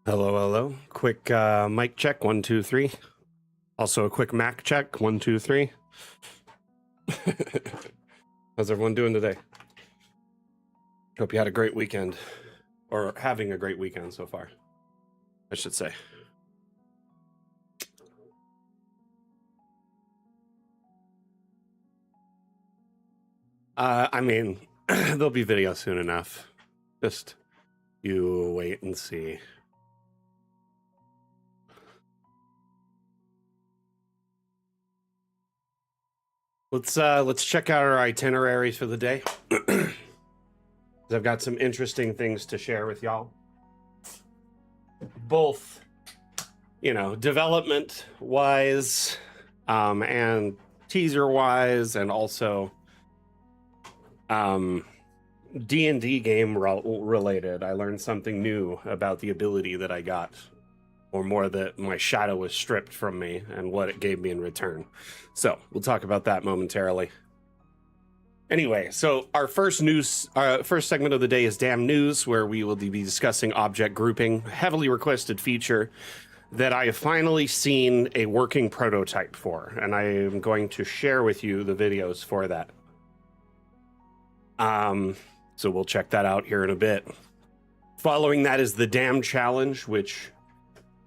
Hello, hello. Quick mic check, 1, 2, 3. Also a quick Mac check, 1, 2, 3. How's everyone doing today? Hope you had a great weekend, or having a great weekend so far, I should say. I mean, there'll be video soon enough. Just you wait and see. Let's check out our itineraries for the day. I've got some interesting things to share with y'all. Both, development wise, and teaser wise, and also D&D game related. I learned something new about the ability that I got, or more, that my shadow was stripped from me and what it gave me in return. So we'll talk about that momentarily. Anyway, so our first segment of the day is Damn News, where we will be discussing object grouping, heavily requested feature that I have finally seen a working prototype for, and I am going to share with you the videos for that. So we'll check that out here in a bit. Following that is the Damn Challenge, which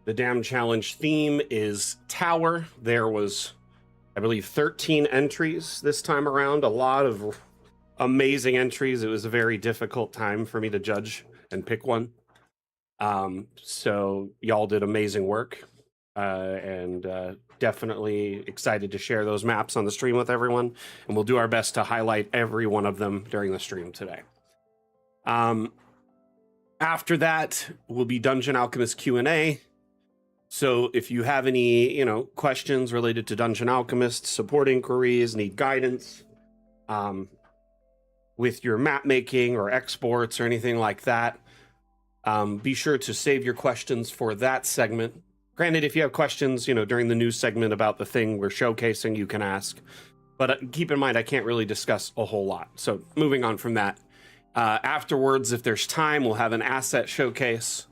the Damn Challenge theme is Tower. There was, I believe, 13 entries this time around. A lot of amazing entries. It was a very difficult time for me to judge and pick one. So y'all did amazing work, and definitely excited to share those maps on the stream with everyone. And we'll do our best to highlight every one of them during the stream today. After that will be Dungeon Alchemist Q&A. So if you have any, questions related to Dungeon Alchemist, support inquiries, need guidance with your map making or exports or anything like that, be sure to save your questions for that segment. Granted, if you have questions, during the news segment about the thing we're showcasing, you can ask. But keep in mind, I can't really discuss a whole lot. So moving on from that, afterwards, if there's time, we'll have an asset showcase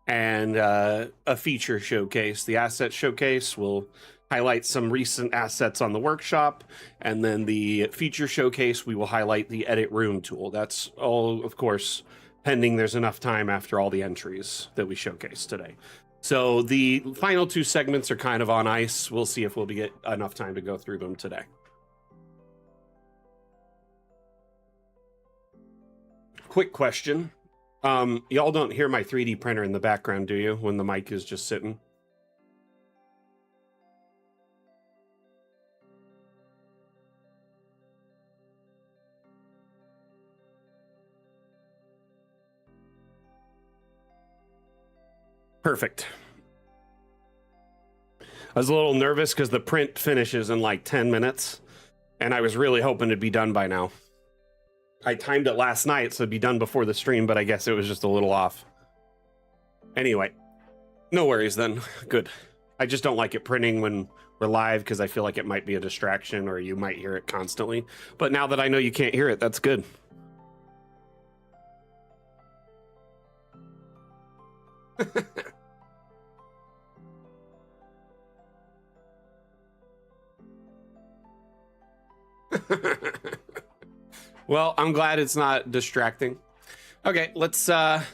and a feature showcase. The asset showcase will highlight some recent assets on the workshop, and then the feature showcase, we will highlight the edit room tool. That's all, of course, pending there's enough time after all the entries that we showcase today. So the final two segments are kind of on ice. We'll see if we'll get enough time to go through them today. Quick question. Y'all don't hear my 3D printer in the background, do you, when the mic is just sitting? Perfect. I was a little nervous because the print finishes in like 10 minutes, and I was really hoping it'd be done by now. I timed it last night, so it'd be done before the stream, but I guess it was just a little off. Anyway, no worries then. Good. I just don't like it printing when we're live because I feel like it might be a distraction or you might hear it constantly. But now that I know you can't hear it, that's good. Well, I'm glad it's not distracting. Okay, let's pull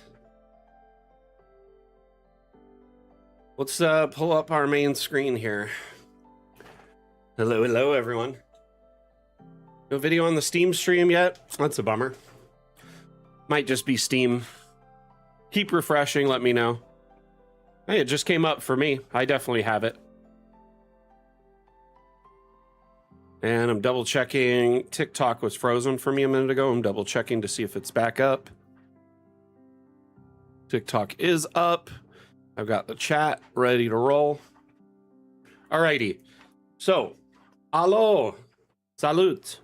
up our main screen here. Hello, everyone. No video on the Steam stream yet? That's a bummer. Might just be Steam. Keep refreshing, let me know. Hey, it just came up for me. I definitely have it. And I'm double checking. TikTok was frozen for me a minute ago. I'm double checking to see if it's back up. TikTok is up. I've got the chat ready to roll. Alrighty. So, allo. Salut.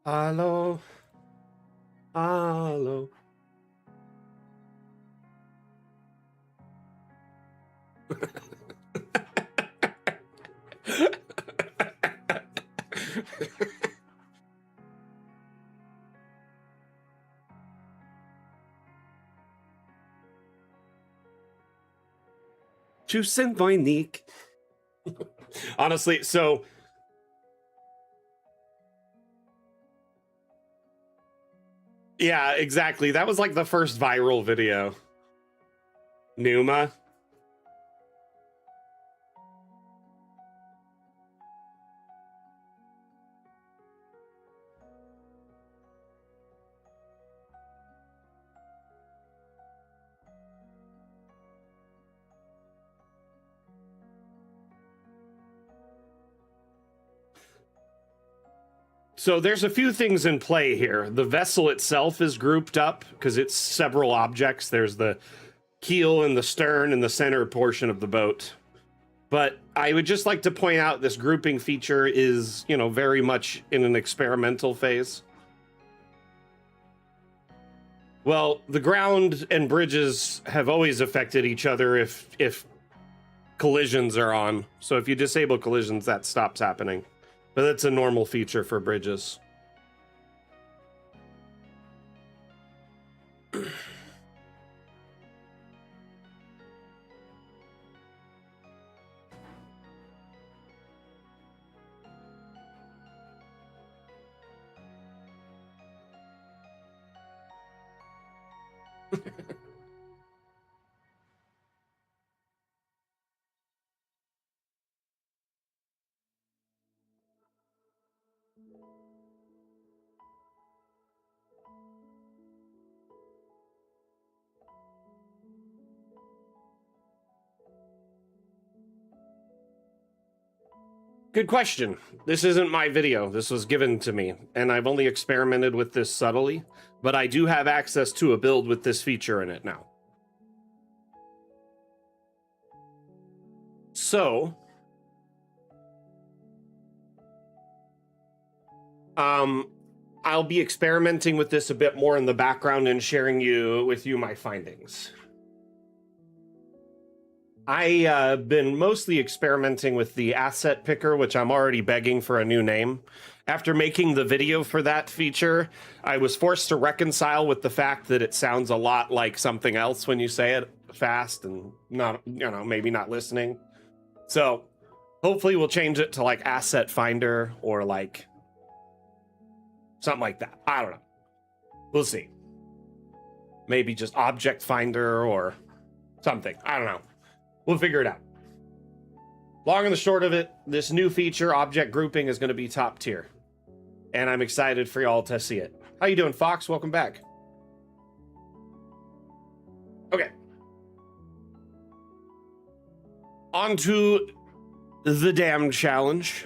Allo. Allo. Tu symphonique. Honestly, so yeah, exactly. That was like the first viral video. Numa. So there's a few things in play here. The vessel itself is grouped up because it's several objects. There's the keel and the stern and the center portion of the boat. But I would just like to point out this grouping feature is, you know, very much in an experimental phase. Well, the ground and bridges have always affected each other if collisions are on. So if you disable collisions, that stops happening. But that's a normal feature for bridges. Good question. This isn't my video. This was given to me, and I've only experimented with this subtly, but I do have access to a build with this feature in it now. So, I'll be experimenting with this a bit more in the background and sharing with you my findings. I've been mostly experimenting with the asset picker, which I'm already begging for a new name. After making the video for that feature, I was forced to reconcile with the fact that it sounds a lot like something else when you say it fast and not, you know, maybe not listening. So hopefully we'll change it to like asset finder or like something like that. I don't know. We'll see. Maybe just object finder or something. I don't know. We'll figure it out. Long and the short of it, this new feature, object grouping, is going to be top tier. And I'm excited for y'all to see it. How you doing, Fox? Welcome back. Okay. On to the damn challenge.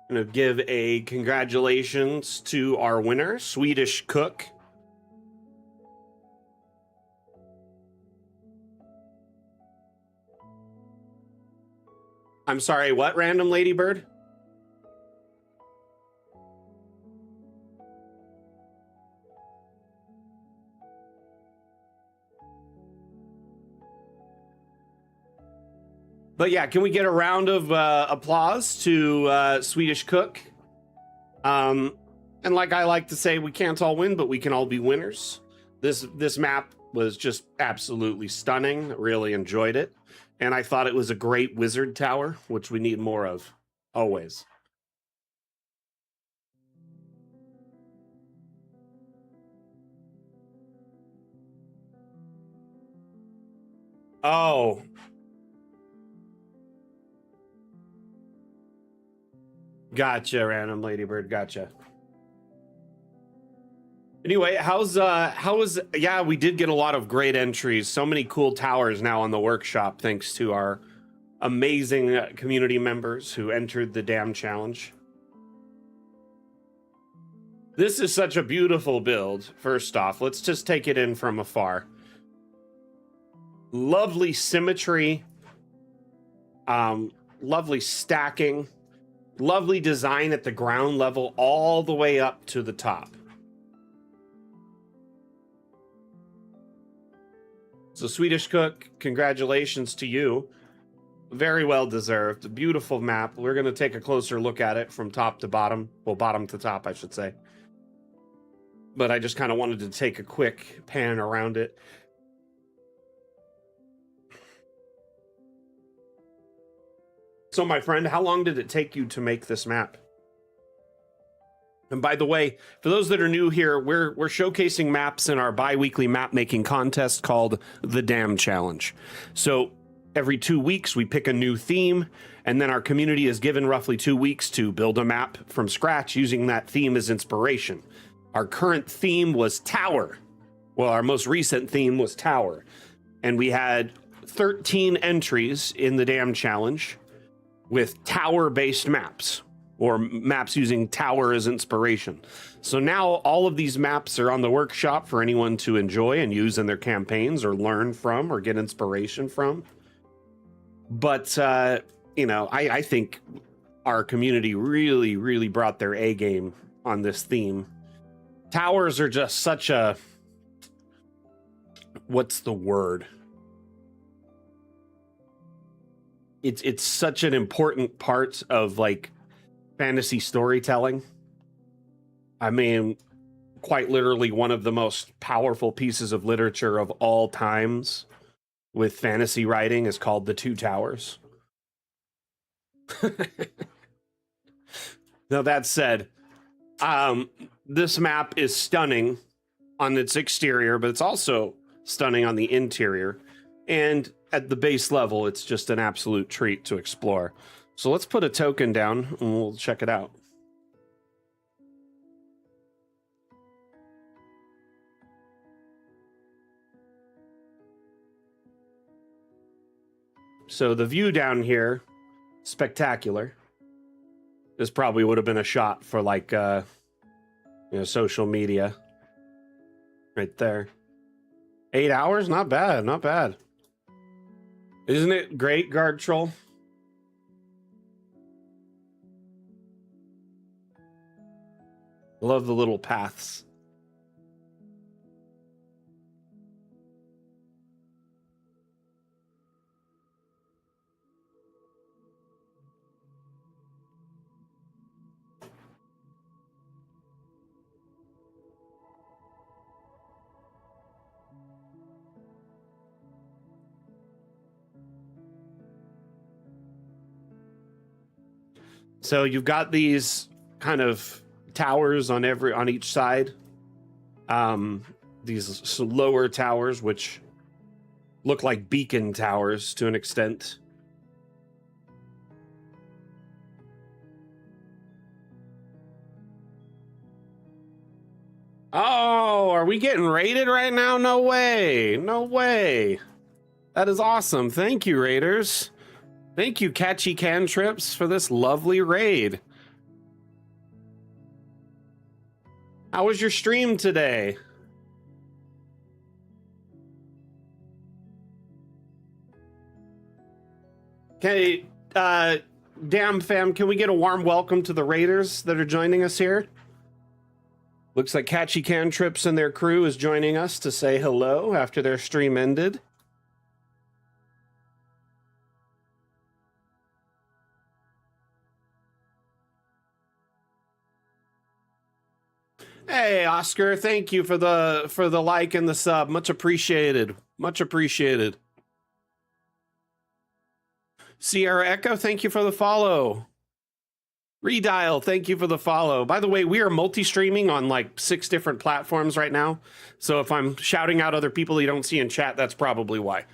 I'm going to give a congratulations to our winner, Swedish Cook. I'm sorry, what, Random Ladybird? But yeah, can we get a round of applause to Swedish Cook? And like I like to say, we can't all win, but we can all be winners. This map was just absolutely stunning. Really enjoyed it. And I thought it was a great wizard tower, which we need more of, always. Oh. Gotcha, Random Ladybird, gotcha. Anyway, yeah, we did get a lot of great entries. So many cool towers now on the workshop, thanks to our amazing community members who entered the damn challenge. This is such a beautiful build. First off, let's just take it in from afar. Lovely symmetry. Lovely stacking. Lovely design at the ground level all the way up to the top. So Swedish Cook, congratulations to you. Very well deserved. Beautiful map. We're going to take a closer look at it from top to bottom. Well, bottom to top, I should say. but I just kind of wanted to take a quick pan around it. So, my friend, how long did it take you to make this map? And by the way, for those that are new here, we're showcasing maps in our bi-weekly map making contest called the Dam Challenge. So every 2 weeks, we pick a new theme, and then our community is given roughly 2 weeks to build a map from scratch using that theme as inspiration. Our current theme was Tower. Well, our most recent theme was Tower. And we had 13 entries in the Dam Challenge with tower-based maps, or maps using Tower as inspiration. So now all of these maps are on the workshop for anyone to enjoy and use in their campaigns or learn from or get inspiration from. But, you know, I think our community really, really brought their A game on this theme. Towers are just such a... what's the word? It's such an important part of, like, fantasy storytelling. I mean, quite literally one of the most powerful pieces of literature of all times with fantasy writing is called The Two Towers. Now, that said, this map is stunning on its exterior, but it's also stunning on the interior. And at the base level, it's just an absolute treat to explore. So let's put a token down and we'll check it out. So the view down here, spectacular. This probably would have been a shot for, like, you know, social media. Right there. 8 hours? Not bad, not bad. Isn't it great, Guard Troll? Love the little paths. So you've got these kind of towers on each side. These lower towers, which look like beacon towers to an extent. Oh, are we getting raided right now? No way. No way. That is awesome. Thank you, raiders. Thank you, Catchy Cantrips, for this lovely raid. How was your stream today? Okay, Damn fam, can we get a warm welcome to the raiders that are joining us here? Looks like Catchy Cantrips and their crew is joining us to say hello after their stream ended. Hey, Oscar, thank you for the like and the sub. Much appreciated. Much appreciated. Sierra Echo, thank you for the follow. Redial, thank you for the follow. By the way, we are multi-streaming on like 6 different platforms right now. So if I'm shouting out other people you don't see in chat, that's probably why.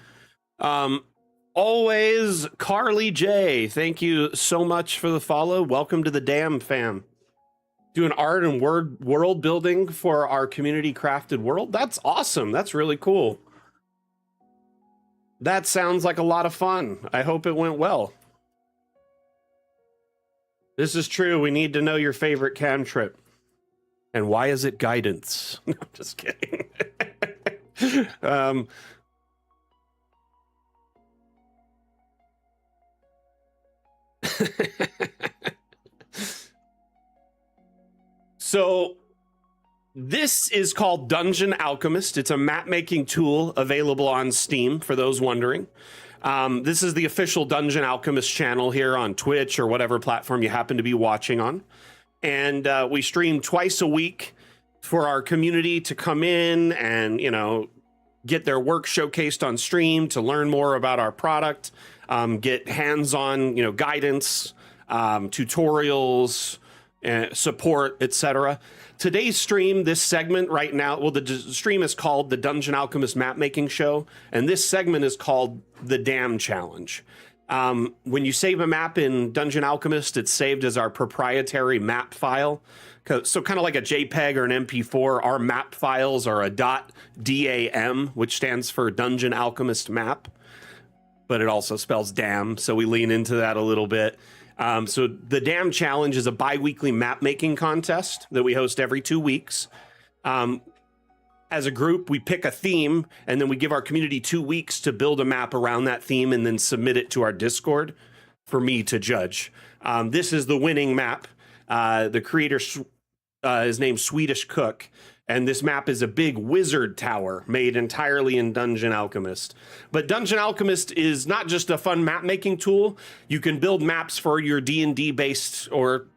Always, Carly J, thank you so much for the follow. Welcome to the Damn fam. Doing art and world building for our community crafted world. That's awesome. That's really cool. That sounds like a lot of fun. I hope it went well. This is true. We need to know your favorite cantrip. And why is it guidance? No, I'm just kidding. So this is called Dungeon Alchemist. It's a map making tool available on Steam for those wondering. This is the official Dungeon Alchemist channel here on Twitch or whatever platform you happen to be watching on. And we stream twice a week for our community to come in and, get their work showcased on stream, to learn more about our product, get hands-on, guidance, tutorials, support, etc. Today's stream, this segment right now, well, the stream is called the Dungeon Alchemist Mapmaking Show, and this segment is called the Dam Challenge. When you save a map in Dungeon Alchemist, it's saved as our proprietary map file. So kind of like a JPEG or an MP4, our map files are a .dam, which stands for Dungeon Alchemist Map, but it also spells dam, so we lean into that a little bit. So the Dam Challenge is a bi-weekly map making contest that we host every 2 weeks. As a group, we pick a theme, and then we give our community 2 weeks to build a map around that theme and then submit it to our Discord for me to judge. This is the winning map. The creator is named Swedish Cook, and this map is a big wizard tower made entirely in Dungeon Alchemist. But Dungeon Alchemist is not just a fun map-making tool. You can build maps for your D&D-based or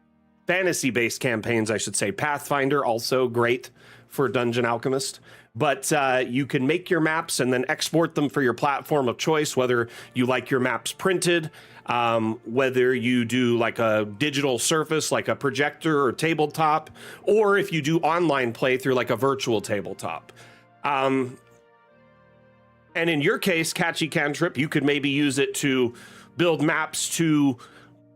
fantasy-based campaigns, I should say. Pathfinder, also great for Dungeon Alchemist. But you can make your maps and then export them for your platform of choice, whether you like your maps printed, whether you do like a digital surface, like a projector or tabletop, or if you do online playthrough, like a virtual tabletop. And in your case, Catchy Cantrip, you could maybe use it to build maps to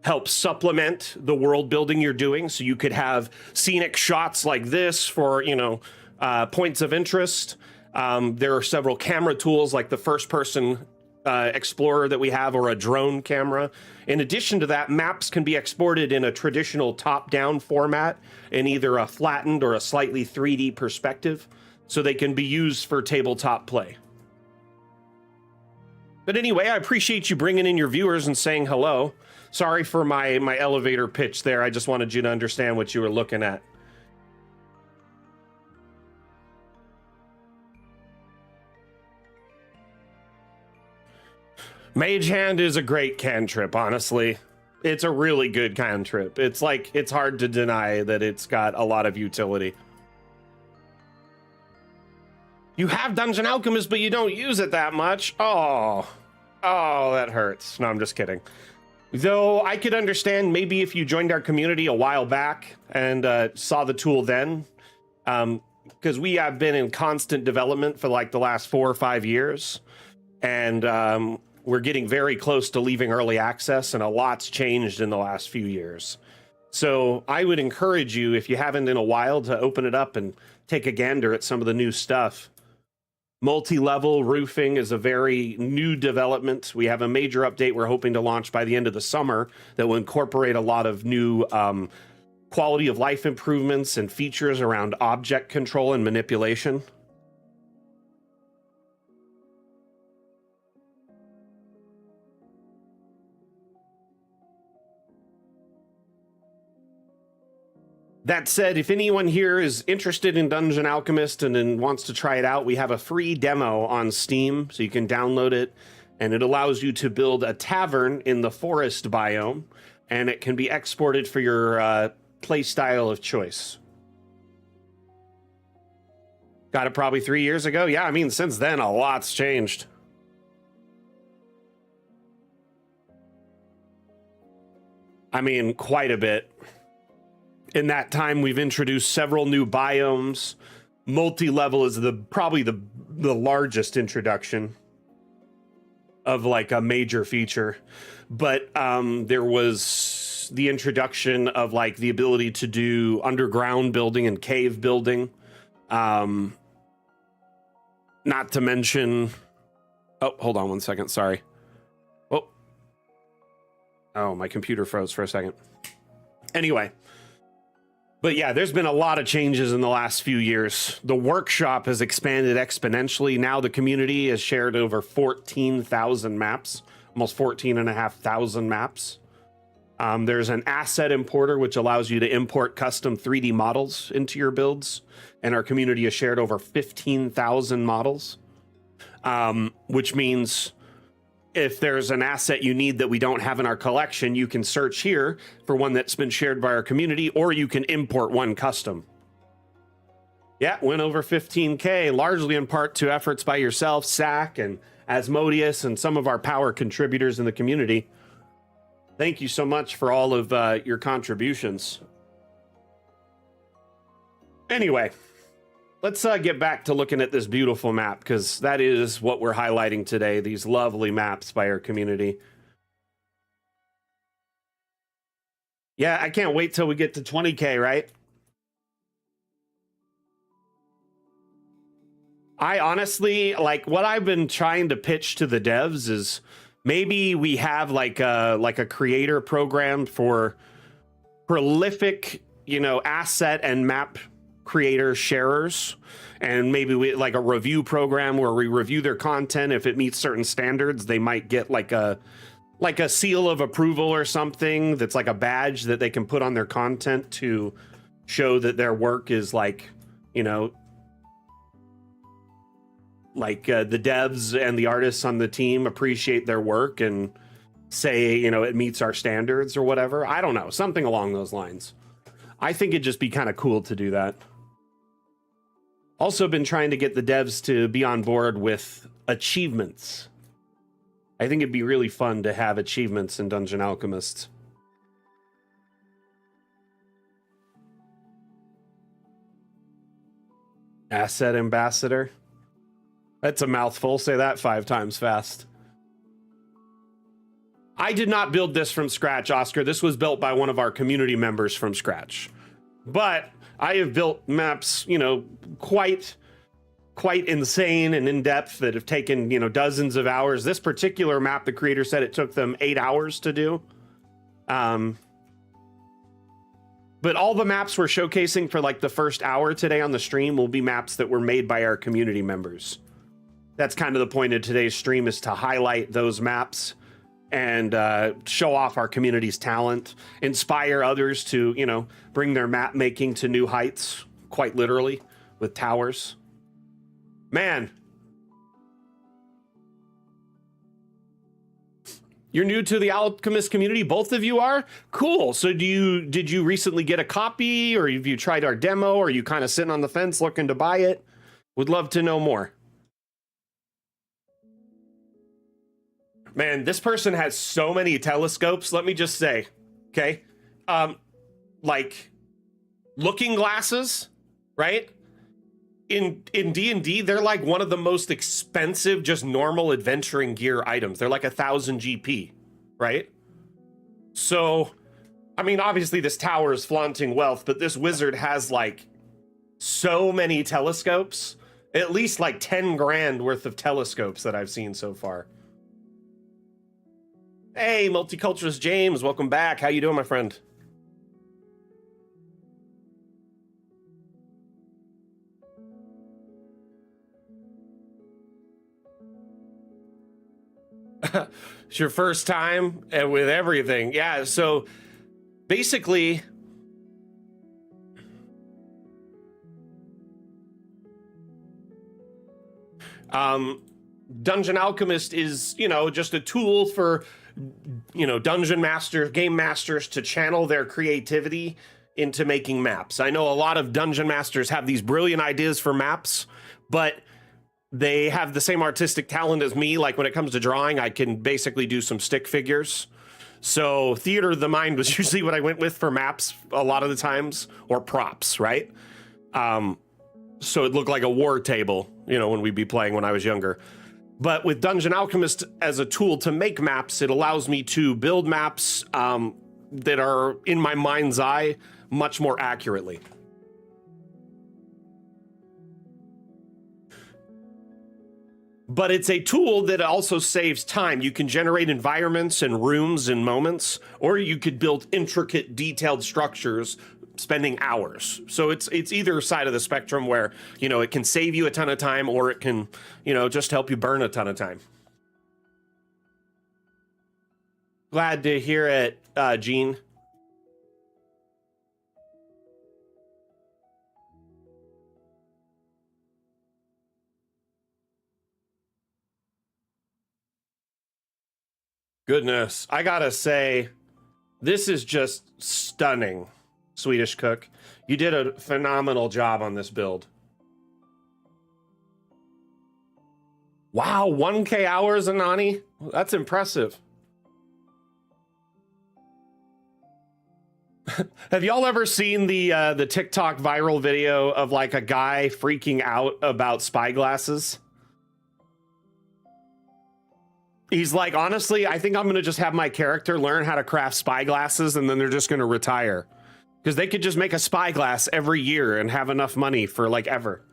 help supplement the world building you're doing. So you could have scenic shots like this for, points of interest. There are several camera tools like the first person Explorer that we have, or a drone camera. In addition to that, maps can be exported in a traditional top-down format in either a flattened or a slightly 3D perspective, so they can be used for tabletop play. But anyway, I appreciate you bringing in your viewers and saying hello. Sorry for my elevator pitch there. I just wanted you to understand what you were looking at. Mage Hand is a great cantrip, honestly. It's a really good cantrip. It's hard to deny that it's got a lot of utility. You have Dungeon Alchemist, but you don't use it that much. Oh, that hurts. No, I'm just kidding. Though I could understand maybe if you joined our community a while back and saw the tool then, because we have been in constant development for like the last 4 or 5 years, and we're getting very close to leaving early access, and a lot's changed in the last few years. So I would encourage you, if you haven't in a while, to open it up and take a gander at some of the new stuff. Multi-level roofing is a very new development. We have a major update we're hoping to launch by the end of the summer that will incorporate a lot of new quality of life improvements and features around object control and manipulation. That said, if anyone here is interested in Dungeon Alchemist and then wants to try it out, we have a free demo on Steam, so you can download it, and it allows you to build a tavern in the forest biome, and it can be exported for your play style of choice. Got it probably 3 years ago? Yeah, I mean, since then, a lot's changed. I mean, quite a bit. In that time, we've introduced several new biomes. Multi-level is probably the largest introduction of like a major feature. But there was the introduction of like the ability to do underground building and cave building. Not to mention... Oh, hold on one second. Sorry. Oh, my computer froze for a second. Anyway. But yeah, there's been a lot of changes in the last few years. The workshop has expanded exponentially. Now the community has shared over 14,000 maps, almost 14,500 maps. There's an asset importer, which allows you to import custom 3D models into your builds. And our community has shared over 15,000 models, which means if there's an asset you need that we don't have in our collection, you can search here for one that's been shared by our community, or you can import one custom. Yeah, went over 15K, largely in part to efforts by yourself, Sack, and Asmodeus, and some of our power contributors in the community. Thank you so much for all of your contributions. Anyway, let's get back to looking at this beautiful map, because that is what we're highlighting today, these lovely maps by our community. Yeah, I can't wait till we get to 20K, right? I honestly, like, what I've been trying to pitch to the devs is maybe we have like a creator program for prolific, asset and map creator sharers, and maybe we like a review program where we review their content. If it meets certain standards, they might get like a seal of approval or something that's like a badge that they can put on their content to show that their work is like, the devs and the artists on the team appreciate their work and say, it meets our standards or whatever. I don't know, something along those lines. I think it'd just be kind of cool to do that. Also been trying to get the devs to be on board with achievements. I think it'd be really fun to have achievements in Dungeon Alchemist. Asset ambassador. That's a mouthful. Say that 5 times fast. I did not build this from scratch, Oscar. This was built by one of our community members from scratch. But I have built maps, quite insane and in-depth that have taken, dozens of hours. This particular map, the creator said it took them 8 hours to do. But all the maps we're showcasing for like the first hour today on the stream will be maps that were made by our community members. That's kind of the point of today's stream, is to highlight those maps and show off our community's talent, inspire others to, bring their map making to new heights, quite literally, with towers. Man. You're new to the Alchemist community? Both of you are? Cool. So did you recently get a copy, or have you tried our demo, or are you kind of sitting on the fence looking to buy it? Would love to know more. Man, this person has so many telescopes, let me just say, okay? Like looking glasses, right? In D&D, they're like one of the most expensive, just normal adventuring gear items. They're like 1,000 GP, right? So, I mean, obviously this tower is flaunting wealth, but this wizard has like so many telescopes, at least like 10 grand worth of telescopes that I've seen so far. Hey, Multiculturalist James, welcome back. How you doing, my friend? It's your first time with everything. Yeah, so basically, Dungeon Alchemist is, just a tool for, dungeon masters, game masters to channel their creativity into making maps. I know a lot of dungeon masters have these brilliant ideas for maps, but they have the same artistic talent as me. Like when it comes to drawing, I can basically do some stick figures. So theater of the mind was usually what I went with for maps a lot of the times, or props, right? So it looked like a war table, when we'd be playing when I was younger. But with Dungeon Alchemist as a tool to make maps, it allows me to build maps that are, in my mind's eye, much more accurately. But it's a tool that also saves time. You can generate environments and rooms in moments, or you could build intricate, detailed structures spending hours. So it's either side of the spectrum where, it can save you a ton of time, or it can, just help you burn a ton of time. Glad to hear it, Gene. Goodness, I gotta say, this is just stunning, Swedish Cook. You did a phenomenal job on this build. Wow, 1K hours, Anani? That's impressive. Have y'all ever seen the TikTok viral video of like a guy freaking out about spyglasses? He's like, honestly, I think I'm going to just have my character learn how to craft spyglasses and then they're just going to retire. Because they could just make a spyglass every year and have enough money for like ever.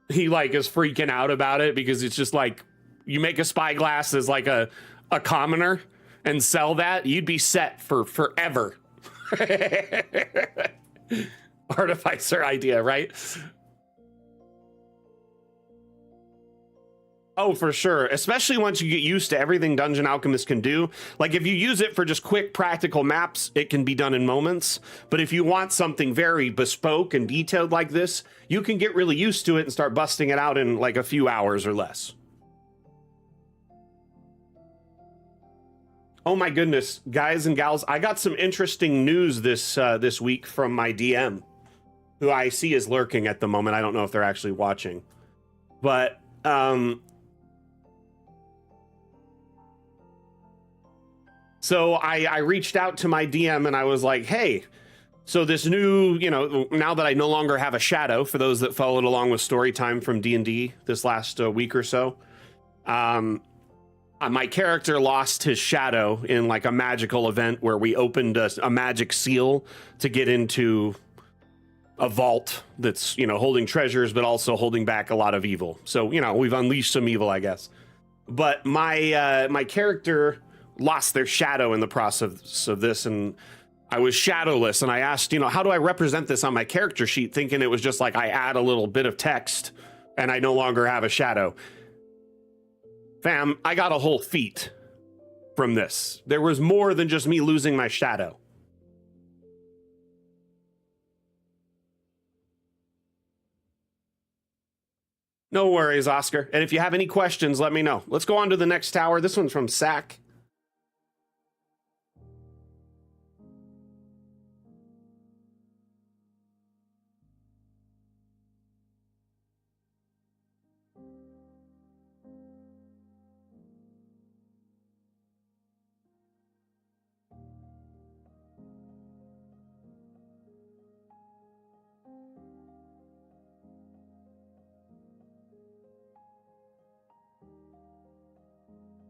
He like is freaking out about it because it's just like, you make a spyglass as like a commoner and sell that, you'd be set for forever. Artificer idea, right? Oh, for sure. Especially once you get used to everything Dungeon Alchemist can do. Like if you use it for just quick practical maps, it can be done in moments. But if you want something very bespoke and detailed like this, you can get really used to it and start busting it out in like a few hours or less. Oh my goodness, guys and gals, I got some interesting news this week from my DM, who I see is lurking at the moment. I don't know if they're actually watching. But so I reached out to my DM and I was like, hey, so this new, you know, now that I no longer have a shadow, for those that followed along with story time from D&D this last week or so, my character lost his shadow in like a magical event where we opened a magic seal to get into a vault that's, you know, holding treasures, but also holding back a lot of evil. So, you know, we've unleashed some evil, I guess. But my character lost their shadow in the process of this, and I was shadowless, and I asked, you know, how do I represent this on my character sheet, thinking it was just like I add a little bit of text and I no longer have a shadow. Fam, I got a whole feat from this. There was more than just me losing my shadow. No worries, Oscar. And if you have any questions, let me know. Let's go on to the next tower. This one's from Sack.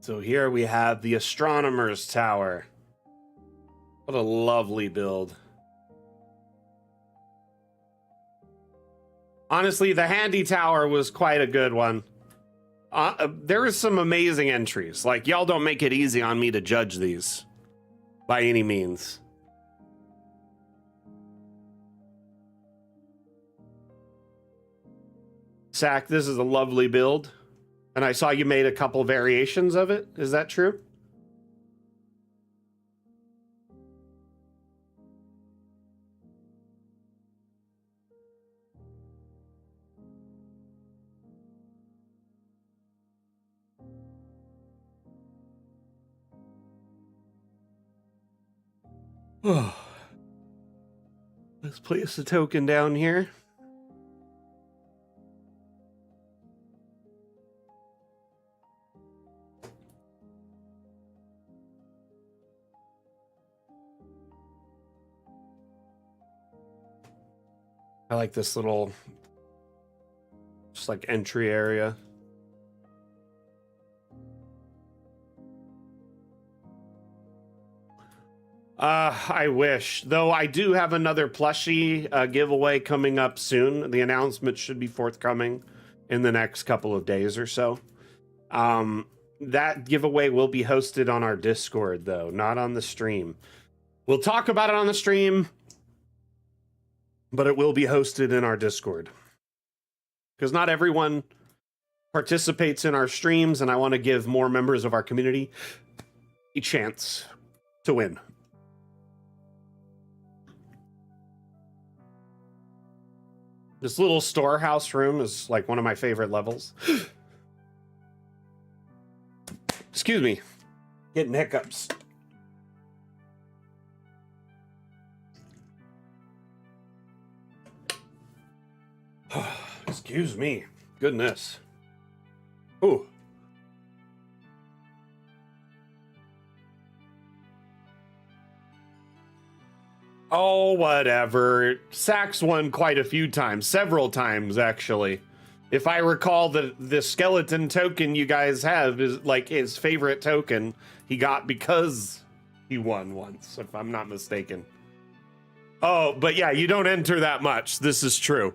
So here we have the Astronomer's Tower. What a lovely build. Honestly, the Handy Tower was quite a good one. There is some amazing entries. Like, y'all don't make it easy on me to judge these by any means. Sack, this is a lovely build. And I saw you made a couple variations of it. Is that true? Let's place the token down here. I like this little, just like entry area. I wish. Though I do have another plushie giveaway coming up soon. The announcement should be forthcoming in the next couple of days or so. That giveaway will be hosted on our Discord, though, not on the stream. We'll talk about it on the stream, but it will be hosted in our Discord. Because not everyone participates in our streams, and I want to give more members of our community a chance to win. This little storehouse room is like one of my favorite levels. Excuse me. Getting hiccups. Excuse me. Goodness. Ooh. Oh, whatever. Sax won quite a few times, several times actually. If I recall, the skeleton token you guys have is like his favorite token he got because he won once, if I'm not mistaken. Oh, but yeah, you don't enter that much. This is true.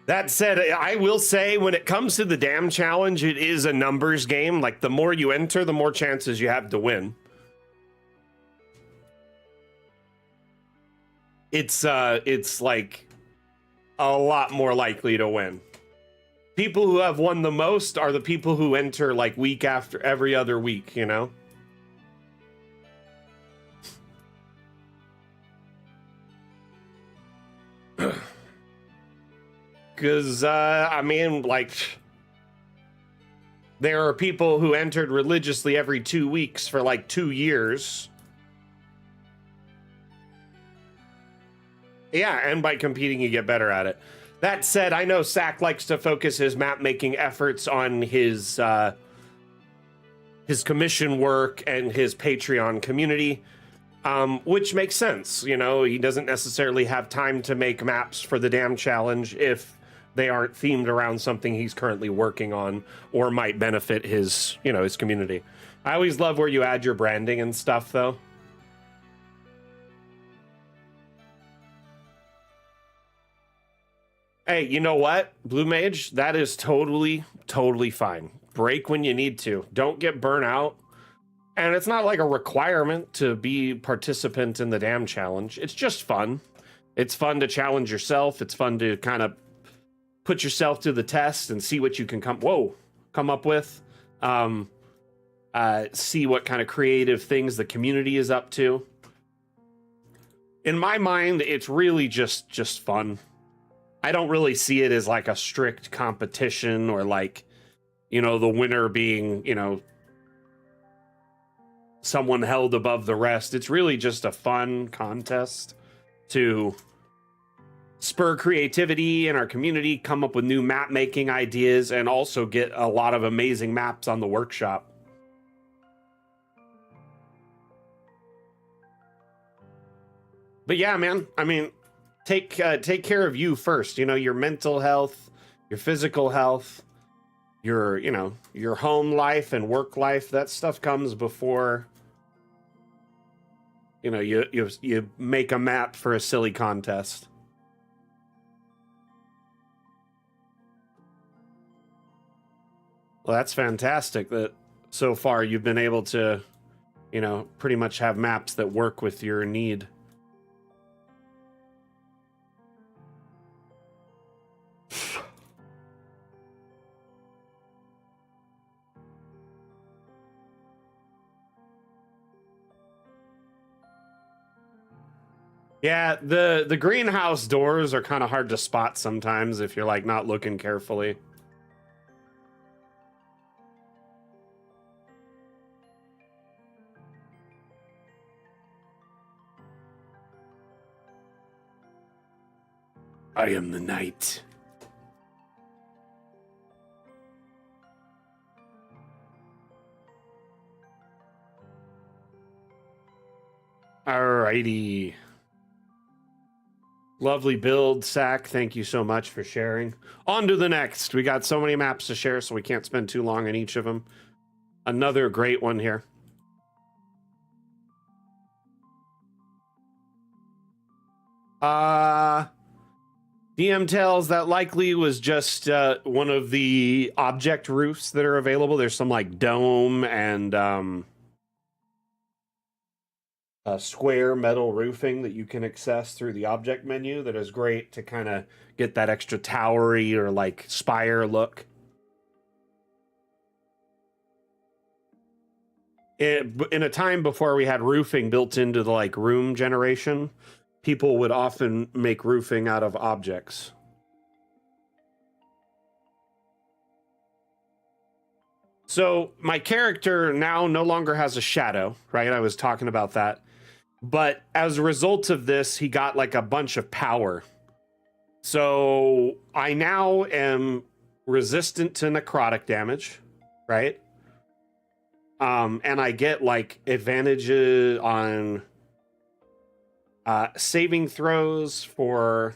That said, I will say when it comes to the Dam Challenge, it is a numbers game. Like the more you enter, the more chances you have to win. It's like a lot more likely to win. People who have won the most are the people who enter like week after every other week, you know? Because, I mean, like, there are people who entered religiously every 2 weeks for like 2 years. Yeah, and by competing, you get better at it. That said, I know Sack likes to focus his map making efforts on his commission work and his Patreon community, which makes sense. You know, he doesn't necessarily have time to make maps for the Dam Challenge if they aren't themed around something he's currently working on or might benefit his, you know, his community. I always love where you add your branding and stuff, though. Hey, you know what, Blue Mage? That is totally fine. Break when you need to. Don't get burnt out. And it's not like a requirement to be participant in the Dam Challenge. It's just fun. It's fun to challenge yourself. It's fun to kind of put yourself to the test and see what you can come up with. See what kind of creative things the community is up to. In my mind, it's really just fun. I don't really see it as like a strict competition or like, you know, the winner being, you know, someone held above the rest. It's really just a fun contest to spur creativity in our community, come up with new map making ideas, and also get a lot of amazing maps on the workshop. But yeah, man, I mean, take care of you first. You know, your mental health, your physical health, your, you know, your home life and work life. That stuff comes before, you know, you make a map for a silly contest. Well, that's fantastic that so far you've been able to, you know, pretty much have maps that work with your need. Yeah, the greenhouse doors are kind of hard to spot sometimes if you're like not looking carefully. I am the knight. Alrighty. Lovely build, Sack. Thank you so much for sharing. On to the next. We got so many maps to share, so we can't spend too long on each of them. Another great one here. DM tells that likely was just one of the object roofs that are available. There's some like dome and square metal roofing that you can access through the object menu that is great to kind of get that extra towery or like spire look. In a time before we had roofing built into the like room generation, people would often make roofing out of objects. So my character now no longer has a shadow, right? I was talking about that. But as a result of this, he got like a bunch of power. So I now am resistant to necrotic damage, right? And I get like advantages on saving throws for.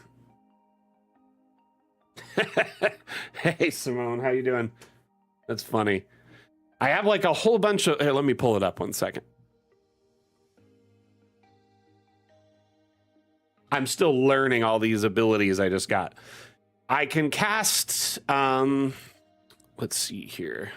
Hey Simone, how you doing? That's funny. I have like a whole bunch of. Here, let me pull it up 1 second. I'm still learning all these abilities I just got. I can cast. Let's see here.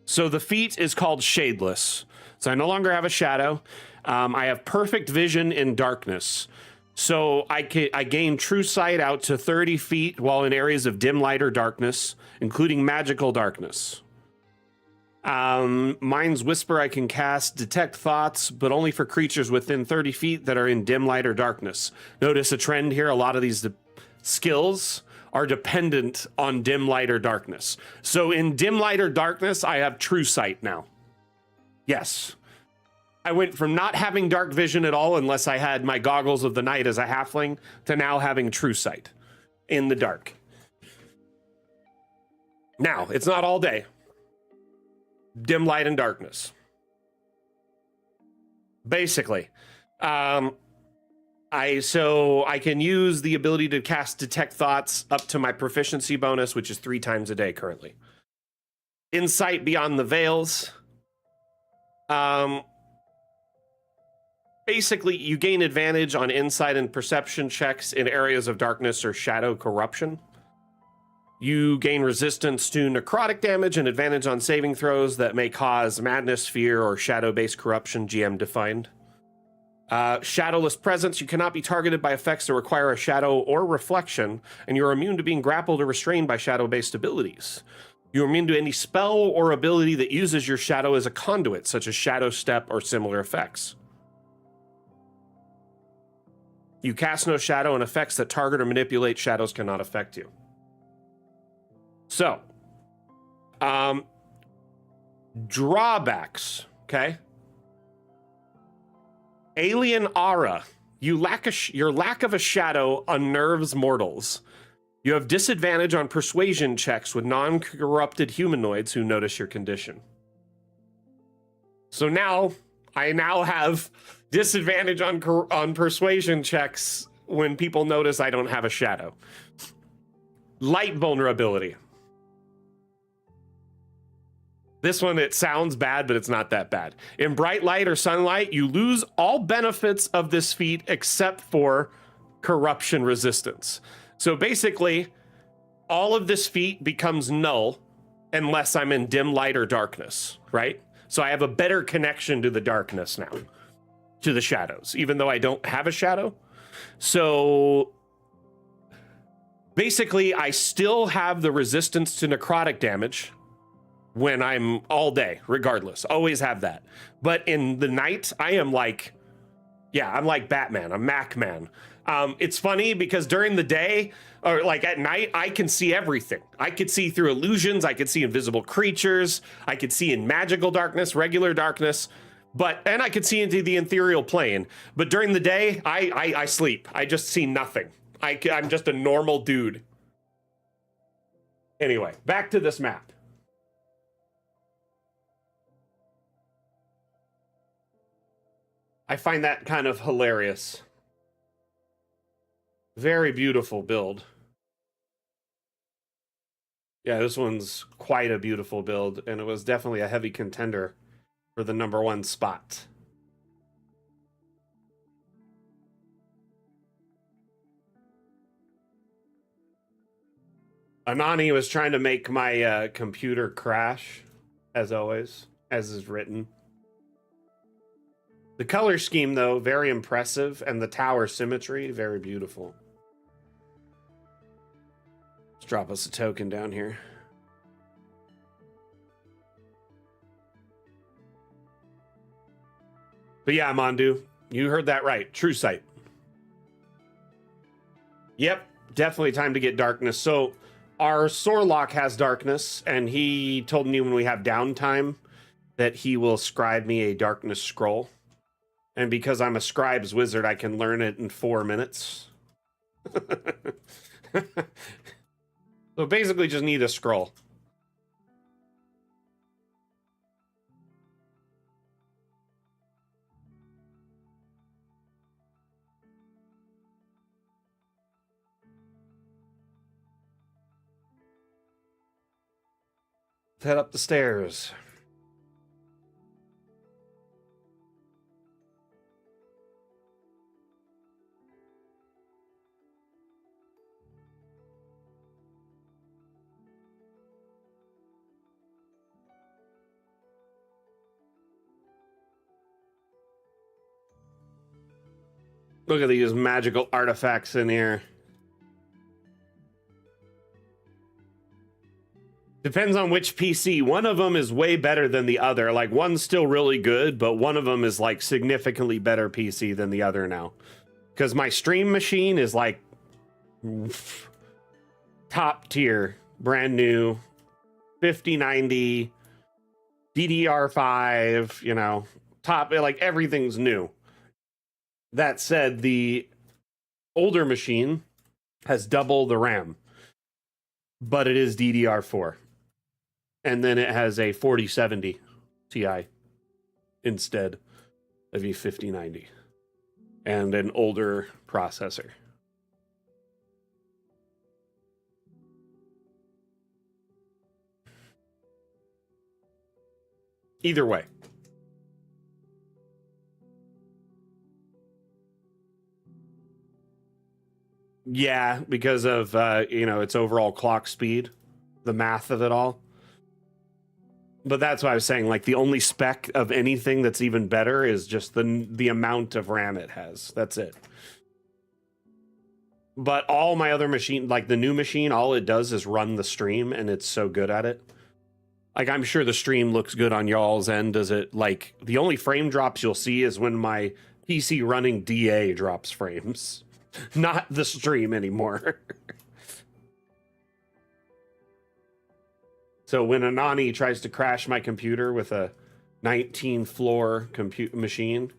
So the feat is called Shadeless. So I no longer have a shadow. I have perfect vision in darkness. So I gain true sight out to 30 feet while in areas of dim light or darkness, including magical darkness. Mind's Whisper I can cast Detect Thoughts, but only for creatures within 30 feet that are in dim light or darkness. Notice a trend here. A lot of these skills are dependent on dim light or darkness. So in dim light or darkness, I have true sight now. Yes. I went from not having dark vision at all unless I had my goggles of the night as a halfling to now having true sight in the dark. Now, it's not all day. Dim light and darkness. Basically. I can use the ability to cast Detect Thoughts up to my proficiency bonus, which is 3 times a day currently. Insight Beyond the Veils. Basically, you gain advantage on insight and perception checks in areas of darkness or shadow corruption. You gain resistance to necrotic damage and advantage on saving throws that may cause madness, fear, or shadow-based corruption, GM defined. Shadowless Presence. You cannot be targeted by effects that require a shadow or reflection, and you're immune to being grappled or restrained by shadow-based abilities. You're immune to any spell or ability that uses your shadow as a conduit, such as Shadow Step or similar effects. You cast no shadow, and effects that target or manipulate shadows cannot affect you. So, drawbacks, okay? Alien Aura. Your lack of a shadow unnerves mortals. You have disadvantage on persuasion checks with non-corrupted humanoids who notice your condition. So I now have disadvantage on persuasion checks when people notice I don't have a shadow. Light vulnerability. This one, it sounds bad, but it's not that bad. In bright light or sunlight, you lose all benefits of this feat except for corruption resistance. So basically, all of this feat becomes null unless I'm in dim light or darkness, right? So I have a better connection to the darkness now, to the shadows, even though I don't have a shadow. So basically, I still have the resistance to necrotic damage when I'm all day, regardless. Always have that. But in the night, I am like, I'm like Batman. I'm Macman. It's funny because during the day, or like at night, I can see everything. I could see through illusions. I could see invisible creatures. I could see in magical darkness, regular darkness. And I could see into the ethereal plane. But during the day, I sleep. I just see nothing. I'm just a normal dude. Anyway, back to this map. I find that kind of hilarious. Very beautiful build. Yeah, this one's quite a beautiful build, and it was definitely a heavy contender for the #1 spot. Anani was trying to make my computer crash, as always, as is written. The color scheme, though, very impressive, and the tower symmetry, very beautiful. Let's drop us a token down here. But yeah, Mondu, you heard that right. True sight. Yep, definitely time to get darkness. So our Sorlock has darkness, and he told me when we have downtime that he will scribe me a darkness scroll. And because I'm a scribe's wizard, I can learn it in 4 minutes. So basically just need a scroll. Let's head up the stairs. Look at these magical artifacts in here. Depends on which PC. One of them is way better than the other. Like, one's still really good, but one of them is like significantly better PC than the other now. Because my stream machine is like top tier, brand new, 5090, DDR5, you know, top, like everything's new. That said, the older machine has double the RAM, but it is DDR4. And then it has a 4070 Ti instead of a 5090 and an older processor. Either way. Yeah, because of its overall clock speed, the math of it all. But that's why I was saying, like, the only spec of anything that's even better is just the amount of RAM it has. That's it. But all my other machine, like the new machine, all it does is run the stream, and it's so good at it. Like, I'm sure the stream looks good on y'all's end. Does it, like, the only frame drops you'll see is when my PC running DA drops frames. Not the stream anymore. So when Anani tries to crash my computer with a 19-floor compute machine,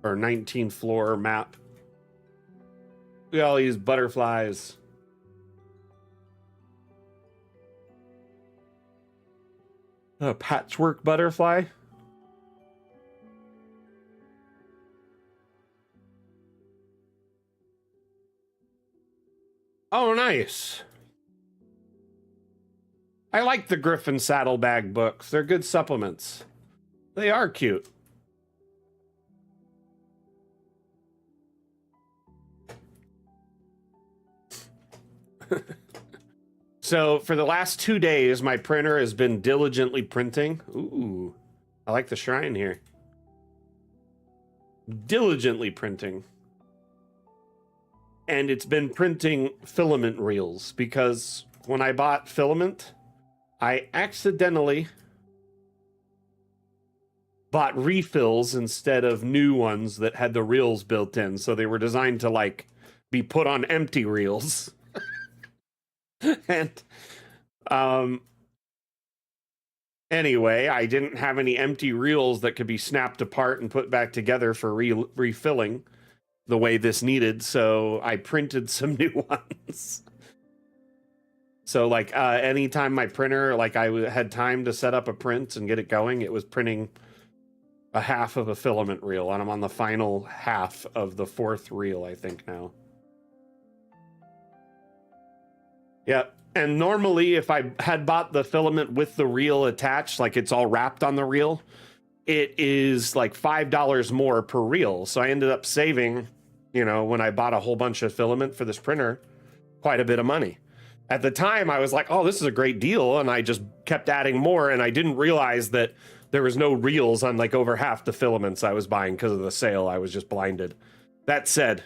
or 19-floor map, we all use butterflies. A patchwork butterfly. Oh, nice. I like the Griffin Saddlebag books. They're good supplements. They are cute. So for the last 2 days, my printer has been diligently printing. Ooh, I like the shrine here. Diligently printing. And it's been printing filament reels because when I bought filament, I accidentally bought refills instead of new ones that had the reels built in. So they were designed to, like, be put on empty reels. And anyway, I didn't have any empty reels that could be snapped apart and put back together for refilling the way this needed, so I printed some new ones. So, like, anytime my printer, like, I had time to set up a print and get it going, it was printing a half of a filament reel, and I'm on the final half of the 4th reel, I think, now. Yeah, and normally if I had bought the filament with the reel attached, like it's all wrapped on the reel, it is like $5 more per reel. So I ended up saving, when I bought a whole bunch of filament for this printer, quite a bit of money. At the time, I was like, oh, this is a great deal. And I just kept adding more. And I didn't realize that there was no reels on like over half the filaments I was buying because of the sale. I was just blinded. That said,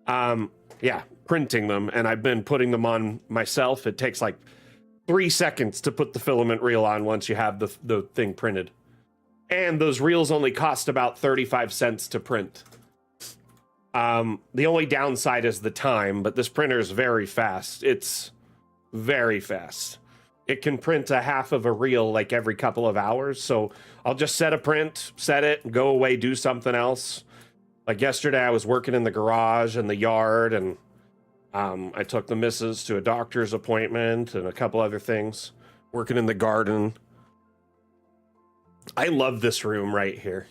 yeah, printing them. And I've been putting them on myself. It takes like 3 seconds to put the filament reel on once you have the thing printed. And those reels only cost about 35 cents to print. The only downside is the time, but this printer is very fast. It's very fast. it can print a half of a reel like every couple of hours. So I'll just set a print, set it, go away, do something else. Like yesterday, I was working in the garage and the yard, and I took the missus to a doctor's appointment and a couple other things, working in the garden. I love this room right here.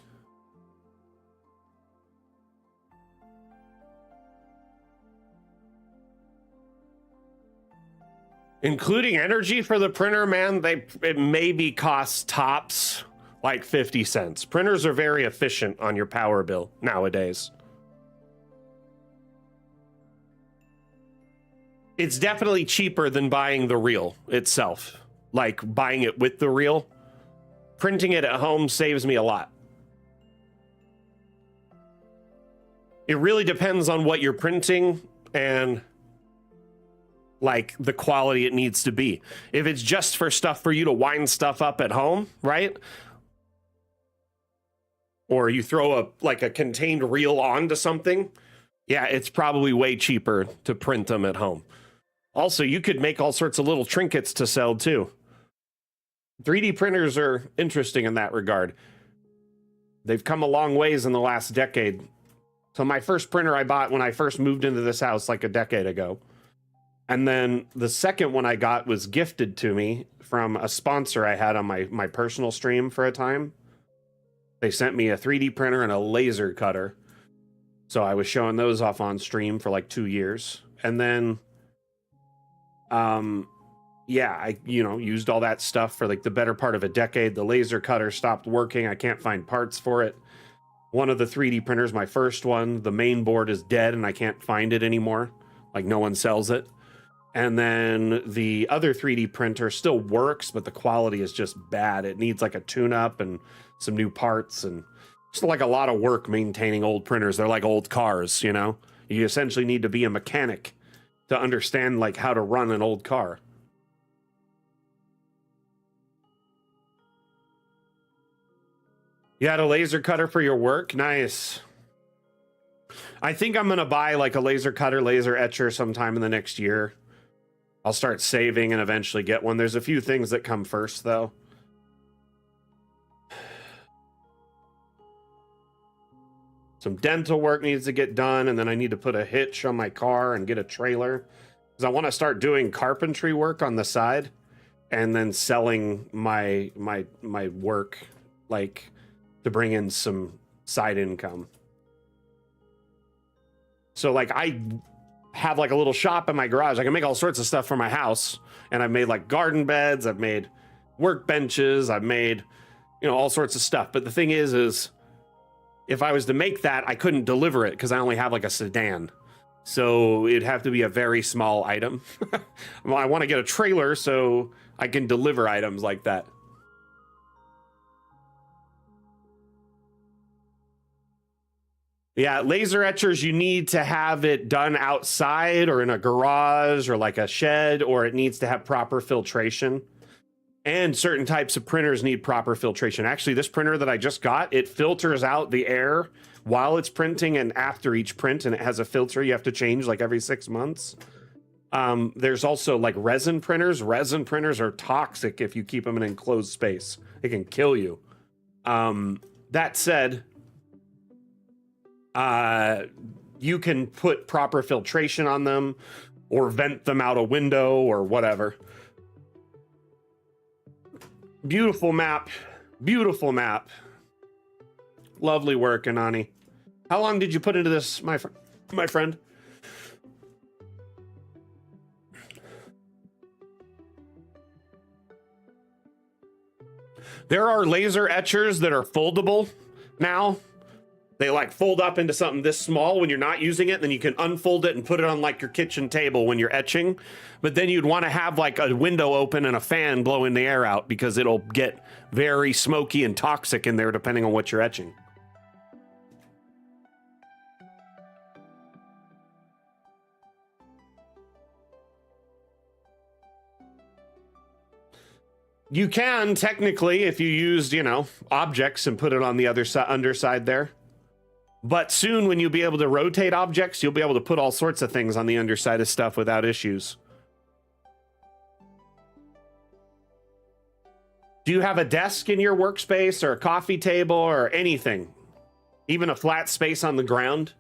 Including energy for the printer, man, it maybe costs tops like 50 cents. Printers are very efficient on your power bill nowadays. It's definitely cheaper than buying the reel itself, like buying it with the reel. Printing it at home saves me a lot. It really depends on what you're printing and like the quality it needs to be. If it's just for stuff for you to wind stuff up at home, right? Or you throw a contained reel onto something, yeah, it's probably way cheaper to print them at home. Also, you could make all sorts of little trinkets to sell too. 3D printers are interesting in that regard. They've come a long ways in the last decade. So my first printer I bought when I first moved into this house like a decade ago. And then the second one I got was gifted to me from a sponsor I had on my personal stream for a time. They sent me a 3D printer and a laser cutter. So I was showing those off on stream for like 2 years. And then, yeah, I, used all that stuff for like the better part of a decade. The laser cutter stopped working. I can't find parts for it. One of the 3D printers, my first one, the main board is dead and I can't find it anymore. Like no one sells it. And then the other 3D printer still works, but the quality is just bad. It needs like a tune-up and some new parts, and just like a lot of work maintaining old printers. They're like old cars, You essentially need to be a mechanic to understand like how to run an old car. You had a laser cutter for your work? Nice. I think I'm going to buy like a laser cutter, laser etcher sometime in the next year. I'll start saving and eventually get one. There's a few things that come first, though. Some dental work needs to get done, and then I need to put a hitch on my car and get a trailer. Because I want to start doing carpentry work on the side and then selling my work, like, to bring in some side income. So, like, I have like a little shop in my garage. I can make all sorts of stuff for my house, and I've made like garden beds, I've made workbenches, I've made all sorts of stuff. But the thing is if I was to make that, I couldn't deliver it because I only have like a sedan, so it'd have to be a very small item. Well, I want to get a trailer so I can deliver items like that. Yeah, laser etchers, you need to have it done outside or in a garage or like a shed, or it needs to have proper filtration. And certain types of printers need proper filtration. Actually, this printer that I just got, it filters out the air while it's printing and after each print, and it has a filter you have to change like every 6 months. There's also like resin printers. Resin printers are toxic if you keep them in an enclosed space. It can kill you. That said, you can put proper filtration on them or vent them out a window or whatever. Beautiful map. Beautiful map. Lovely work, Anani. How long did you put into this, my friend? There are laser etchers that are foldable now. They like fold up into something this small when you're not using it. Then you can unfold it and put it on like your kitchen table when you're etching. But then you'd want to have like a window open and a fan blowing the air out because it'll get very smoky and toxic in there depending on what you're etching. You can technically if you used, objects and put it on the other underside there. But soon when you'll be able to rotate objects, you'll be able to put all sorts of things on the underside of stuff without issues. Do you have a desk in your workspace or a coffee table or anything? Even a flat space on the ground?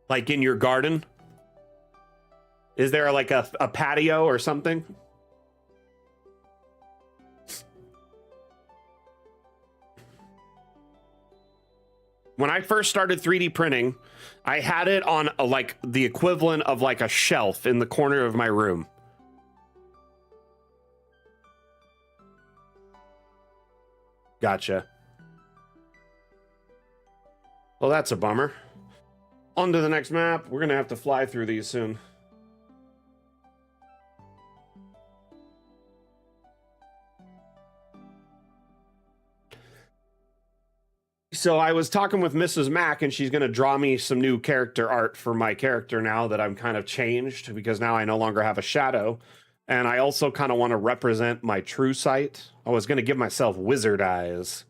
Like in your garden? Is there like a patio or something? When I first started 3D printing, I had it on like the equivalent of like a shelf in the corner of my room. Gotcha. Well, that's a bummer. On to the next map. We're gonna have to fly through these soon. So I was talking with Mrs. Mac, and she's going to draw me some new character art for my character now that I'm kind of changed, because now I no longer have a shadow. And I also kind of want to represent my true sight. I was going to give myself wizard eyes,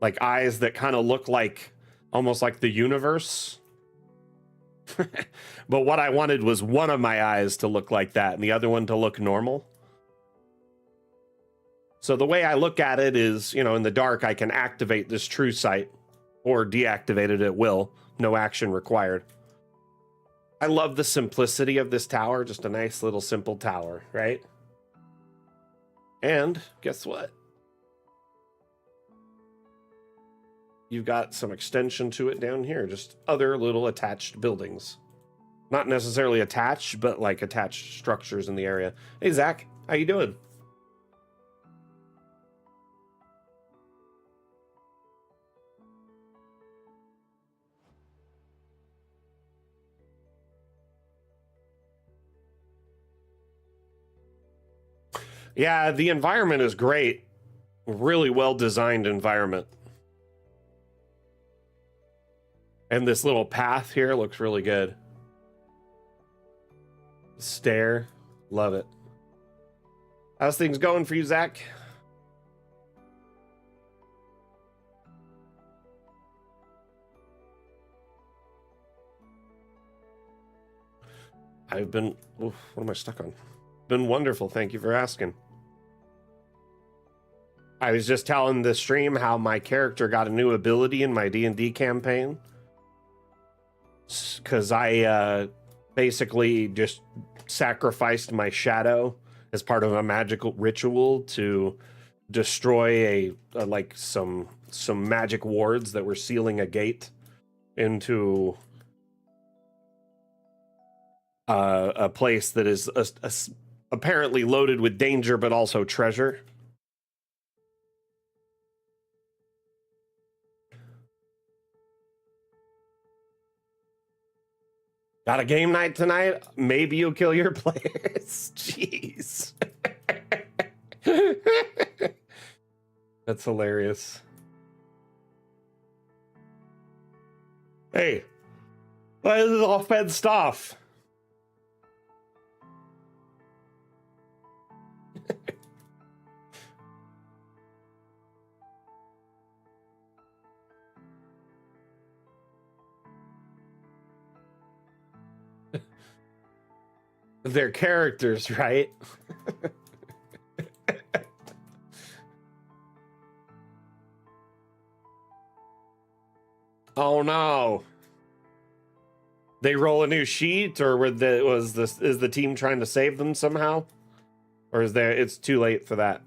like eyes that kind of look like almost like the universe. But what I wanted was one of my eyes to look like that and the other one to look normal. So the way I look at it is, you know, in the dark, I can activate this true sight or deactivate it at will. No action required. I love the simplicity of this tower. Just a nice little simple tower, right? And guess what? You've got some extension to it down here. Just other little attached buildings. Not necessarily attached, but like attached structures in the area. Hey, Zach, how you doing? Yeah, the environment is great. Really well designed environment. And this little path here looks really good. Stair, love it. How's things going for you, Zach? I've been, oof, what am I stuck on? Been wonderful, thank you for asking. I was just telling the stream how my character got a new ability in my D&D campaign. Because I basically just sacrificed my shadow as part of a magical ritual to destroy a like some magic wards that were sealing a gate into a place that is apparently loaded with danger, but also treasure. Got a game night tonight? Maybe you'll kill your players. Jeez. That's hilarious. Hey, why is it all fenced off? Their characters, right? Oh no. They roll a new sheet, or is the team trying to save them somehow? Or it's too late for that?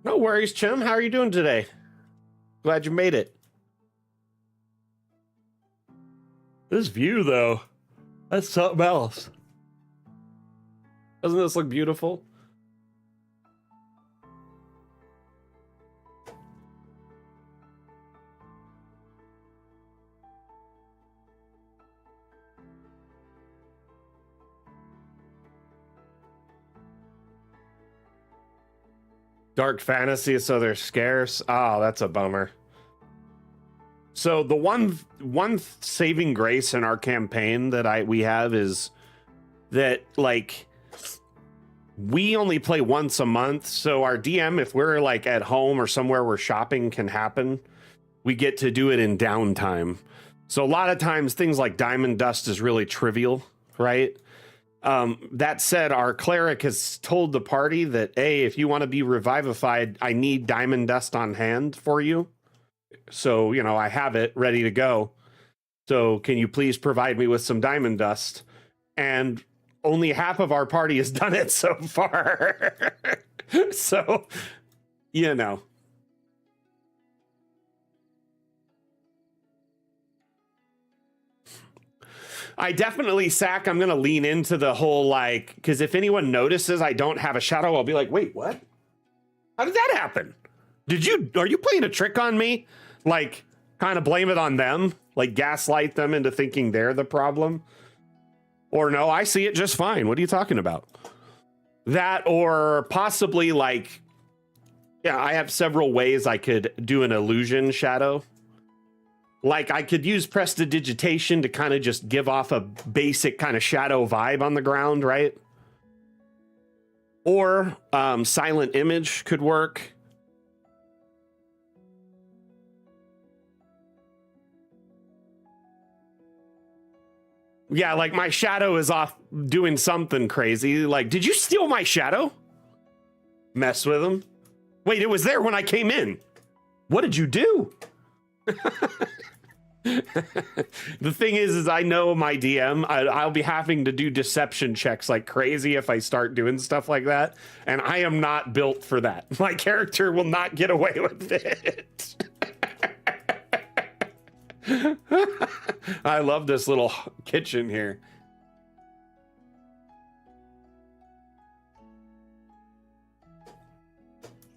No worries, Chim. How are you doing today? Glad you made it. This view, though, that's something else. Doesn't this look beautiful? Dark fantasy, so they're scarce. Oh, that's a bummer. So the one saving grace in our campaign that we have is that, like, we only play once a month. So our DM, if we're like at home or somewhere where shopping can happen, we get to do it in downtime. So a lot of times things like diamond dust is really trivial, right? That said, our cleric has told the party that, hey, if you want to be revivified, I need diamond dust on hand for you. So, you know, I have it ready to go. So can you please provide me with some diamond dust? And only half of our party has done it so far. So, you know. I definitely, Sack, I'm going to lean into the whole, like, because if anyone notices I don't have a shadow, I'll be like, wait, what? How did that happen? Are you playing a trick on me? Like, kind of blame it on them? Like, gaslight them into thinking they're the problem? Or no, I see it just fine. What are you talking about? That, or possibly, like, yeah, I have several ways I could do an illusion shadow. Like, I could use prestidigitation to kind of just give off a basic kind of shadow vibe on the ground, right? Or silent image could work. Yeah, like my shadow is off doing something crazy. Like, did you steal my shadow? Mess with him. Wait, it was there when I came in. What did you do? The thing is I know my DM, I'll be having to do deception checks like crazy if I start doing stuff like that. And I am not built for that. My character will not get away with it. I love this little kitchen here.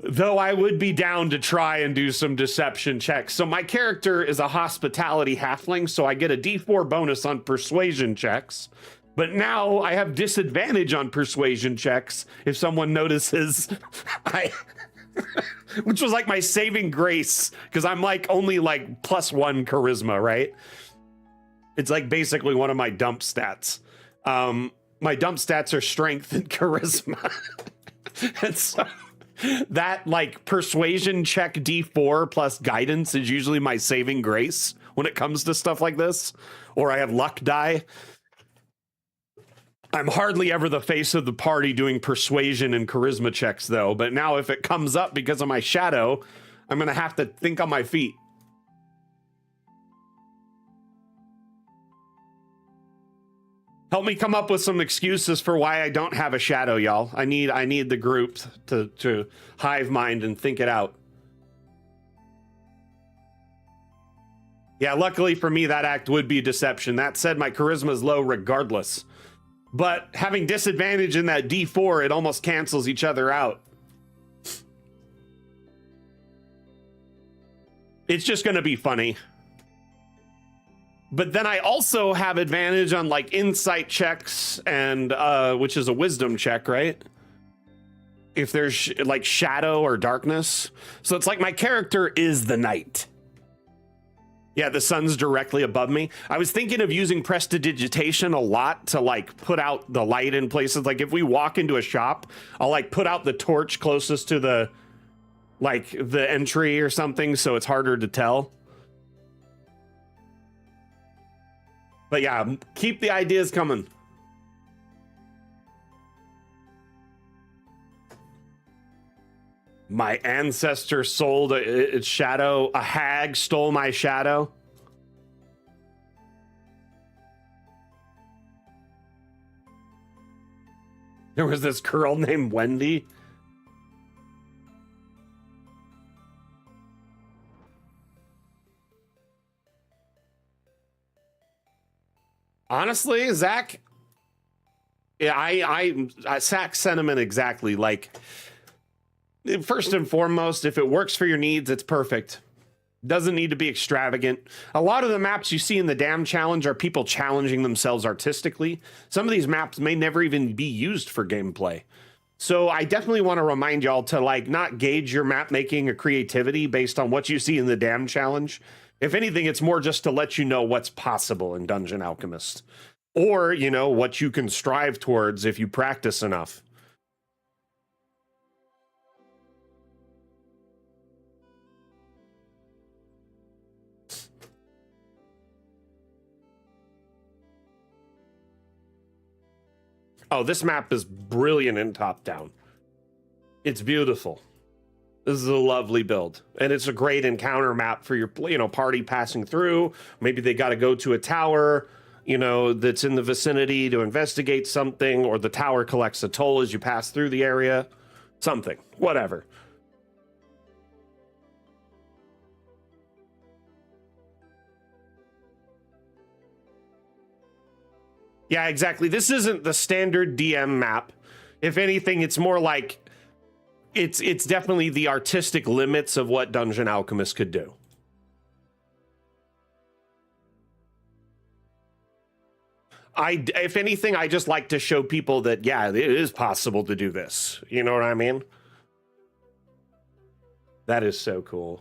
Though I would be down to try and do some deception checks. So my character is a hospitality halfling, so I get a D4 bonus on persuasion checks. But now I have disadvantage on persuasion checks if someone notices which was like my saving grace, because I'm like only like +1 charisma, right? It's like basically one of my dump stats. My dump stats are strength and charisma. And so that like persuasion check D4 plus guidance is usually my saving grace when it comes to stuff like this. Or I have luck die. I'm hardly ever the face of the party doing persuasion and charisma checks, though. But now if it comes up because of my shadow, I'm going to have to think on my feet. Help me come up with some excuses for why I don't have a shadow, y'all. I need the group to hive mind and think it out. Yeah, luckily for me, that act would be deception. That said, my charisma is low regardless. But having disadvantage in that D4, it almost cancels each other out. It's just going to be funny. But then I also have advantage on like insight checks and which is a wisdom check, right? If there's like shadow or darkness. So it's like my character is the night. Yeah, the sun's directly above me. I was thinking of using prestidigitation a lot to like put out the light in places. Like if we walk into a shop, I'll like put out the torch closest to the like the entry or something, so it's harder to tell. But yeah, keep the ideas coming. My ancestor sold its shadow. A hag stole my shadow. There was this girl named Wendy. Honestly, Zach, yeah, I Zach's sentiment exactly. Like, first and foremost, if it works for your needs, it's perfect. Doesn't need to be extravagant. A lot of the maps you see in the Dam Challenge are people challenging themselves artistically. Some of these maps may never even be used for gameplay. So I definitely want to remind y'all to like not gauge your map making or creativity based on what you see in the Dam Challenge. If anything, it's more just to let you know what's possible in Dungeon Alchemist. Or, you know, what you can strive towards if you practice enough. Oh, this map is brilliant in top-down. It's beautiful. This is a lovely build, and it's a great encounter map for your, party passing through. Maybe they got to go to a tower, that's in the vicinity to investigate something, or the tower collects a toll as you pass through the area. Something, whatever. Yeah, exactly. This isn't the standard DM map. If anything, it's more like it's definitely the artistic limits of what Dungeon Alchemist could do. If anything, I just like to show people that, yeah, it is possible to do this. You know what I mean? That is so cool.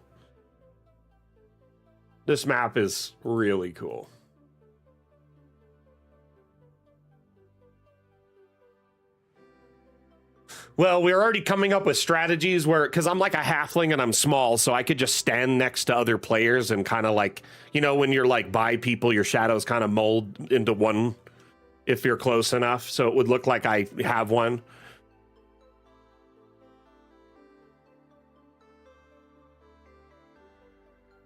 This map is really cool. Well, we're already coming up with strategies where, because I'm like a halfling and I'm small, so I could just stand next to other players and kind of like, when you're like by people, your shadows kind of mold into one if you're close enough. So it would look like I have one.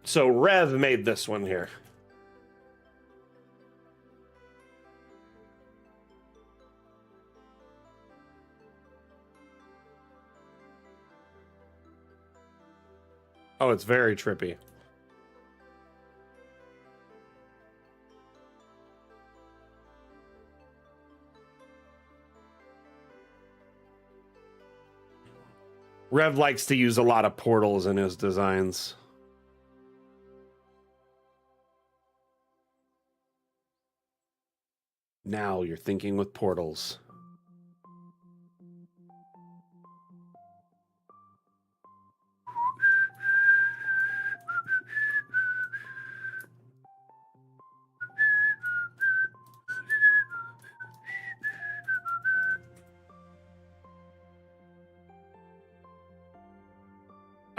So Rev made this one here. Oh, it's very trippy. Rev likes to use a lot of portals in his designs. Now you're thinking with portals.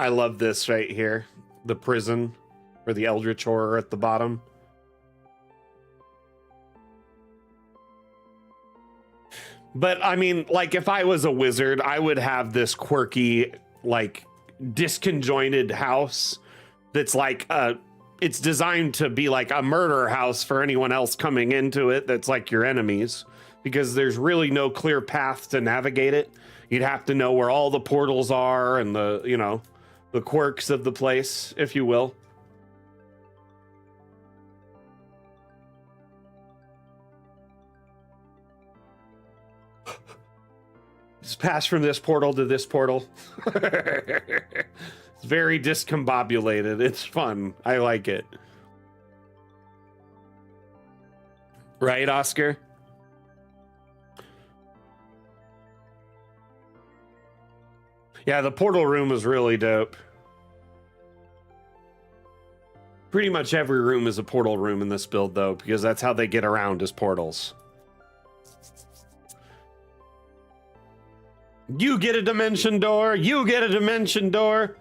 I love this right here. The prison or the Eldritch Horror at the bottom. But I mean, like, if I was a wizard, I would have this quirky, like, disconjointed house that's like, it's designed to be like a murder house for anyone else coming into it that's like your enemies, because there's really no clear path to navigate it. You'd have to know where all the portals are and the, the quirks of the place, if you will. Just pass from this portal to this portal. It's very discombobulated. It's fun. I like it. Right, Oscar? Yeah, the portal room is really dope. Pretty much every room is a portal room in this build, though, because that's how they get around, is portals. You get a dimension door. You get a dimension door.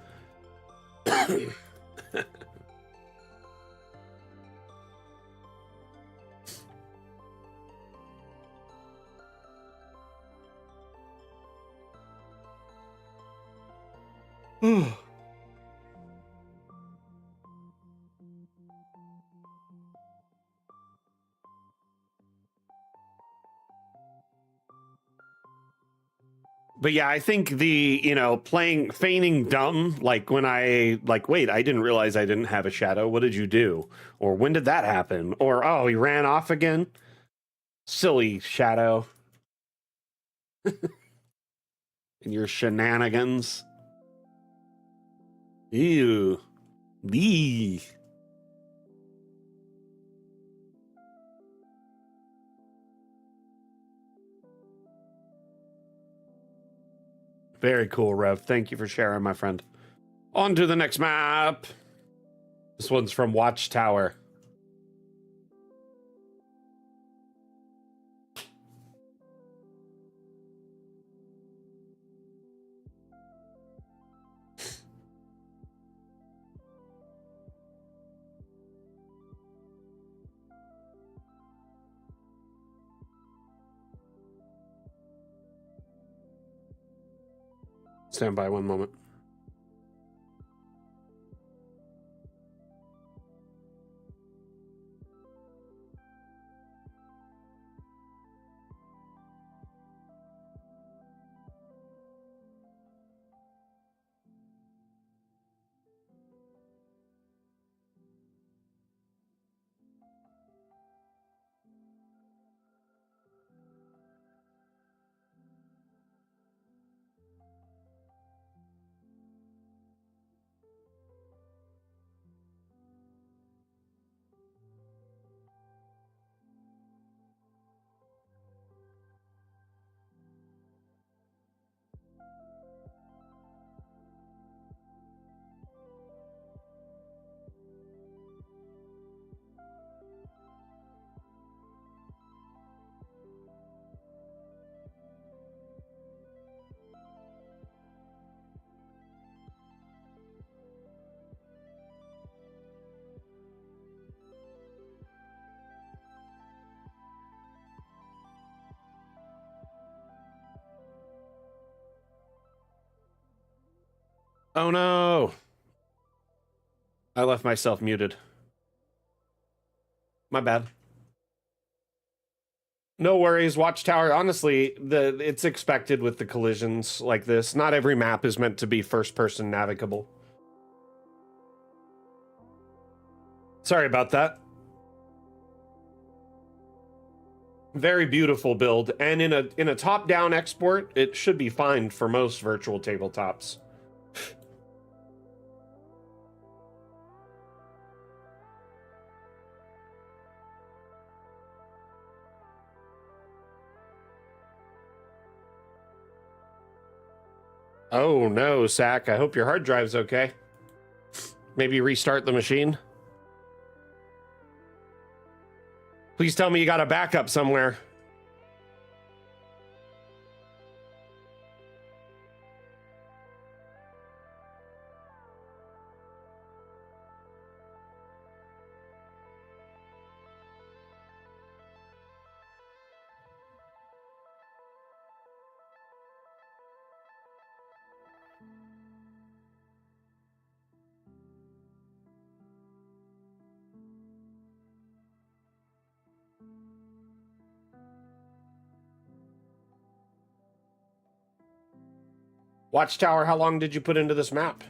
But yeah, I think the, feigning dumb, like when wait, I didn't realize I didn't have a shadow. What did you do? Or when did that happen? Or, oh, he ran off again? Silly shadow. And your shenanigans. Ew. Eee. Very cool, Rev. Thank you for sharing, my friend. On to the next map. This one's from Watchtower. Stand by one moment. Oh no! I left myself muted. My bad. No worries, Watchtower. Honestly, it's expected with the collisions like this. Not every map is meant to be first-person navigable. Sorry about that. Very beautiful build, and in a top-down export, it should be fine for most virtual tabletops. Oh no, Sack. I hope your hard drive's okay. Maybe restart the machine. Please tell me you got a backup somewhere. Watchtower, how long did you put into this map?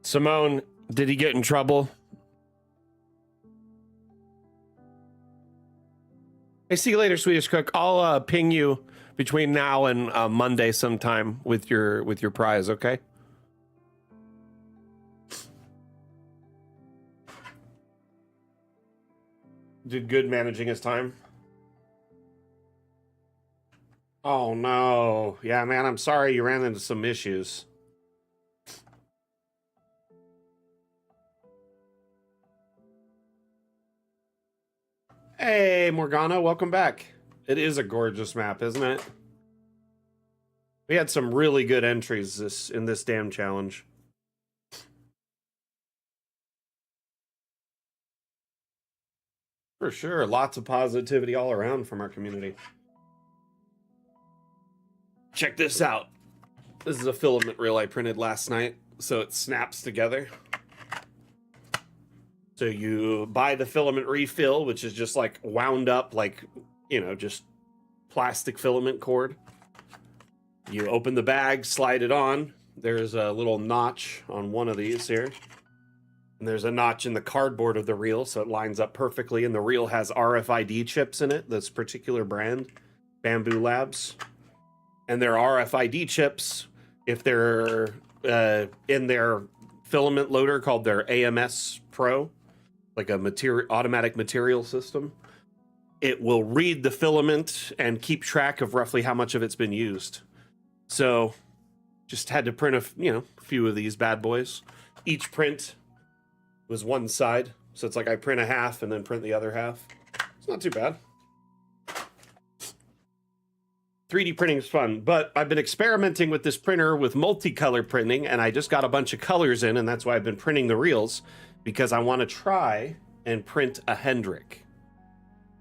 Simone, did he get in trouble? Hey, see you later, Swedish Cook. I'll ping you between now and Monday sometime with your prize, okay? Did good managing his time. Oh no. Yeah, man, I'm sorry you ran into some issues. Hey, Morgana, welcome back. It is a gorgeous map, isn't it? We had some really good entries in this damn challenge. For sure, lots of positivity all around from our community. Check this out. This is a filament reel I printed last night, so it snaps together. So you buy the filament refill, which is just like wound up, like, just plastic filament cord. You open the bag, slide it on. There's a little notch on one of these here. And there's a notch in the cardboard of the reel, so it lines up perfectly. And the reel has RFID chips in it, this particular brand, Bamboo Labs. And their RFID chips, if they're in their filament loader called their AMS Pro, like a automatic material system, it will read the filament and keep track of roughly how much of it's been used. So just had to print a few of these bad boys. Each print was one side, so it's like I print a half and then print the other half. It's not too bad. 3D printing is fun, but I've been experimenting with this printer with multicolor printing, and I just got a bunch of colors in, and that's why I've been printing the reels, because I want to try and print a Hendrick,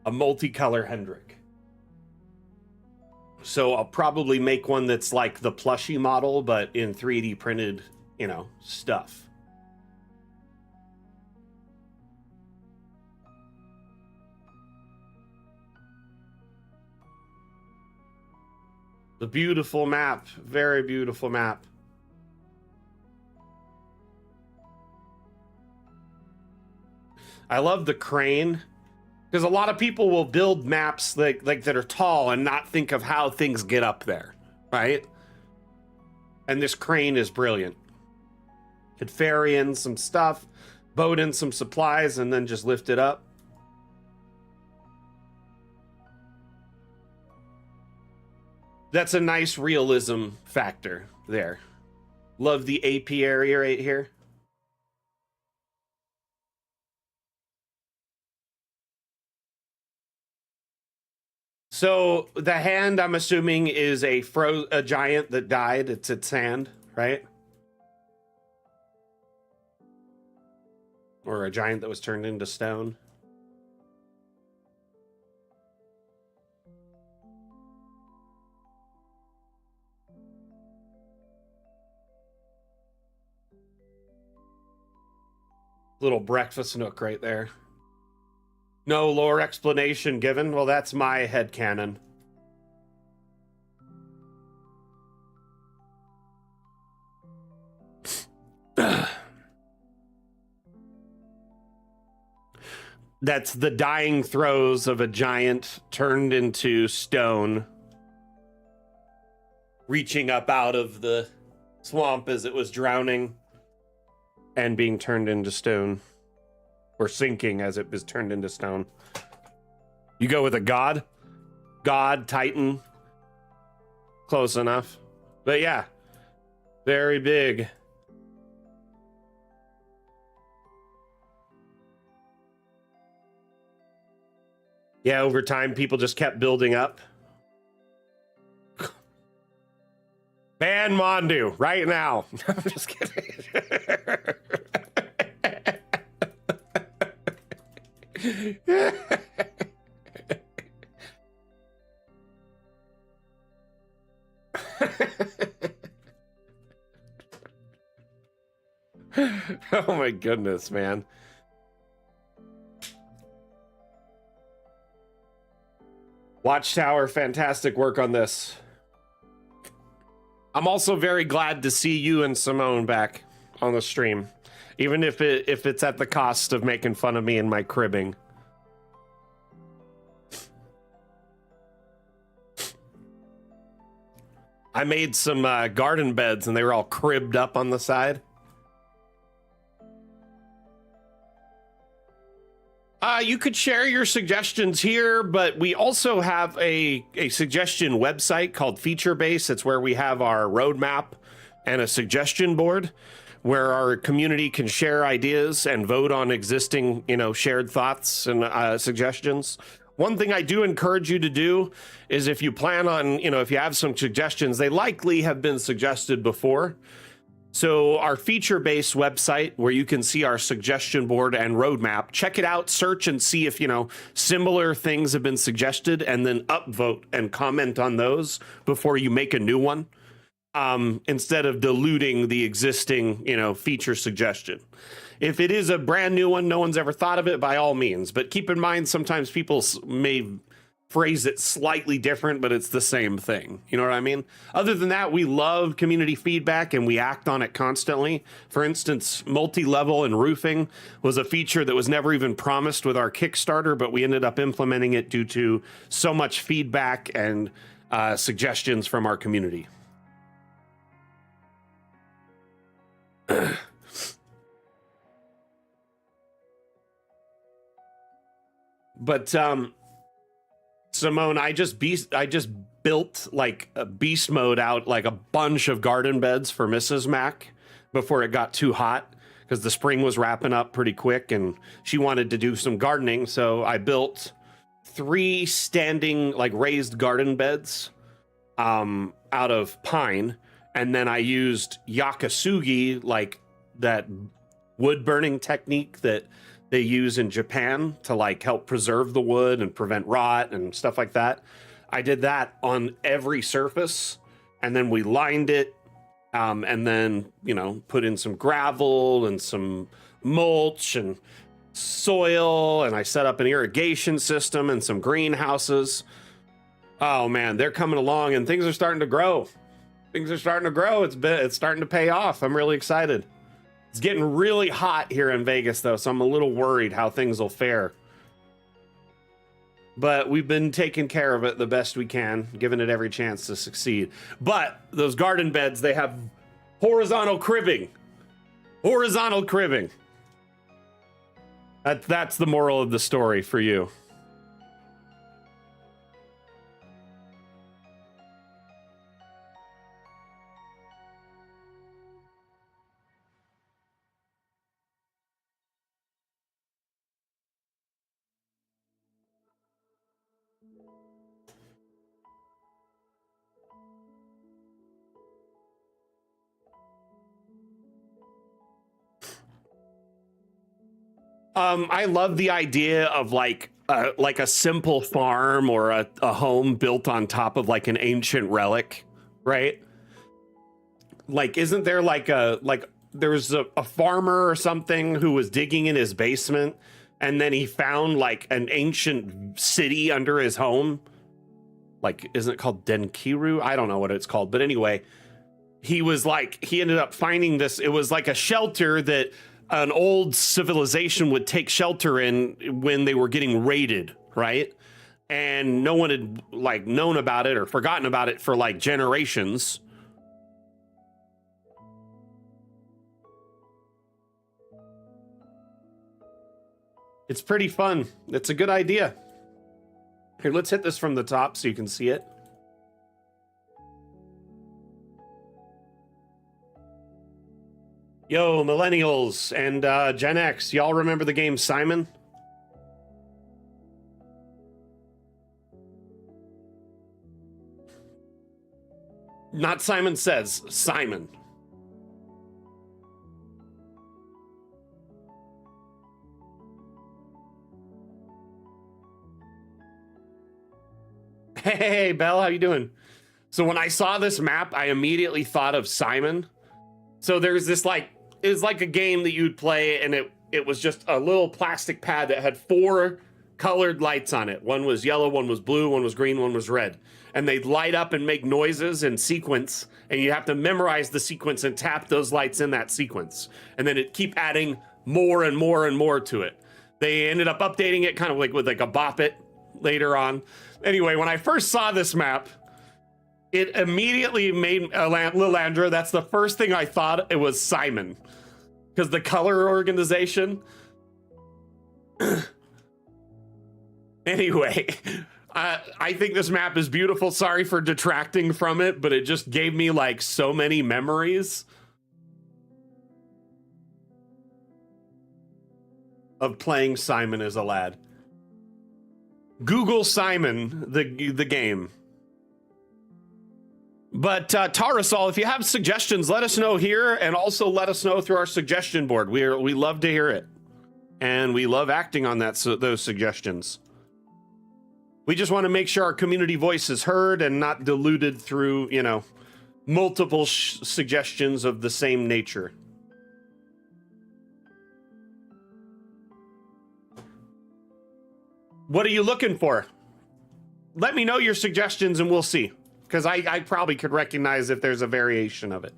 a multicolor Hendrick. So I'll probably make one that's like the plushie model, but in 3D printed, stuff. The beautiful map, very beautiful map. I love the crane, because a lot of people will build maps like that are tall and not think of how things get up there, right? And this crane is brilliant. Could ferry in some stuff, boat in some supplies, and then just lift it up. That's a nice realism factor there. Love the apiary right here. So the hand, I'm assuming, is a giant that died. It's its hand, right? Or a giant that was turned into stone. Little breakfast nook right there. No lore explanation given. Well, that's my headcanon. That's the dying throes of a giant turned into stone, reaching up out of the swamp as it was drowning and being turned into stone. Or sinking as it was turned into stone. You go with a god? God, Titan. Close enough. But yeah, very big. Yeah, over time, people just kept building up. Ban Mondu right now. I'm just kidding. Oh my goodness, man. Watchtower, fantastic work on this. I'm also very glad to see you and Simone back on the stream, even if it's at the cost of making fun of me and my cribbing. I made some garden beds and they were all cribbed up on the side. You could share your suggestions here, but we also have a suggestion website called FeatureBase. It's where we have our roadmap and a suggestion board where our community can share ideas and vote on existing, shared thoughts and suggestions. One thing I do encourage you to do is if you plan on, if you have some suggestions, they likely have been suggested before. So our feature-based website where you can see our suggestion board and roadmap, check it out, search and see if, similar things have been suggested and then upvote and comment on those before you make a new one. Instead of diluting the existing, feature suggestion. If it is a brand new one, no one's ever thought of it, by all means. But keep in mind, sometimes people may phrase it slightly different, but it's the same thing. You know what I mean? Other than that, we love community feedback and we act on it constantly. For instance, multi-level and roofing was a feature that was never even promised with our Kickstarter, but we ended up implementing it due to so much feedback and suggestions from our community. But Simone, I just built like a beast mode out like a bunch of garden beds for Mrs. Mac before it got too hot because the spring was wrapping up pretty quick and she wanted to do some gardening. So I built 3 standing like raised garden beds out of pine. And then I used yakasugi, like that wood burning technique that they use in Japan to like help preserve the wood and prevent rot and stuff like that. I did that on every surface, and then we lined it, and then, you know, put in some gravel and some mulch and soil, and I set up an irrigation system and some greenhouses. Oh man, they're coming along and things are starting to grow. Things are starting to grow. It's starting to pay off. I'm really excited. It's getting really hot here in Vegas though, so I'm a little worried how things will fare. But we've been taking care of it the best we can, giving it every chance to succeed. But those garden beds, they have horizontal cribbing. Horizontal cribbing. That's the moral of the story for you. I love the idea of like a simple farm or a home built on top of like an ancient relic, right? Like, isn't there like there's a farmer or something who was digging in his basement and then he found like an ancient city under his home? Like, isn't it called Denkiru? I don't know what it's called, but anyway, he ended up finding this. It was like a shelter that an old civilization would take shelter in when they were getting raided, right? And no one had like known about it or forgotten about it for like generations. It's pretty fun. It's a good idea. Here, let's hit this from the top so you can see it. Yo, millennials and Gen X, y'all remember the game Simon? Not Simon Says, Simon. Hey, Belle, how you doing? So when I saw this map, I immediately thought of Simon. So there's this like, it was like a game that you'd play, and it was just a little plastic pad that had 4 colored lights on it. One was yellow, one was blue, one was green, one was red. And they'd light up and make noises in sequence, and you have to memorize the sequence and tap those lights in that sequence. And then it keep adding more and more and more to it. They ended up updating it kind of like with like a Bop It later on. Anyway, when I first saw this map, it immediately made Lilandra. That's the first thing I thought. It was Simon, because the color organization. Anyway, I think this map is beautiful. Sorry for detracting from it, but it just gave me like so many memories of playing Simon as a lad. Google Simon, the game. But Tarasol, if you have suggestions, let us know here, and also let us know through our suggestion board. We love to hear it, and we love acting on those suggestions. We just want to make sure our community voice is heard and not diluted through, you know, multiple suggestions of the same nature. What are you looking for? Let me know your suggestions and we'll see. Because I probably could recognize if there's a variation of it.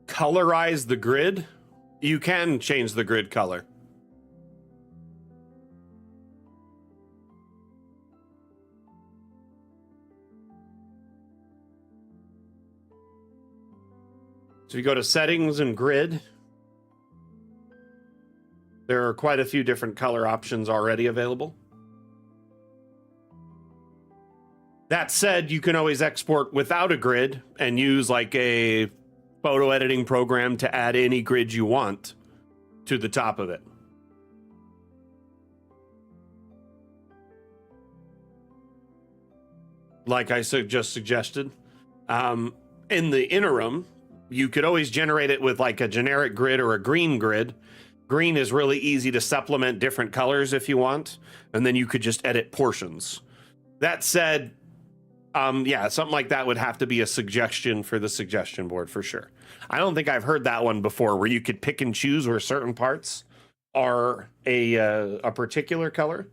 Colorize the grid? You can change the grid color. So you go to settings and grid. There are quite a few different color options already available. That said, you can always export without a grid and use like a photo editing program to add any grid you want to the top of it. Like I just suggested. In the interim, you could always generate it with like a generic grid or a green grid. Green is really easy to supplement different colors if you want, and then you could just edit portions. That said, yeah, something like that would have to be a suggestion for the suggestion board for sure. I don't think I've heard that one before, where you could pick and choose where certain parts are a particular color.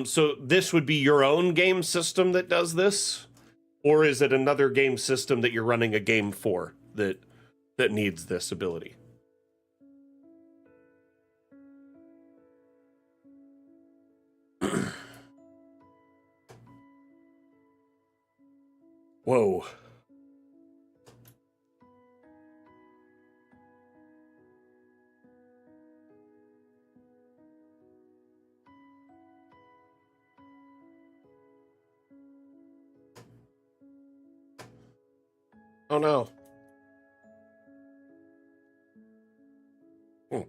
So this would be your own game system that does this, or is it another game system that you're running a game for that needs this ability? Whoa. Oh no. Hmm.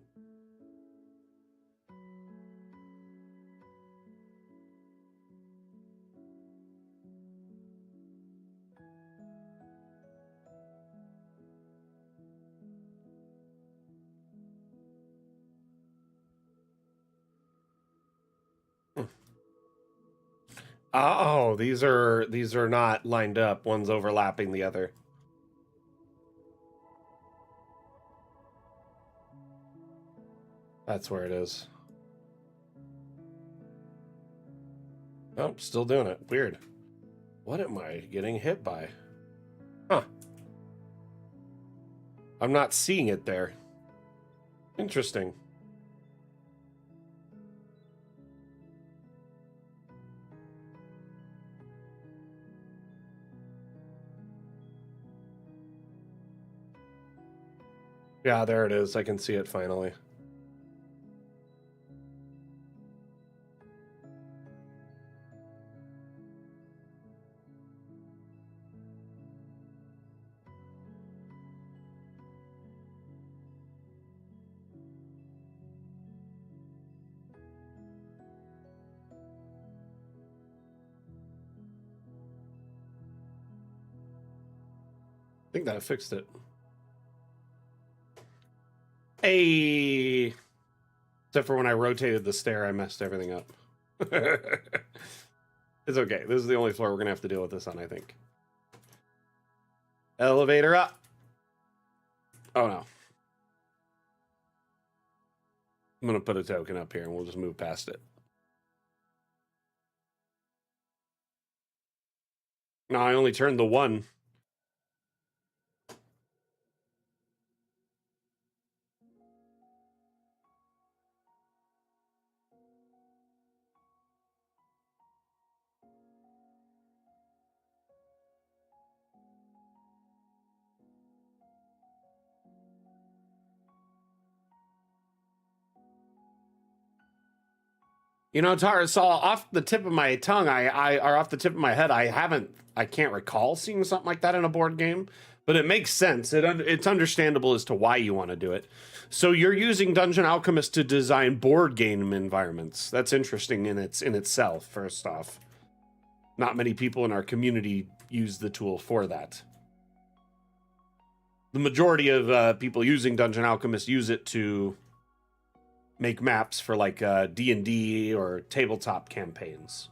Oh, these are not lined up. One's overlapping the other. That's where it is. Oh, still doing it. Weird. What am I getting hit by? Huh. I'm not seeing it there. Interesting. Yeah, there it is. I can see it finally. I think that fixed it. Hey! Except for when I rotated the stair, I messed everything up. It's okay. This is the only floor we're going to have to deal with this on, I think. Elevator up. Oh, no. I'm going to put a token up here, and we'll just move past it. No, I only turned the one. You know, Tara, so off the tip of my tongue, or off the tip of my head, I can't recall seeing something like that in a board game, but it makes sense. It's understandable as to why you want to do it. So you're using Dungeon Alchemist to design board game environments. That's interesting in itself. First off, not many people in our community use the tool for that. The majority of people using Dungeon Alchemist use it to make maps for like D&D or tabletop campaigns.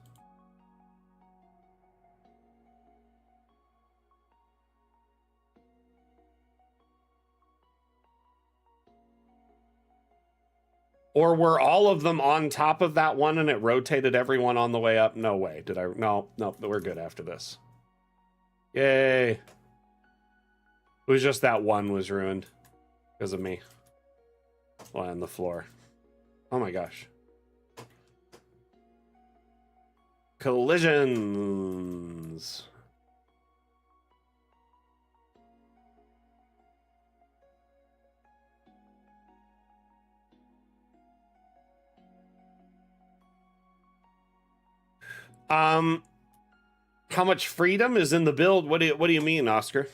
Or were all of them on top of that one and it rotated everyone on the way up? No way. Did I? No, we're good after this. Yay. It was just that one was ruined because of me. Well, on the floor. Oh my gosh. Collisions. How much freedom is in the build? What do you mean, Oscar?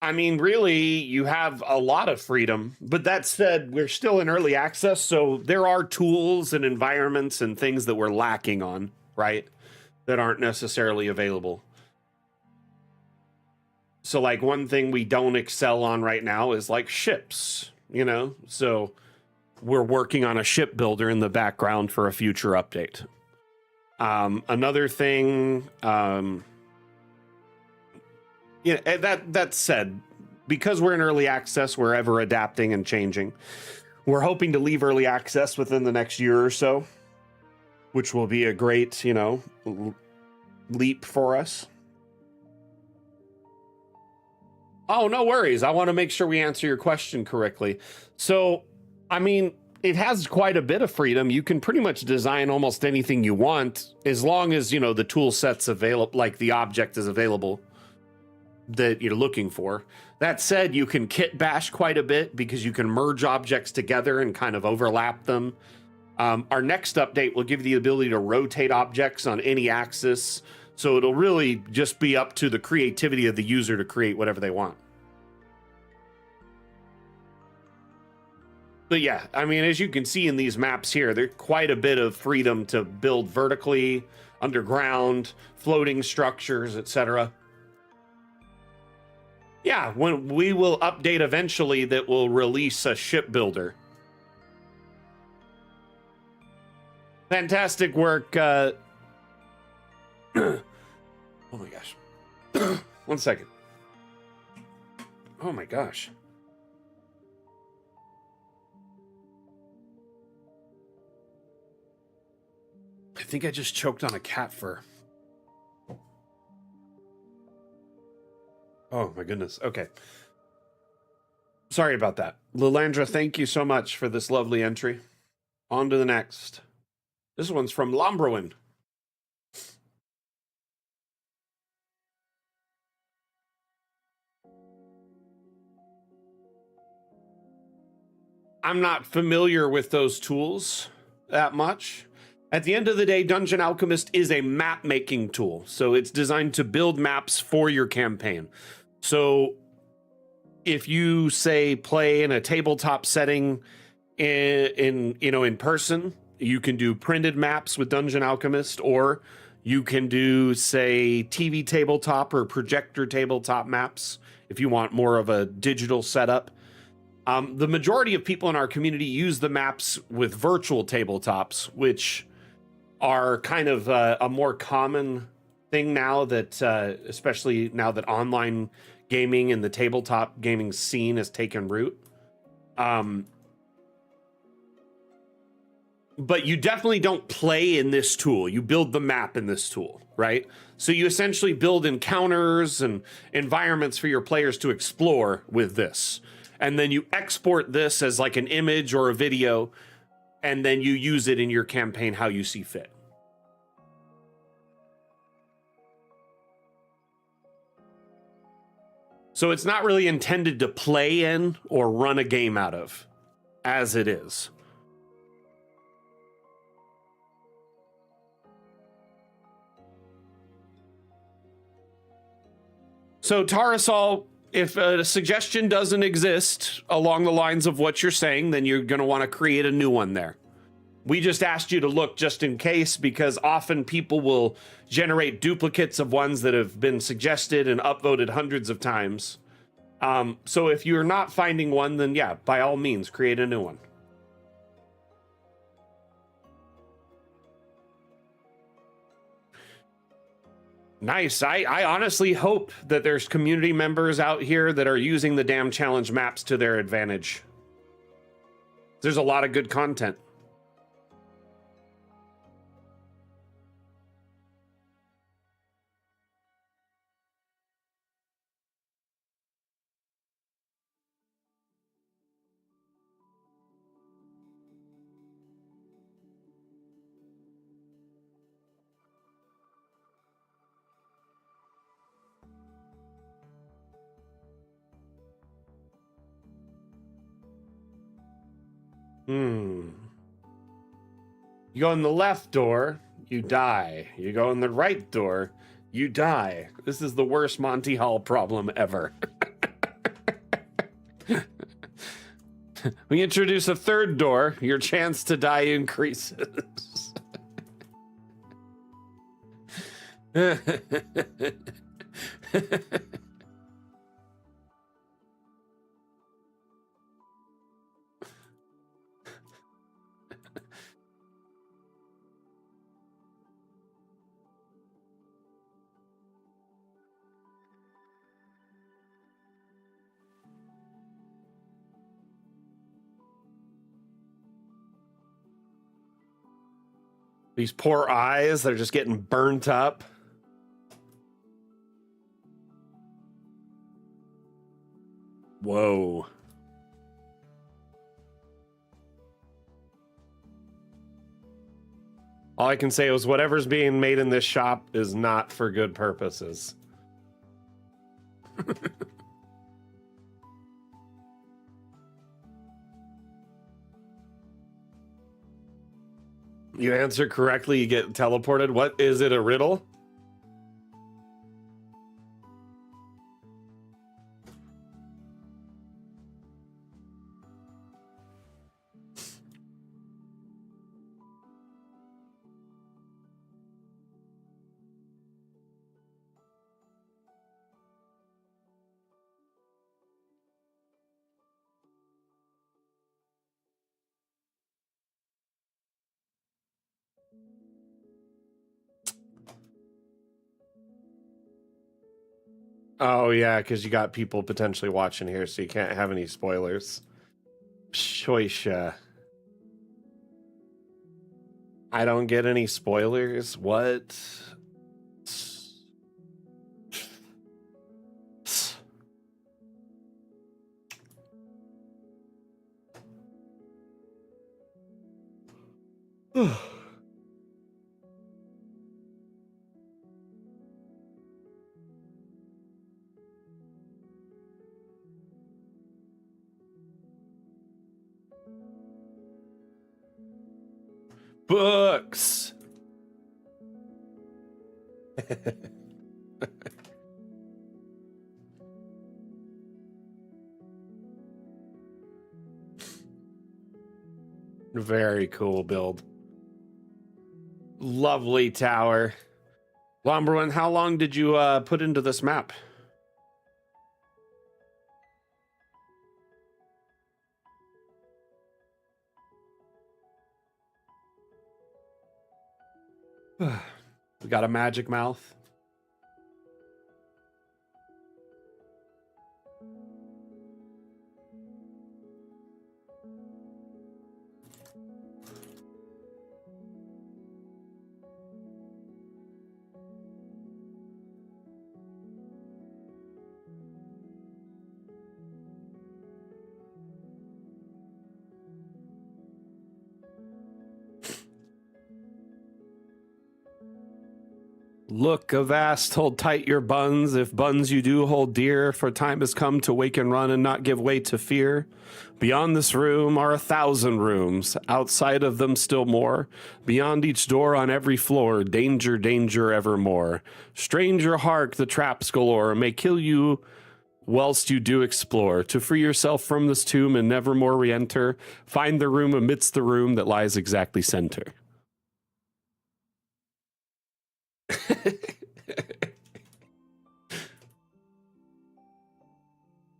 I mean, really, you have a lot of freedom. But that said, we're still in early access, so there are tools and environments and things that we're lacking on, right? That aren't necessarily available. So, like, one thing we don't excel on right now is like ships, you know? So, we're working on a ship builder in the background for a future update. Another thing, yeah, that said, because we're in early access, we're ever adapting and changing. We're hoping to leave early access within the next year or so, which will be a great, leap for us. Oh, no worries. I want to make sure we answer your question correctly. So, I mean, it has quite a bit of freedom. You can pretty much design almost anything you want as long as, the tool set's available, like the object is available that you're looking for. That said, you can kit bash quite a bit because you can merge objects together and kind of overlap them. Our next update will give you the ability to rotate objects on any axis. So it'll really just be up to the creativity of the user to create whatever they want. But yeah, I mean, as you can see in these maps here, there's quite a bit of freedom to build vertically, underground, floating structures, etc. Yeah, when we will update eventually that will release a shipbuilder. Fantastic work. Oh my gosh. 1 second. Oh my gosh. I think I just choked on a cat fur. Oh my goodness. Okay. Sorry about that. Lilandra, thank you so much for this lovely entry. On to the next. This one's from Lombrowan. I'm not familiar with those tools that much. At the end of the day, Dungeon Alchemist is a map making tool. So it's designed to build maps for your campaign. So if you say play in a tabletop setting in person, you can do printed maps with Dungeon Alchemist, or you can do, say, TV tabletop or projector tabletop maps if you want more of a digital setup. The majority of people in our community use the maps with virtual tabletops, which are kind of a more common thing now that, especially now that online gaming and the tabletop gaming scene has taken root. But you definitely don't play in this tool. You build the map in this tool, right? So you essentially build encounters and environments for your players to explore with this. And then you export this as like an image or a video, and then you use it in your campaign how you see fit. So it's not really intended to play in or run a game out of, as it is. So Tarasol, if a suggestion doesn't exist along the lines of what you're saying, then you're going to want to create a new one there. We just asked you to look just in case, because often people will generate duplicates of ones that have been suggested and upvoted hundreds of times. So if you're not finding one, then yeah, by all means, create a new one. Nice. I honestly hope that there's community members out here that are using the damn challenge maps to their advantage. There's a lot of good content. You go in the left door, you die. You go in the right door, you die. This is the worst Monty Hall problem ever. We introduce a third door, your chance to die increases. These poor eyes, they're just getting burnt up. Whoa. All I can say is whatever's being made in this shop is not for good purposes. You answer correctly, you get teleported. What is it, a riddle? Oh, yeah, because you got people potentially watching here, so you can't have any spoilers. Shoisha. I don't get any spoilers? What? Books. Very cool build. Lovely tower. Lumberman, how long did you put into this map? We got a magic mouth. Look avast, hold tight your buns, if buns you do hold dear, for time has come to wake and run and not give way to fear. Beyond this room are 1,000 rooms, outside of them still more. Beyond each door on every floor, danger, danger evermore. Stranger, hark, the traps galore may kill you whilst you do explore. To free yourself from this tomb and never more re-enter, find the room amidst the room that lies exactly center.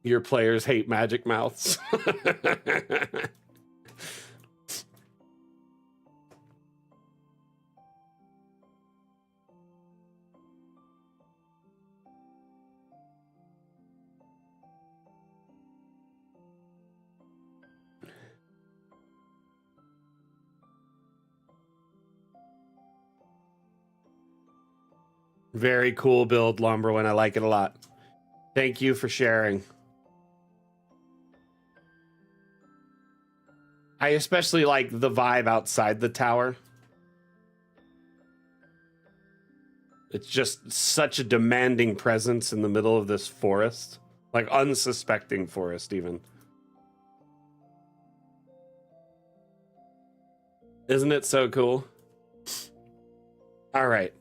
Your players hate magic mouths. Very cool build, Lumberwin. I like it a lot. Thank you for sharing. I especially like the vibe outside the tower. It's just such a demanding presence in the middle of this forest. Like unsuspecting forest, even. Isn't it so cool? All right.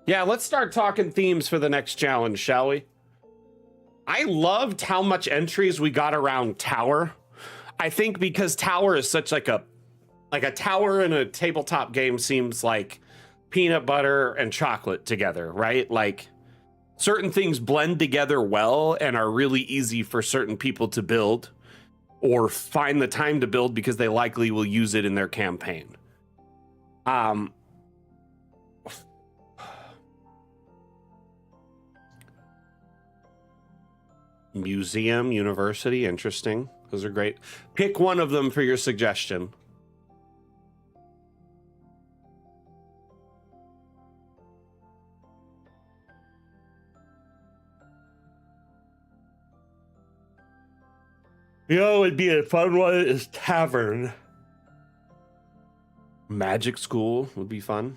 Yeah, let's start talking themes for the next challenge, shall we? I loved how much entries we got around tower. I think because tower is such like a tower in a tabletop game seems like peanut butter and chocolate together, right? Like certain things blend together well and are really easy for certain people to build or find the time to build because they likely will use it in their campaign. Museum, university, interesting. Those are great. Pick one of them for your suggestion. You know, it'd be a fun one is tavern. Magic school would be fun.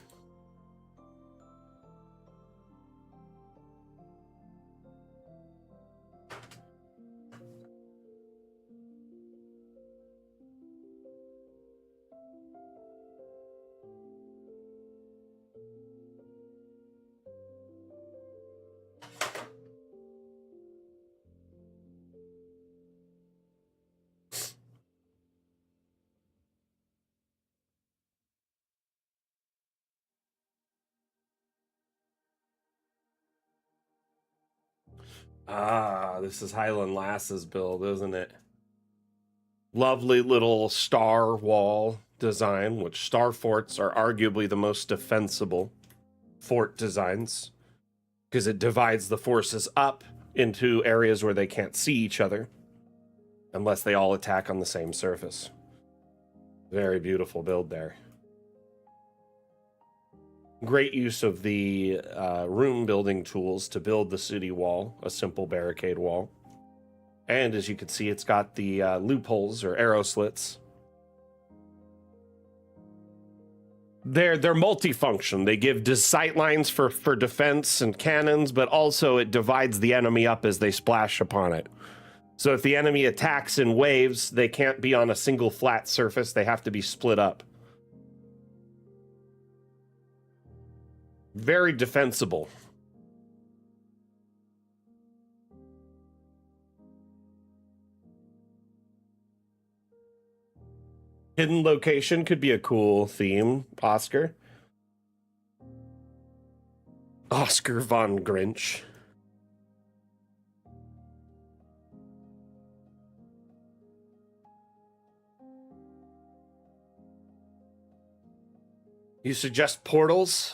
Ah, this is Highland Lass's build, isn't it? Lovely little star wall design, which star forts are arguably the most defensible fort designs because it divides the forces up into areas where they can't see each other unless they all attack on the same surface. Very beautiful build there. Great use of the room building tools to build the city wall, a simple barricade wall. And as you can see, it's got the loopholes or arrow slits. They're multifunction. They give sight lines for defense and cannons, but also it divides the enemy up as they splash upon it. So if the enemy attacks in waves, they can't be on a single flat surface. They have to be split up. Very defensible. Hidden location could be a cool theme, Oscar. Oscar von Grinch. You suggest portals?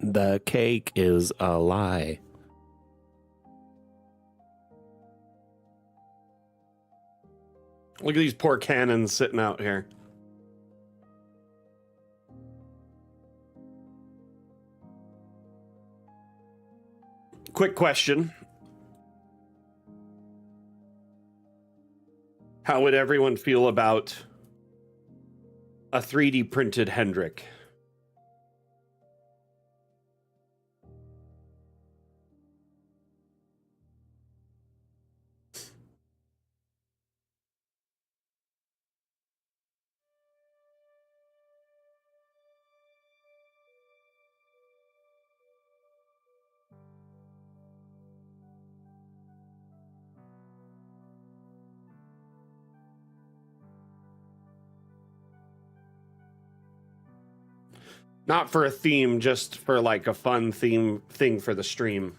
The cake is a lie. Look at these poor cannons sitting out here. Quick question. How would everyone feel about a 3D printed Hendrik? Not for a theme, just for like a fun theme thing for the stream.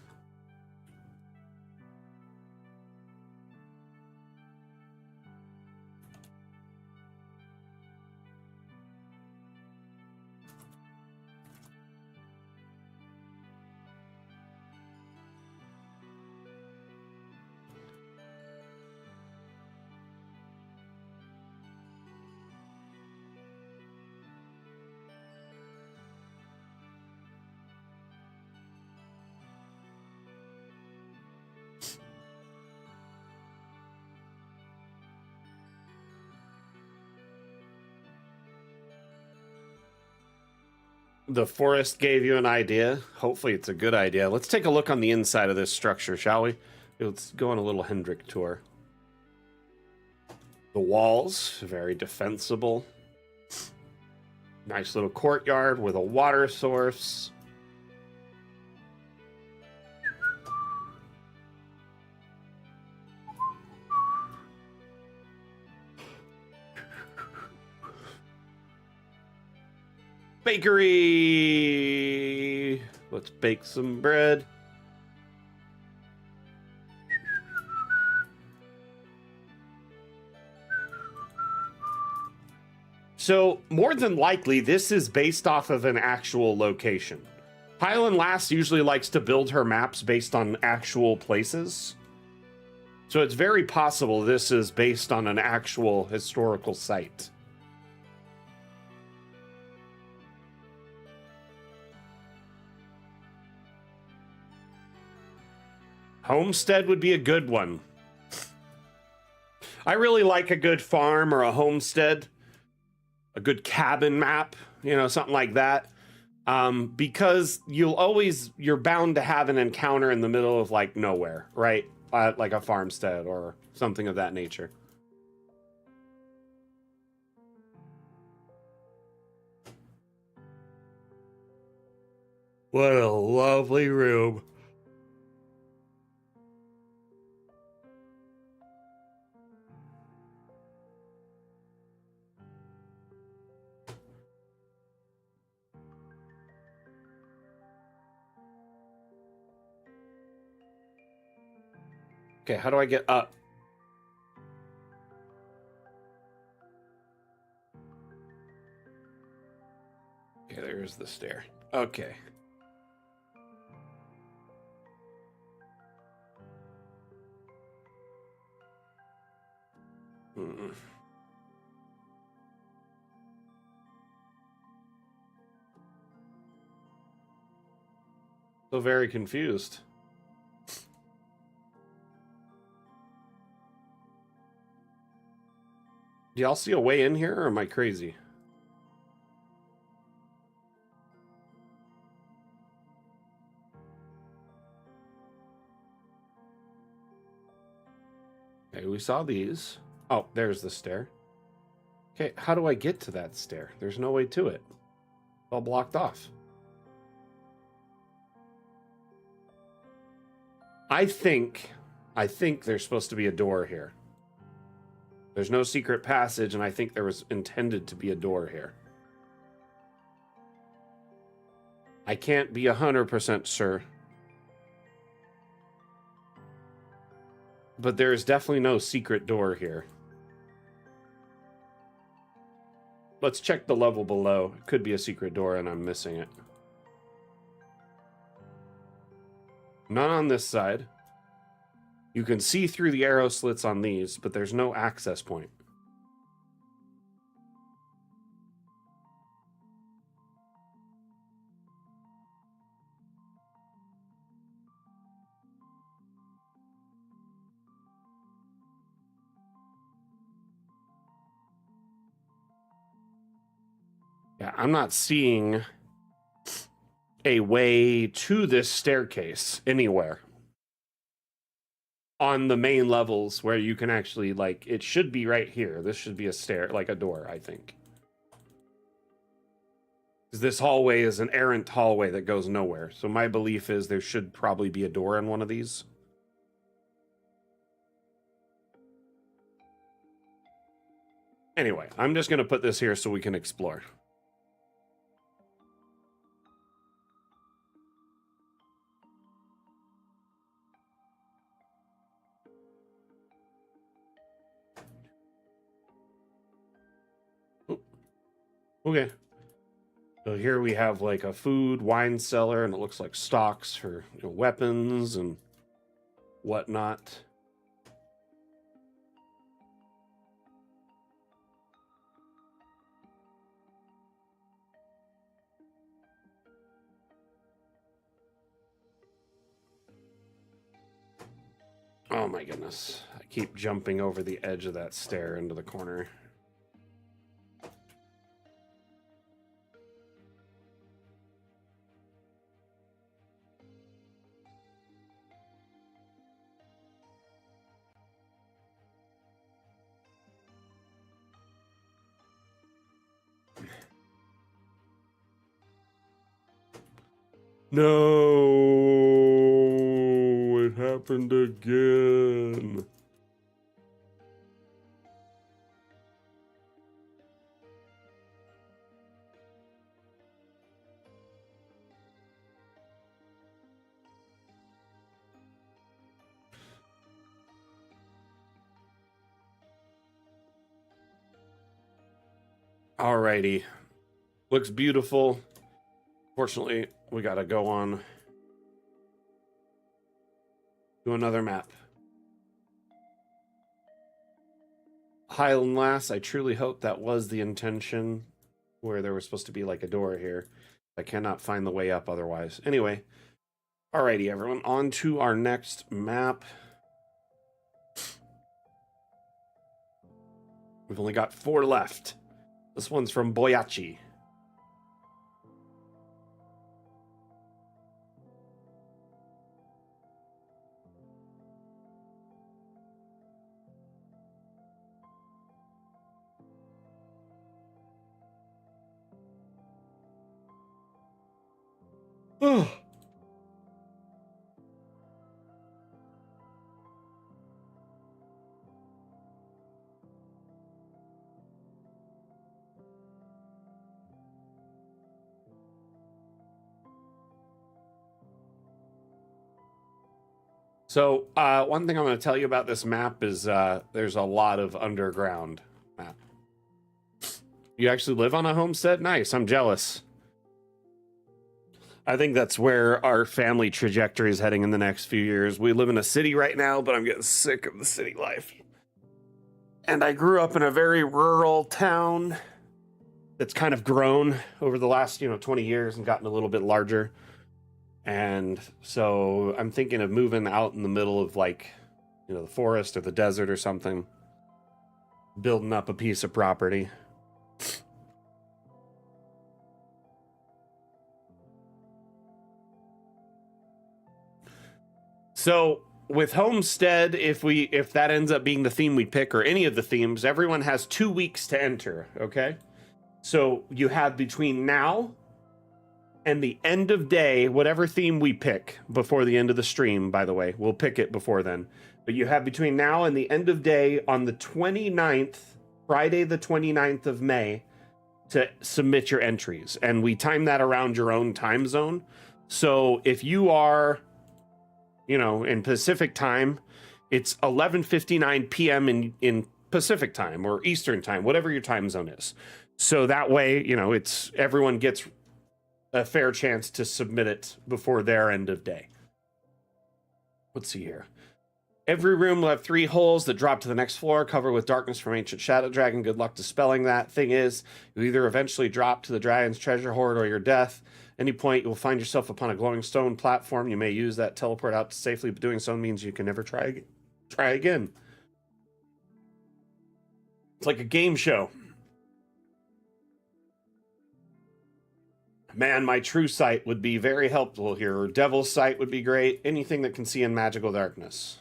The forest gave you an idea. Hopefully it's a good idea. Let's take a look on the inside of this structure, shall we? Let's go on a little Hendrik tour. The walls, very defensible. Nice little courtyard with a water source. Bakery! Let's bake some bread. So, more than likely, this is based off of an actual location. Highland Lass usually likes to build her maps based on actual places. So it's very possible this is based on an actual historical site. Homestead would be a good one. I really like a good farm or a homestead. A good cabin map, you know, something like that. Because you're bound to have an encounter in the middle of like nowhere, right? Like a farmstead or something of that nature. What a lovely room. Okay, how do I get up? Okay, there's the stair. Okay. So very confused. Do y'all see a way in here, or am I crazy? Okay, we saw these. Oh, there's the stair. Okay, how do I get to that stair? There's no way to it. It's all blocked off. I think there's supposed to be a door here. There's no secret passage, and I think there was intended to be a door here. I can't be 100% sure. But there is definitely no secret door here. Let's check the level below. It could be a secret door, and I'm missing it. None on this side. You can see through the arrow slits on these, but there's no access point. Yeah, I'm not seeing a way to this staircase anywhere on the main levels where you can actually, like, it should be right here. This should be a stair, like a door, I think. Because this hallway is an errant hallway that goes nowhere. So my belief is there should probably be a door in one of these. Anyway, I'm just going to put this here so we can explore. Okay. So here we have like a food, wine cellar, and it looks like stocks for, you know, weapons and whatnot. Oh my goodness. I keep jumping over the edge of that stair into the corner. No, it happened again. Alrighty. Looks beautiful. Fortunately, we gotta go on to another map. Highland Lass, I truly hope that was the intention, where there was supposed to be like a door here. I cannot find the way up otherwise. Anyway, alrighty, everyone, on to our next map. We've only got 4 left. This one's from Boyachi. So, one thing I'm going to tell you about this map is there's a lot of underground map. You actually live on a homestead? Nice, I'm jealous. I think that's where our family trajectory is heading in the next few years. We live in a city right now, but I'm getting sick of the city life. And I grew up in a very rural town that's kind of grown over the last, 20 years and gotten a little bit larger. And so I'm thinking of moving out in the middle of the forest or the desert or something, building up a piece of property. So with Homestead, if that ends up being the theme we pick or any of the themes, everyone has 2 weeks to enter, okay? So you have between now and the end of day, whatever theme we pick before the end of the stream, by the way, we'll pick it before then. But you have between now and the end of day on the 29th, Friday the 29th of May, to submit your entries. And we time that around your own time zone. So if you are, in Pacific time, it's 11:59 p.m. in Pacific time or Eastern time, whatever your time zone is. So that way, it's everyone gets a fair chance to submit it before their end of day. Let's see here. Every room will have 3 holes that drop to the next floor, covered with darkness from ancient shadow dragon. Good luck dispelling that. Thing is, you either eventually drop to the dragon's treasure hoard or your death. Any point, you'll find yourself upon a glowing stone platform. You may use that teleport out safely, but doing so means you can never try again. It's like a game show. Man, my true sight would be very helpful here. Or devil's sight would be great. Anything that can see in magical darkness.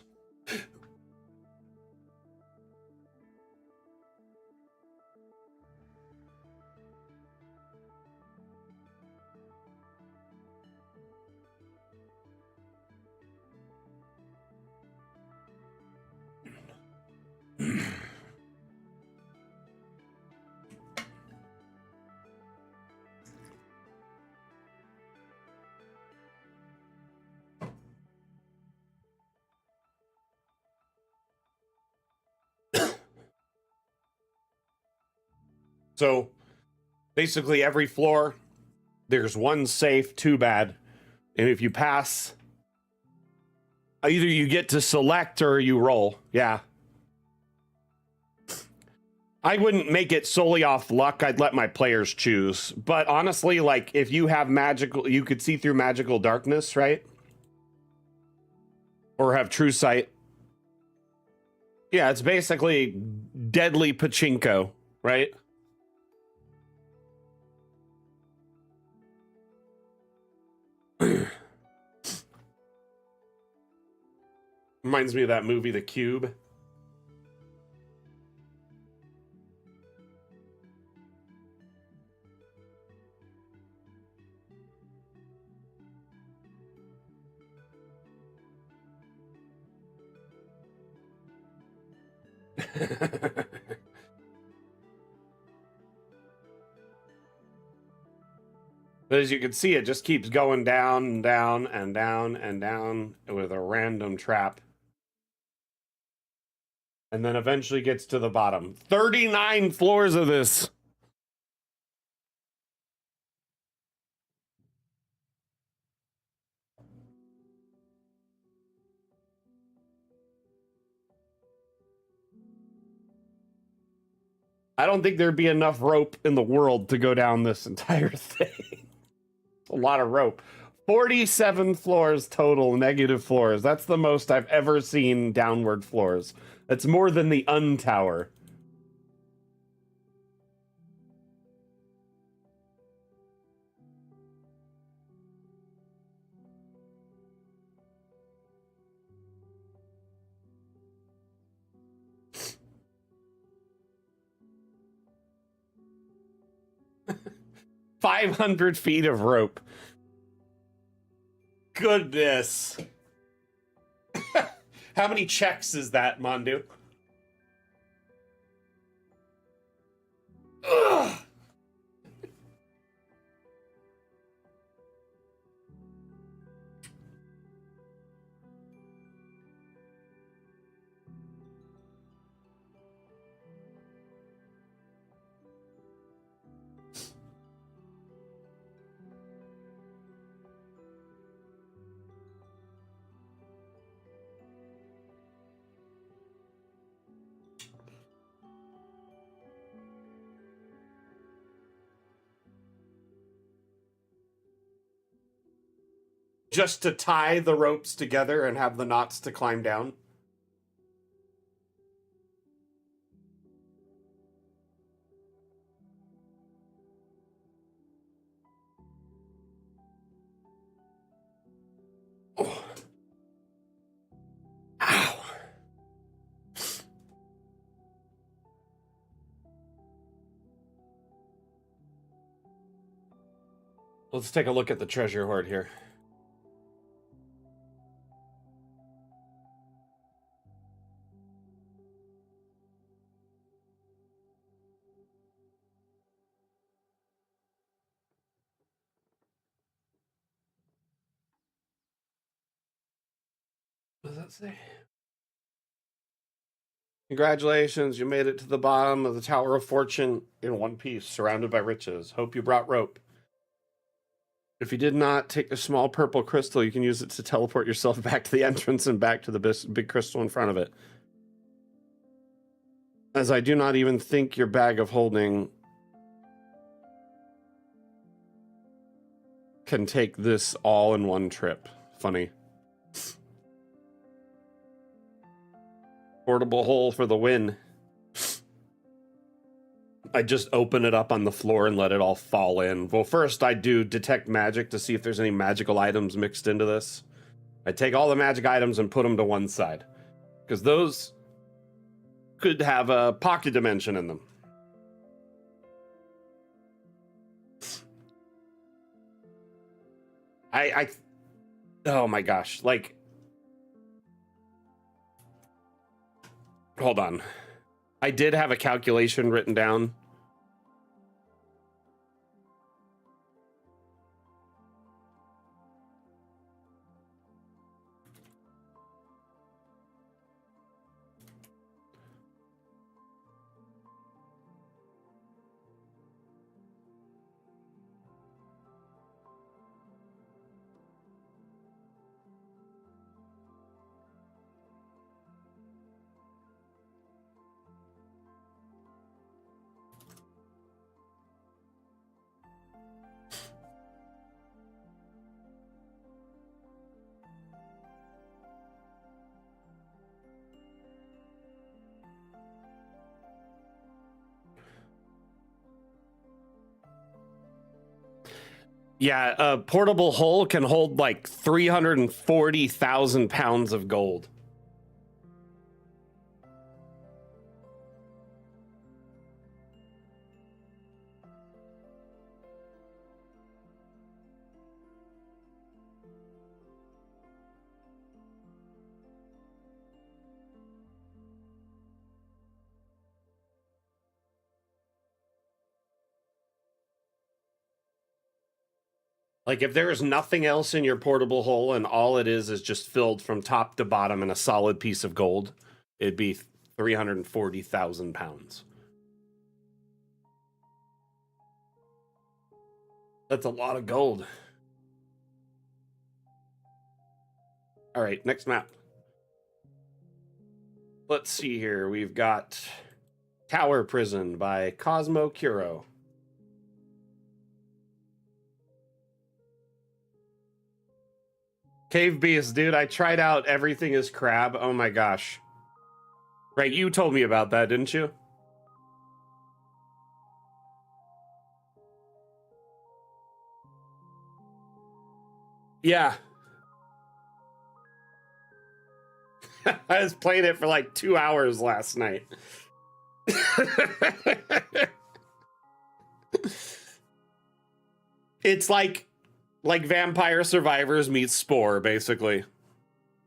So basically every floor, there's 1 safe, 2 bad. And if you pass, either you get to select or you roll. Yeah. I wouldn't make it solely off luck. I'd let my players choose. But honestly, if you have you could see through magical darkness, right? Or have true sight. Yeah, it's basically deadly pachinko, right? Reminds me of that movie, The Cube. But as you can see, it just keeps going down and down and down and down with a random trap. And then eventually gets to the bottom. 39 floors of this. I don't think there'd be enough rope in the world to go down this entire thing. A lot of rope. 47 floors total, negative floors. That's the most I've ever seen downward floors. That's more than the Untower. $500 feet of rope. Goodness. How many checks is that, Mondu? Ugh. Just to tie the ropes together and have the knots to climb down. Oh. Ow. Let's take a look at the treasure hoard here. What does that say? Congratulations, you made it to the bottom of the Tower of Fortune in one piece, surrounded by riches. Hope you brought rope. If you did not, take a small purple crystal. You can use it to teleport yourself back to the entrance and back to the big crystal in front of it. As I do not even think your bag of holding can take this all in one trip. Funny. Portable hole for the win. I just open it up on the floor and let it all fall in. Well, first I do detect magic to see if there's any magical items mixed into this. I take all the magic items and put them to one side, because those could have a pocket dimension in them. Oh my gosh, like, hold on. I did have a calculation written down. Yeah, a portable hole can hold like 340,000 pounds of gold. Like if there is nothing else in your portable hole and all it is just filled from top to bottom in a solid piece of gold, it'd be 340,000 pounds. That's a lot of gold. All right, next map. Let's see here. We've got Tower Prison by Cosmo Curo. Cave Beast, dude, I tried out Everything is Crab. Oh my gosh. Right, you told me about that, didn't you? Yeah. I was playing it for like 2 hours last night. It's like Vampire Survivors meets Spore, basically.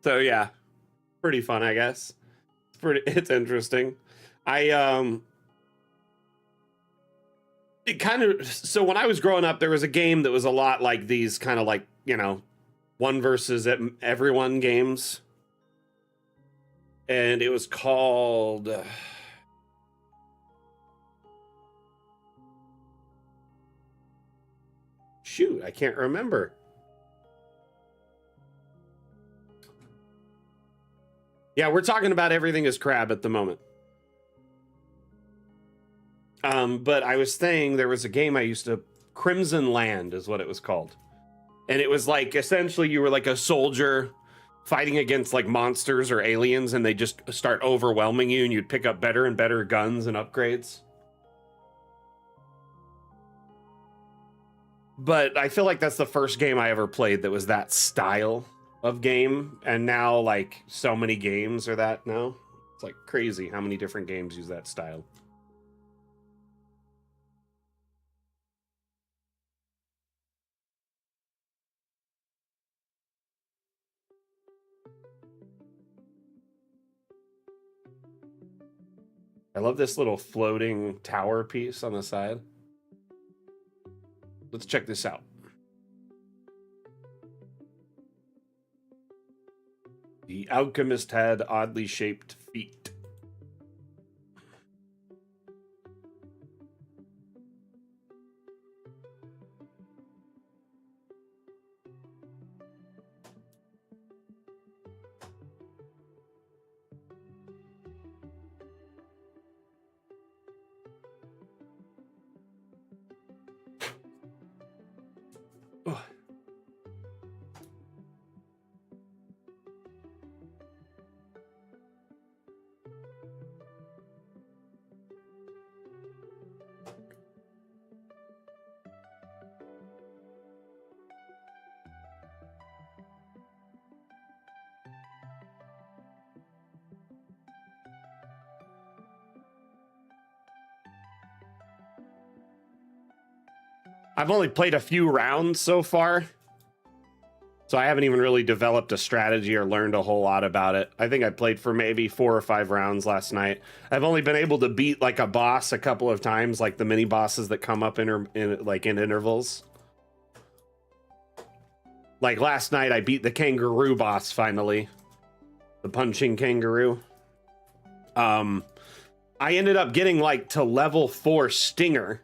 So yeah, pretty fun, I guess. It's interesting. It kind of, so when I was growing up, there was a game that was a lot like these kind of like, you know, one versus everyone games. And it was called shoot, I can't remember. Yeah, we're talking about Everything is Crab at the moment. But I was saying there was a game I used to, Crimson Land is what it was called. And it was like, essentially you were like a soldier fighting against like monsters or aliens, and they just start overwhelming you, and you'd pick up better and better guns and upgrades. But I feel like that's the first game I ever played that was that style of game. And now, like, so many games are that now. It's like crazy how many different games use that style. I love this little floating tower piece on the side. Let's check this out. The Alchemist had oddly shaped feet. Oh. I've only played a few rounds so far, so I haven't even really developed a strategy or learned a whole lot about it. I think I played for maybe 4 or 5 rounds last night. I've only been able to beat like a boss a couple of times, like the mini bosses that come up in intervals. Like last night, I beat the kangaroo boss finally, the punching kangaroo. I ended up getting like to level 4 Stinger.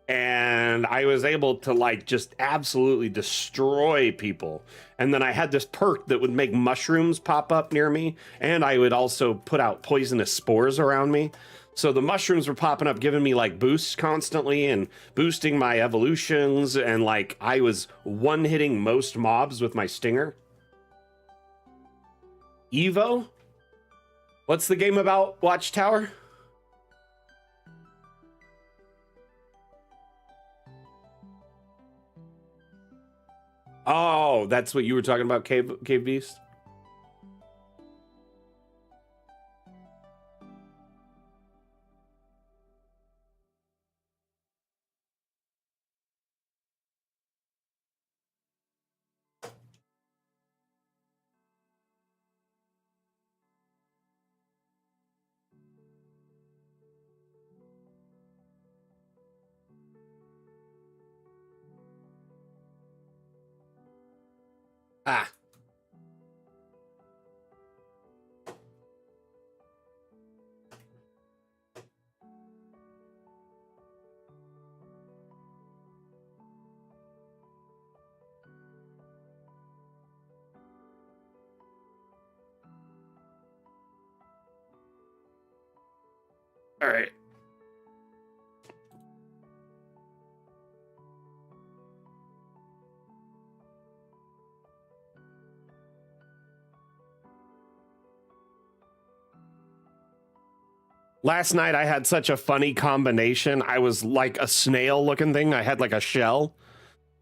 And I was able to like just absolutely destroy people. And then I had this perk that would make mushrooms pop up near me, and I would also put out poisonous spores around me. So the mushrooms were popping up, giving me like boosts constantly and boosting my evolutions, and like I was one-hitting most mobs with my Stinger. Evo? What's the game about, Watchtower? Oh, that's what you were talking about, Cave Beast? Ah. All right. Last night I had such a funny combination. I was like a snail looking thing. I had like a shell,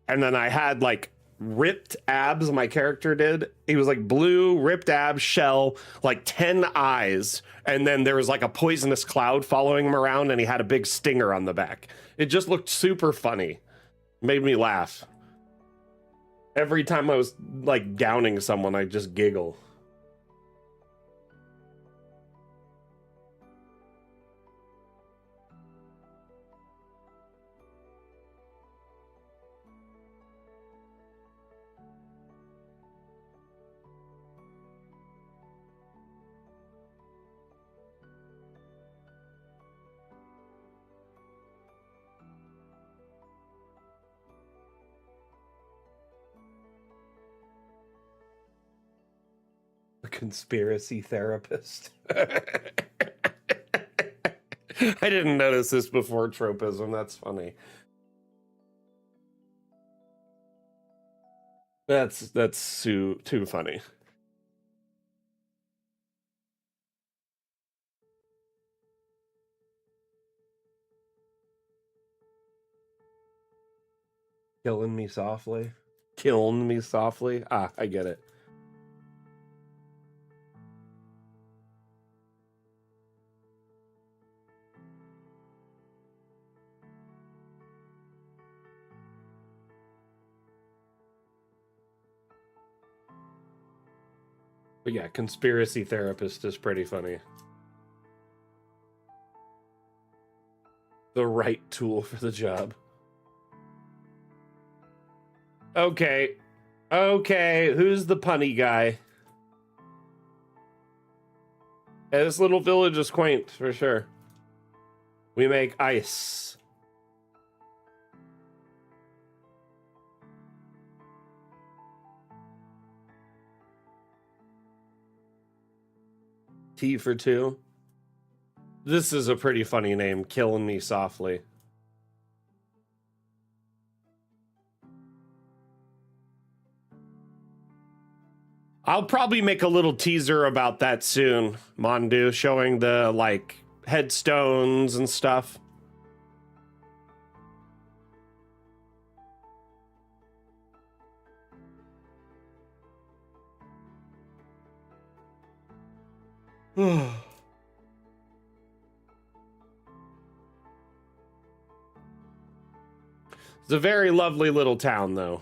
and then I had like ripped abs. My character did. He was like blue, ripped abs, shell, like 10 eyes. And then there was like a poisonous cloud following him around, and he had a big stinger on the back. It just looked super funny. Made me laugh. Every time I was like downing someone, I'd just giggle. A conspiracy therapist. I didn't notice this before tropism. That's funny. That's too funny. Killing me softly. Killing me softly. Ah, I get it. But yeah, conspiracy therapist is pretty funny. The right tool for the job. Okay. Okay, who's the punny guy? Yeah, this little village is quaint, for sure. We make ice. Tea for two. This is a pretty funny name, Killing Me Softly. I'll probably make a little teaser about that soon, Mondu, showing the like headstones and stuff. It's a very lovely little town, though.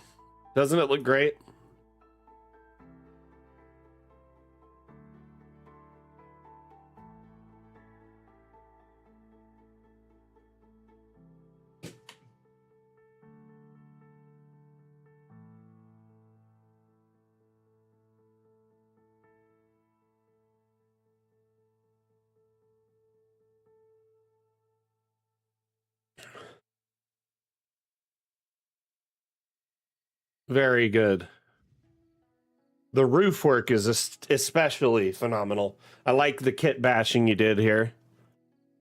Doesn't it look great? Very good. The roof work is especially phenomenal. I like the kit bashing you did here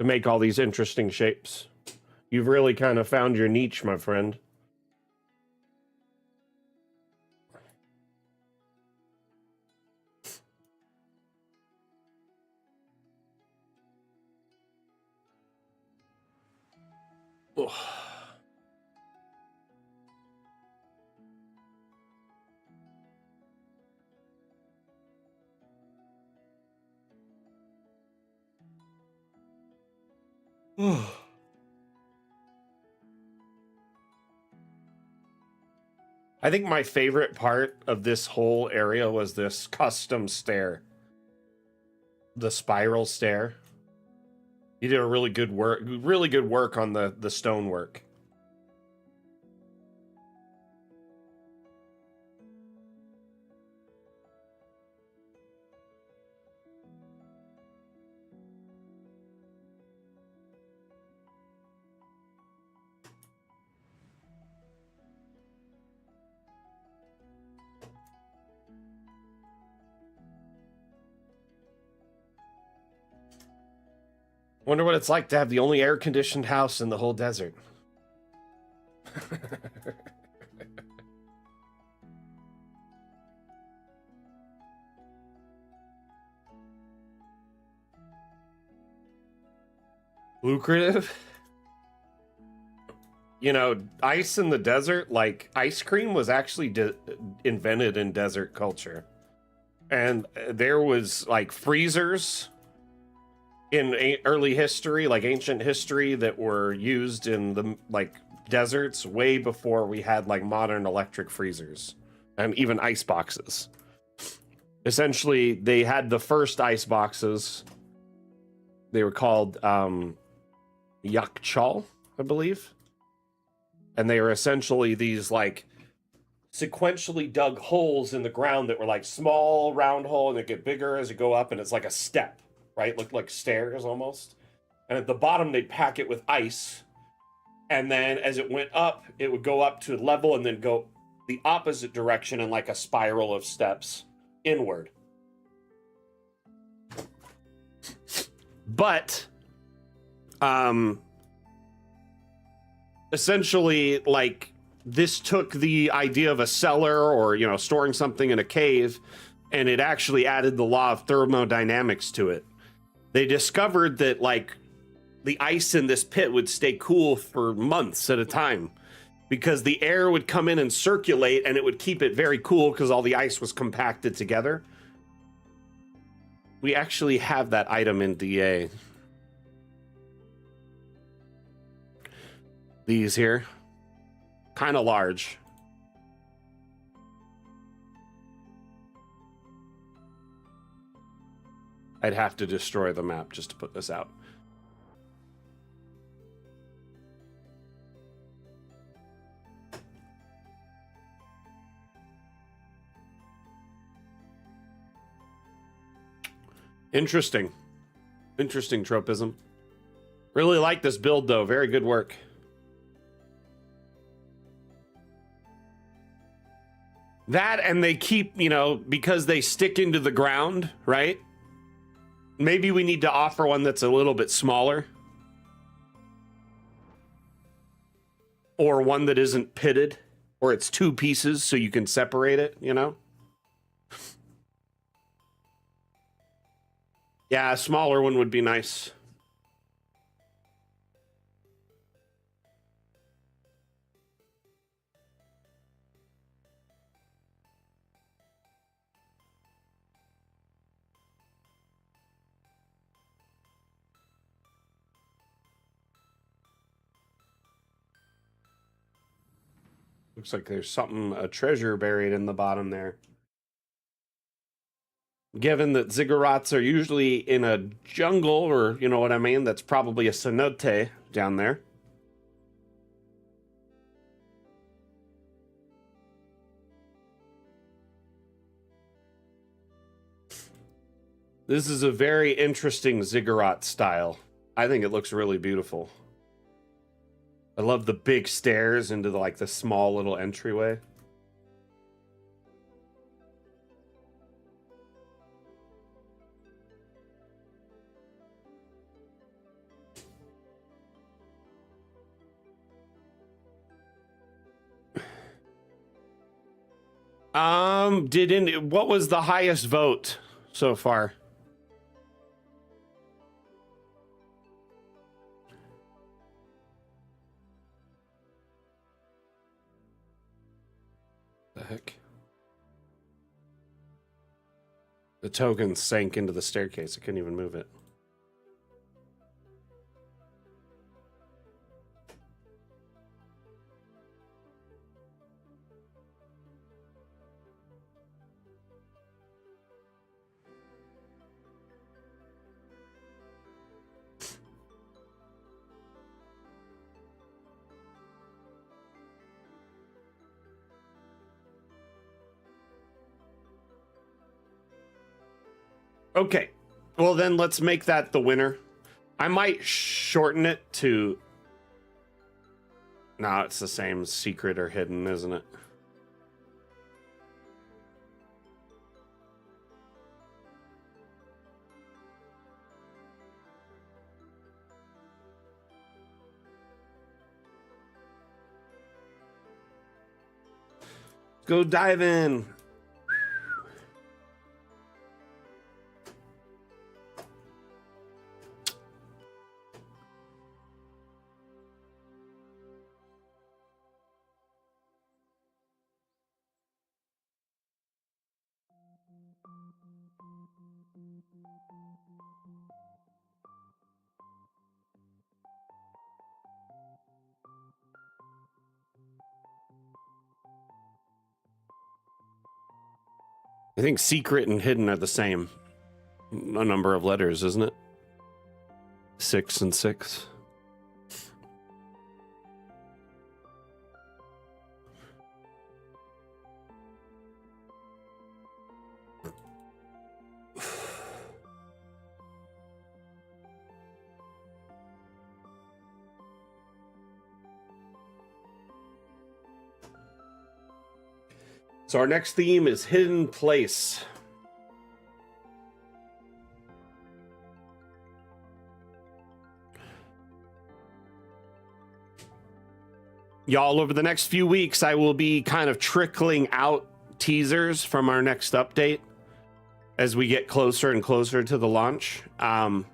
to make all these interesting shapes. You've really kind of found your niche, my friend. Oh. I think my favorite part of this whole area was this custom stair. The spiral stair. You did a really good work on the stonework. Wonder what it's like to have the only air-conditioned house in the whole desert. Lucrative? You know, ice in the desert, like ice cream was actually invented in desert culture. And there was like freezers in early history, like ancient history, that were used in the like deserts way before we had like modern electric freezers and even ice boxes. Essentially, they had the first ice boxes. They were called yakchal, I believe. And they were essentially these like sequentially dug holes in the ground that were like small round hole, and they get bigger as you go up, and it's like a step, right? Looked like stairs almost. And at the bottom, they'd pack it with ice. And then as it went up, it would go up to level and then go the opposite direction in like a spiral of steps inward. But essentially, like, this took the idea of a cellar or, you know, storing something in a cave, and it actually added the law of thermodynamics to it. They discovered that, like, the ice in this pit would stay cool for months at a time because the air would come in and circulate, and it would keep it very cool because all the ice was compacted together. We actually have that item in DA. These here. Kind of large. I'd have to destroy the map just to put this out. Interesting. Interesting tropism. Really like this build, though. Very good work. That, and they keep, you know, because they stick into the ground, right? Maybe we need to offer one that's a little bit smaller. Or one that isn't pitted. Or it's two pieces so you can separate it, you know? Yeah, a smaller one would be nice. Looks like there's something, a treasure buried in the bottom there. Given that ziggurats are usually in a jungle, or you know what I mean, that's probably a cenote down there. This is a very interesting ziggurat style. I think it looks really beautiful. I love the big stairs into like the small little entryway. What was the highest vote so far? The heck? The token sank into the staircase. I couldn't even move it. Okay, well then let's make that the winner. I might shorten it to... No, it's the same secret or hidden, isn't it? go dive in. I think secret and hidden are the same. A number of letters, isn't it? 6 and 6. So our next theme is Hidden Place. Y'all, over the next few weeks, I will be kind of trickling out teasers from our next update as we get closer and closer to the launch. I've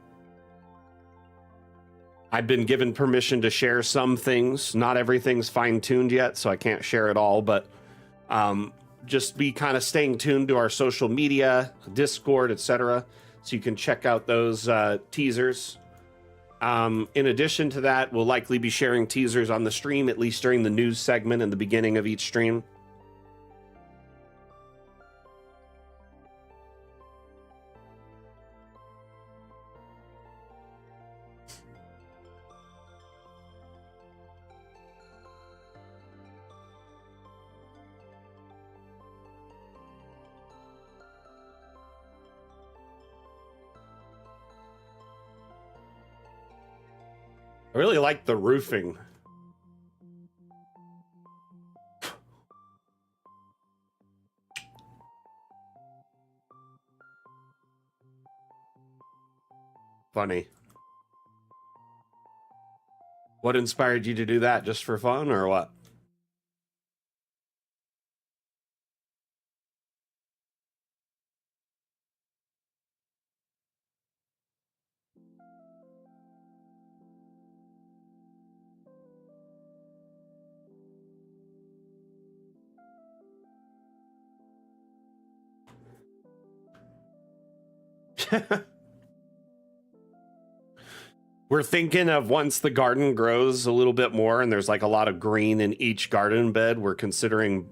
been given permission to share some things. Not everything's fine-tuned yet, so I can't share it all, but just be kind of staying tuned to our social media, Discord, etc., so you can check out those teasers. In addition to that, we'll likely be sharing teasers on the stream, at least during the news segment and the beginning of each stream. I really like the roofing. Funny. What inspired you to do that? Just for fun or what? We're thinking of once the garden grows a little bit more and there's like a lot of green in each garden bed, we're considering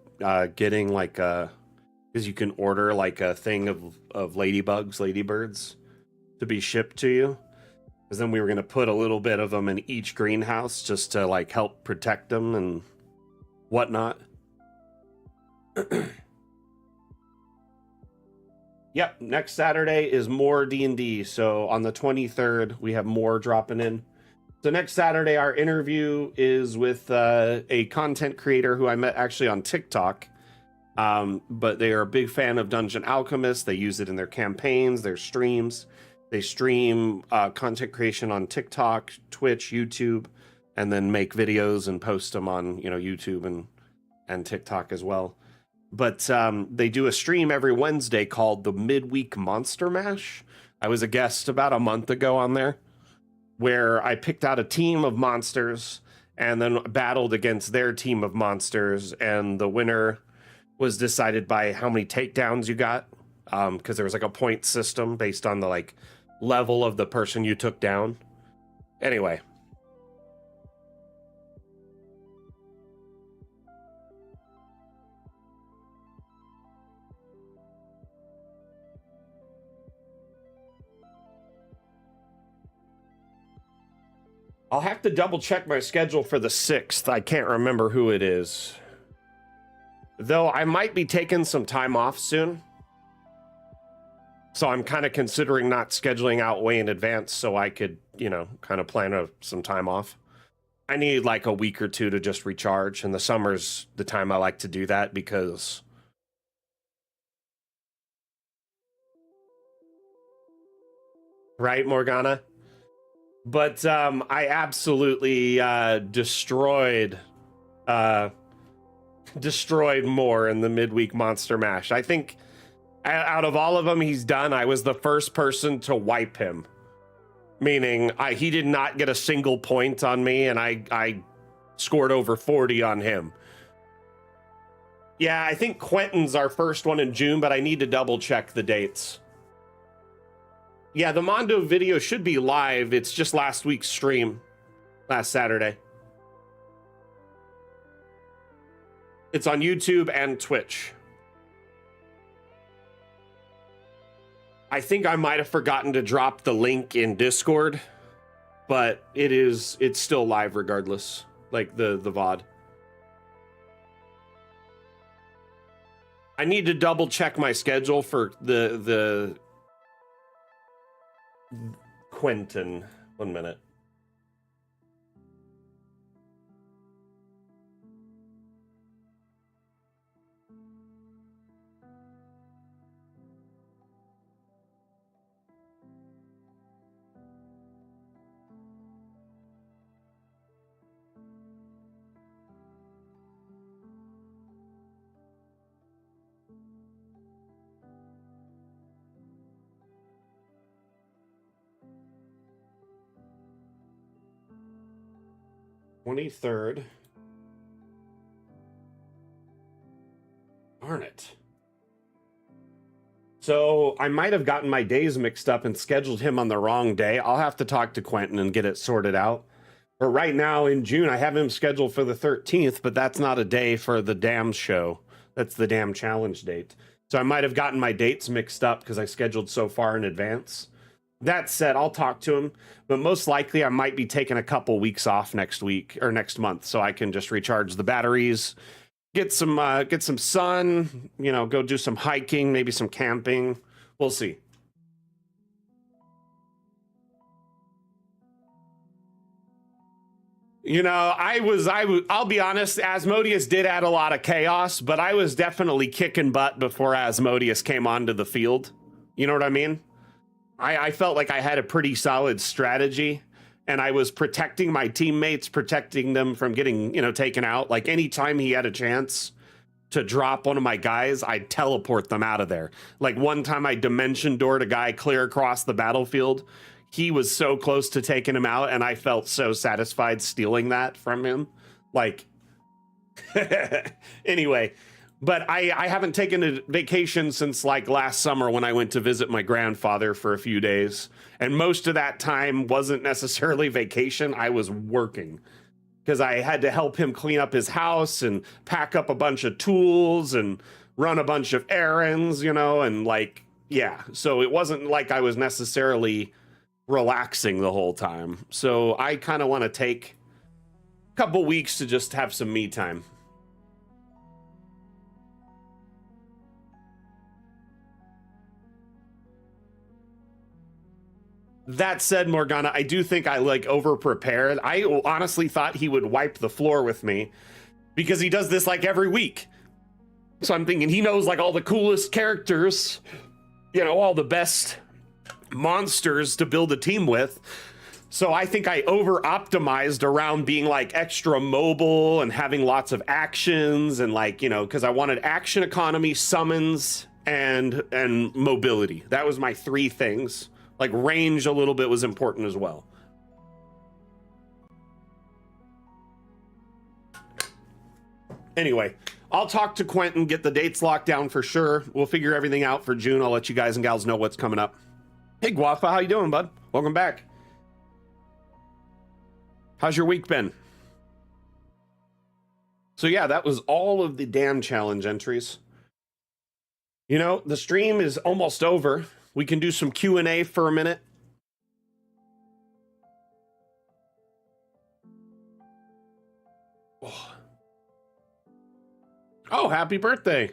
getting like a, because you can order like a thing of ladybirds to be shipped to you. Because then we were going to put a little bit of them in each greenhouse just to like help protect them and whatnot. Yep, next Saturday is more D&D. So on the 23rd, we have more dropping in. So next Saturday, our interview is with a content creator who I met actually on TikTok. But they are a big fan of Dungeon Alchemist. They use it in their campaigns, their streams. They stream content creation on TikTok, Twitch, YouTube, and then make videos and post them on, YouTube and TikTok as well. But they do a stream every Wednesday called the Midweek Monster Mash. I was a guest about a month ago on there, where I picked out a team of monsters and then battled against their team of monsters, and the winner was decided by how many takedowns you got, because there was like a point system based on the like level of the person you took down. Anyway. I'll have to double check my schedule for the 6th. I can't remember who it is. Though I might be taking some time off soon. So I'm kind of considering not scheduling out way in advance so I could, kind of plan some time off. I need like a week or two to just recharge, and the summer's the time I like to do that because... Right, Morgana? But I absolutely destroyed destroyed more in the midweek Monster Mash. I think out of all of them he's done, I was the first person to wipe him. Meaning he did not get a single point on me, and I scored over 40 on him. Yeah, I think Quentin's our first one in June, but I need to double check the dates. Yeah, the Mondo video should be live. It's just last week's stream, last Saturday. It's on YouTube and Twitch. I think I might have forgotten to drop the link in Discord, but it's still live regardless, like the VOD. I need to double check my schedule for the Quentin. 1 minute. $23rd. Darn it. So I might have gotten my days mixed up and scheduled him on the wrong day. I'll have to talk to Quentin and get it sorted out. But right now in June, I have him scheduled for the 13th, but that's not a day for the Damn show. That's the Damn Challenge date. So I might have gotten my dates mixed up because I scheduled so far in advance. That said, I'll talk to him, but most likely I might be taking a couple weeks off next week or next month so I can just recharge the batteries, get some sun, go do some hiking, maybe some camping. We'll see. I'll be honest, Asmodeus did add a lot of chaos, but I was definitely kicking butt before Asmodeus came onto the field. You know what I mean? I felt like I had a pretty solid strategy, and I was protecting my teammates, protecting them from getting, taken out. Like anytime he had a chance to drop one of my guys, I'd teleport them out of there. Like one time I dimension doored a guy clear across the battlefield. He was so close to taking him out, and I felt so satisfied stealing that from him. Like, anyway. But I haven't taken a vacation since like last summer when I went to visit my grandfather for a few days. And most of that time wasn't necessarily vacation. I was working because I had to help him clean up his house and pack up a bunch of tools and run a bunch of errands, and like, yeah. So it wasn't like I was necessarily relaxing the whole time. So I kind of want to take a couple weeks to just have some me time. That said, Morgana, I do think I over prepared. I honestly thought he would wipe the floor with me because he does this like every week. So I'm thinking he knows like all the coolest characters, all the best monsters to build a team with. So I think I over optimized around being like extra mobile and having lots of actions and like, because I wanted action economy, summons, and mobility. That was my three things. Like range a little bit was important as well. Anyway, I'll talk to Quentin, get the dates locked down for sure. We'll figure everything out for June. I'll let you guys and gals know what's coming up. Hey, Guafa, how you doing, bud? Welcome back. How's your week been? So yeah, that was all of the Damn Challenge entries. The stream is almost over. We can do some Q&A for a minute. Oh, happy birthday.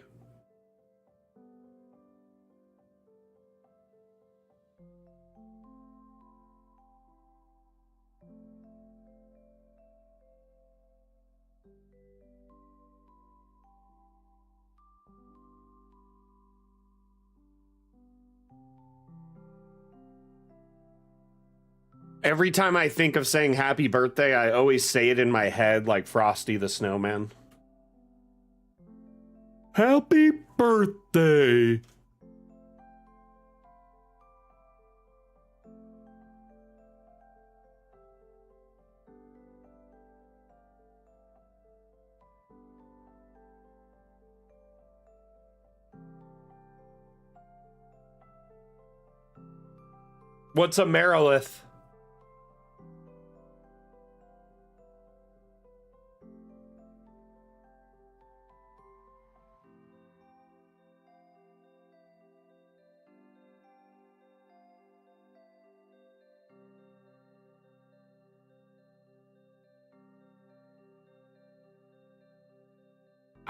Every time I think of saying happy birthday, I always say it in my head like Frosty the Snowman. Happy birthday. What's a Merilith?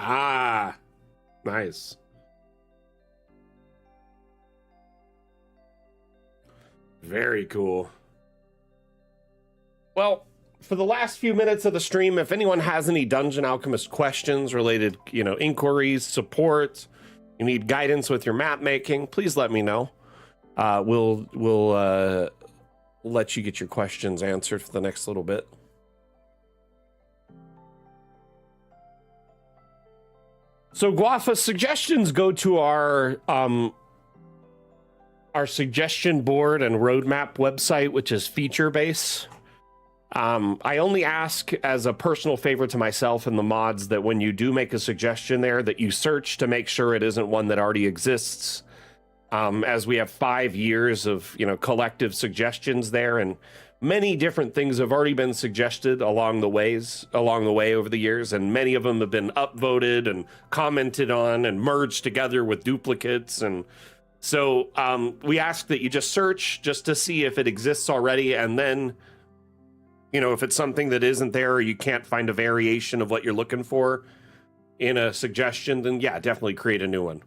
Ah, nice. Very cool. Well, for the last few minutes of the stream, if anyone has any Dungeon Alchemist questions related, inquiries, support, you need guidance with your map making, please let me know. We'll let you get your questions answered for the next little bit. So Guafa, suggestions go to our suggestion board and roadmap website, which is FeatureBase. I only ask as a personal favor to myself and the mods that when you do make a suggestion there, that you search to make sure it isn't one that already exists. As we have 5 years of collective suggestions there, and many different things have already been suggested along the way over the years, and many of them have been upvoted and commented on and merged together with duplicates. And so we ask that you just search just to see if it exists already, and then if it's something that isn't there or you can't find a variation of what you're looking for in a suggestion, then yeah, definitely create a new one.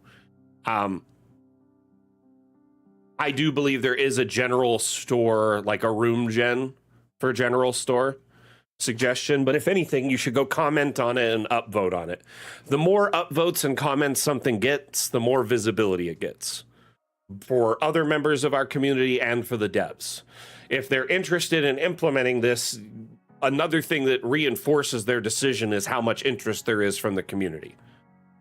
I do believe there is a general store, like a room gen for general store suggestion, but if anything, you should go comment on it and upvote on it. The more upvotes and comments something gets, the more visibility it gets for other members of our community and for the devs. If they're interested in implementing this, another thing that reinforces their decision is how much interest there is from the community.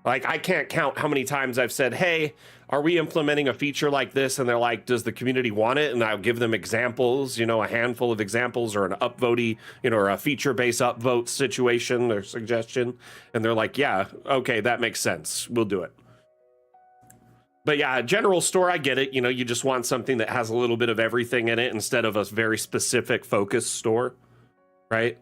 Like, I can't count how many times I've said, hey, are we implementing a feature like this? And they're like, does the community want it? And I'll give them examples, a handful of examples, or an upvotey, or a feature-based upvote situation or suggestion. And they're like, yeah, okay, that makes sense. We'll do it. But yeah, general store, I get it. You just want something that has a little bit of everything in it instead of a very specific focus store, right?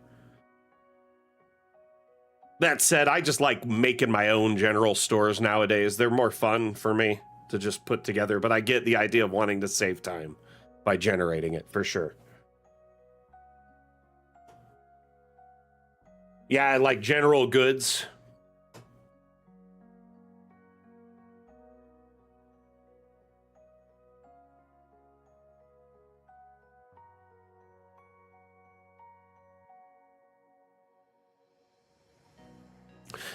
That said, I just like making my own general stores nowadays. They're more fun for me to just put together, but I get the idea of wanting to save time by generating it, for sure. Yeah, like general goods.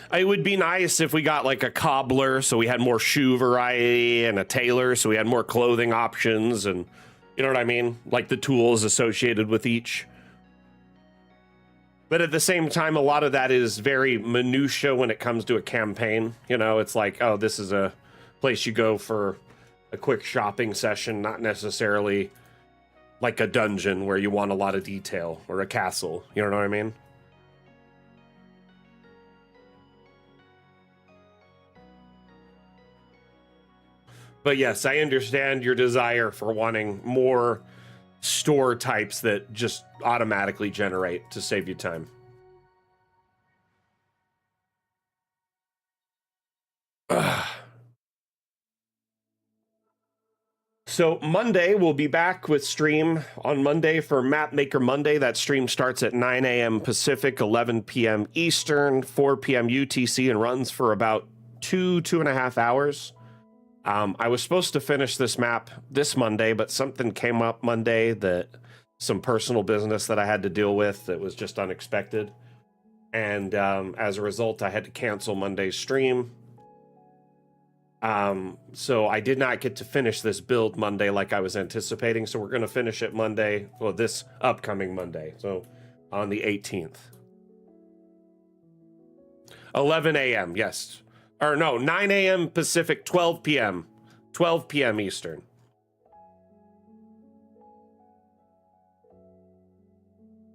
It would be nice if we got like a cobbler, so we had more shoe variety, and a tailor, so we had more clothing options, and you know what I mean? Like the tools associated with each. But at the same time, a lot of that is very minutia when it comes to a campaign. It's like, oh, this is a place you go for a quick shopping session, not necessarily like a dungeon where you want a lot of detail, or a castle. You know what I mean? But yes, I understand your desire for wanting more store types that just automatically generate to save you time. So Monday, we'll be back with stream on Monday for Mapmaker Monday. That stream starts at 9 a.m. Pacific, 11 p.m. Eastern, 4 p.m. UTC, and runs for about 2.5 hours. I was supposed to finish this map this Monday, but something came up Monday, that some personal business that I had to deal with that was just unexpected. And as a result, I had to cancel Monday's stream. So I did not get to finish this build Monday like I was anticipating. So we're going to finish it Monday, well, this upcoming Monday. So on the 18th. 11 a.m., yes. Or no, 9 a.m. Pacific, 12 p.m. 12 p.m. Eastern.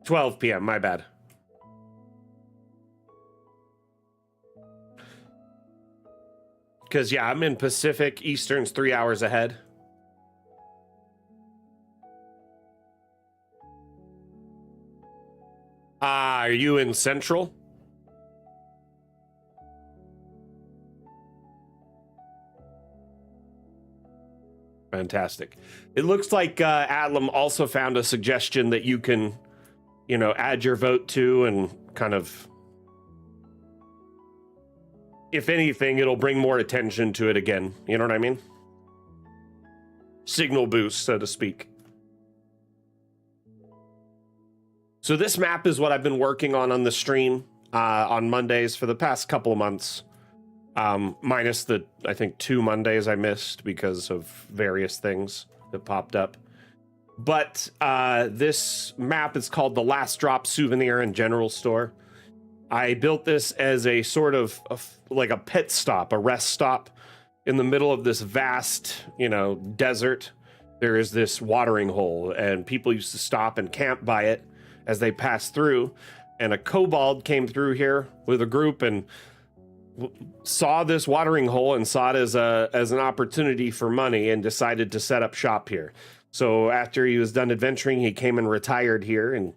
$12 p.m., my bad. Because, yeah, I'm in Pacific. Eastern's 3 hours ahead. Are you in Central? Fantastic. It looks like Atlam also found a suggestion that you can, you know, add your vote to and kind of, if anything, it'll bring more attention to it again. You know what I mean? Signal boost, so to speak. So this map is what I've been working on the stream on Mondays for the past couple of months. Minus the, I think, 2 Mondays I missed because of various things that popped up. But this map is called the Last Drop Souvenir and General Store. I built this as a sort of like a pit stop, a rest stop in the middle of this vast, you know, desert. There is this watering hole, and people used to stop and camp by it as they passed through. And a kobold came through here with a group and saw this watering hole and saw it as an opportunity for money and decided to set up shop here. So after he was done adventuring, he came and retired here and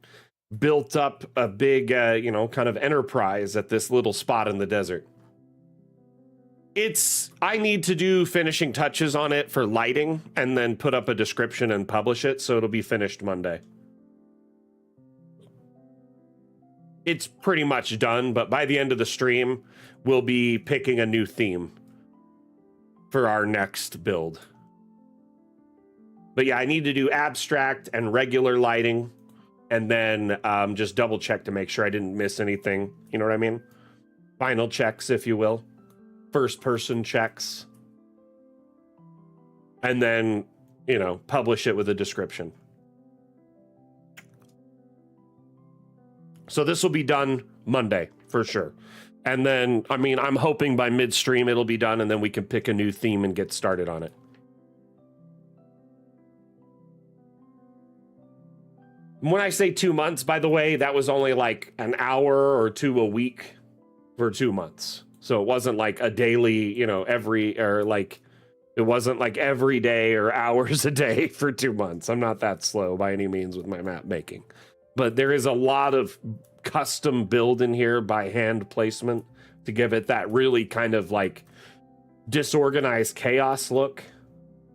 built up a big, you know, kind of enterprise at this little spot in the desert. I need to do finishing touches on it for lighting and then put up a description and publish it, so it'll be finished Monday. It's pretty much done, but by the end of the stream, we'll be picking a new theme for our next build. But yeah, I need to do abstract and regular lighting, and then just double check to make sure I didn't miss anything. You know what I mean? Final checks, if you will. First person checks. And then, you know, publish it with a description. So this will be done Monday for sure. And then, I mean, I'm hoping by midstream it'll be done and then we can pick a new theme and get started on it. When I say 2 months, by the way, that was only like an hour or two a week for 2 months. So it wasn't like a daily, you know, it wasn't like every day or hours a day for 2 months. I'm not that slow by any means with my map making. But there is a lot of custom build in here by hand placement to give it that really kind of like disorganized chaos look,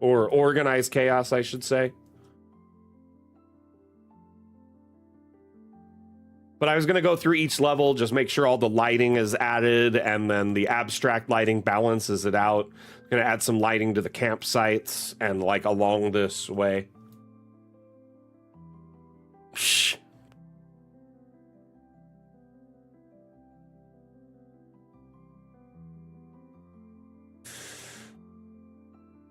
or organized chaos, I should say. But I was going to go through each level, just make sure all the lighting is added, and then the abstract lighting balances it out. I'm going to add some lighting to the campsites and like along this way. Shh.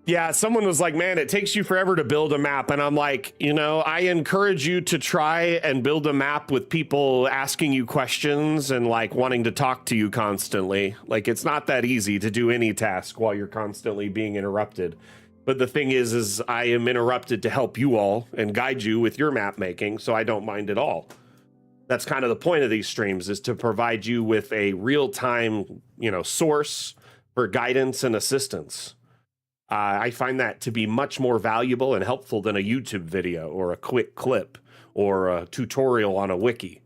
Yeah, someone was like, man, it takes you forever to build a map. And I'm like, you know, I encourage you to try and build a map with people asking you questions and like wanting to talk to you constantly. Like, it's not that easy to do any task while you're constantly being interrupted. But the thing is I am interrupted to help you all and guide you with your map making, so I don't mind at all. That's kind of the point of these streams, is to provide you with a real-time, you know, source for guidance and assistance. I find that to be much more valuable and helpful than a YouTube video or a quick clip or a tutorial on a wiki.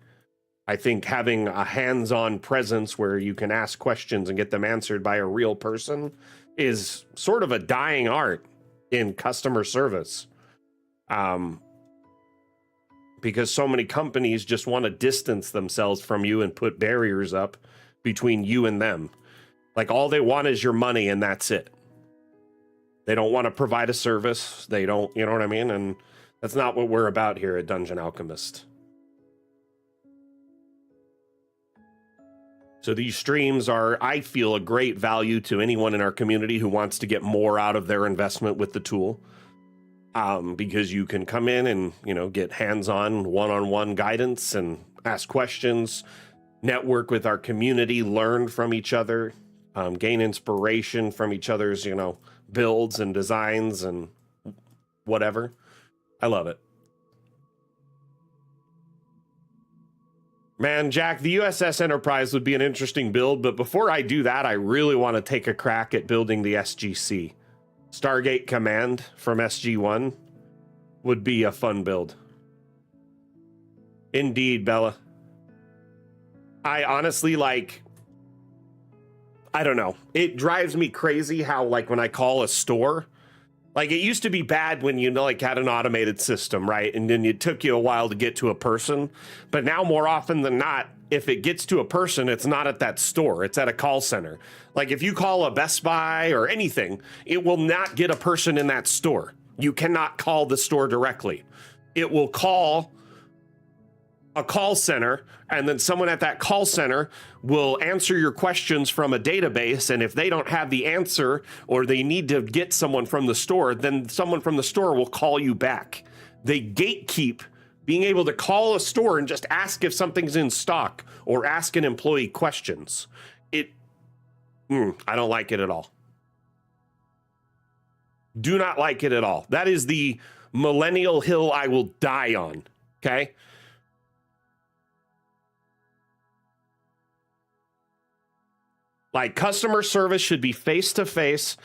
I think having a hands-on presence where you can ask questions and get them answered by a real person is sort of a dying art in customer service. Because so many companies just want to distance themselves from you and put barriers up between you and them. Like, all they want is your money and that's it. They don't want to provide a service. They don't, you know what I mean? And that's not what we're about here at Dungeon Alchemist. So these streams are, I feel, a great value to anyone in our community who wants to get more out of their investment with the tool. Because you can come in and, you know, get hands-on, one-on-one guidance and ask questions, network with our community, learn from each other, gain inspiration from each other's, builds and designs and whatever. I love it. Man, Jack, the USS Enterprise would be an interesting build, but before I do that, I really want to take a crack at building the SGC. Stargate Command from SG-1 would be a fun build. Indeed, Bella. I honestly, I don't know. It drives me crazy how, when I call a store, it used to be bad when you had an automated system, right? And then it took you a while to get to a person. But now more often than not, if it gets to a person, it's not at that store. It's at a call center. If you call a Best Buy or anything, it will not get a person in that store. You cannot call the store directly. It will call a call center, and then someone at that call center will answer your questions from a database. And if they don't have the answer or they need to get someone from the store, then someone from the store will call you back. They gatekeep being able to call a store and just ask if something's in stock or ask an employee questions. I don't like it at all. Do not like it at all. That is the millennial hill I will die on. Okay. Customer service should be face-to-face.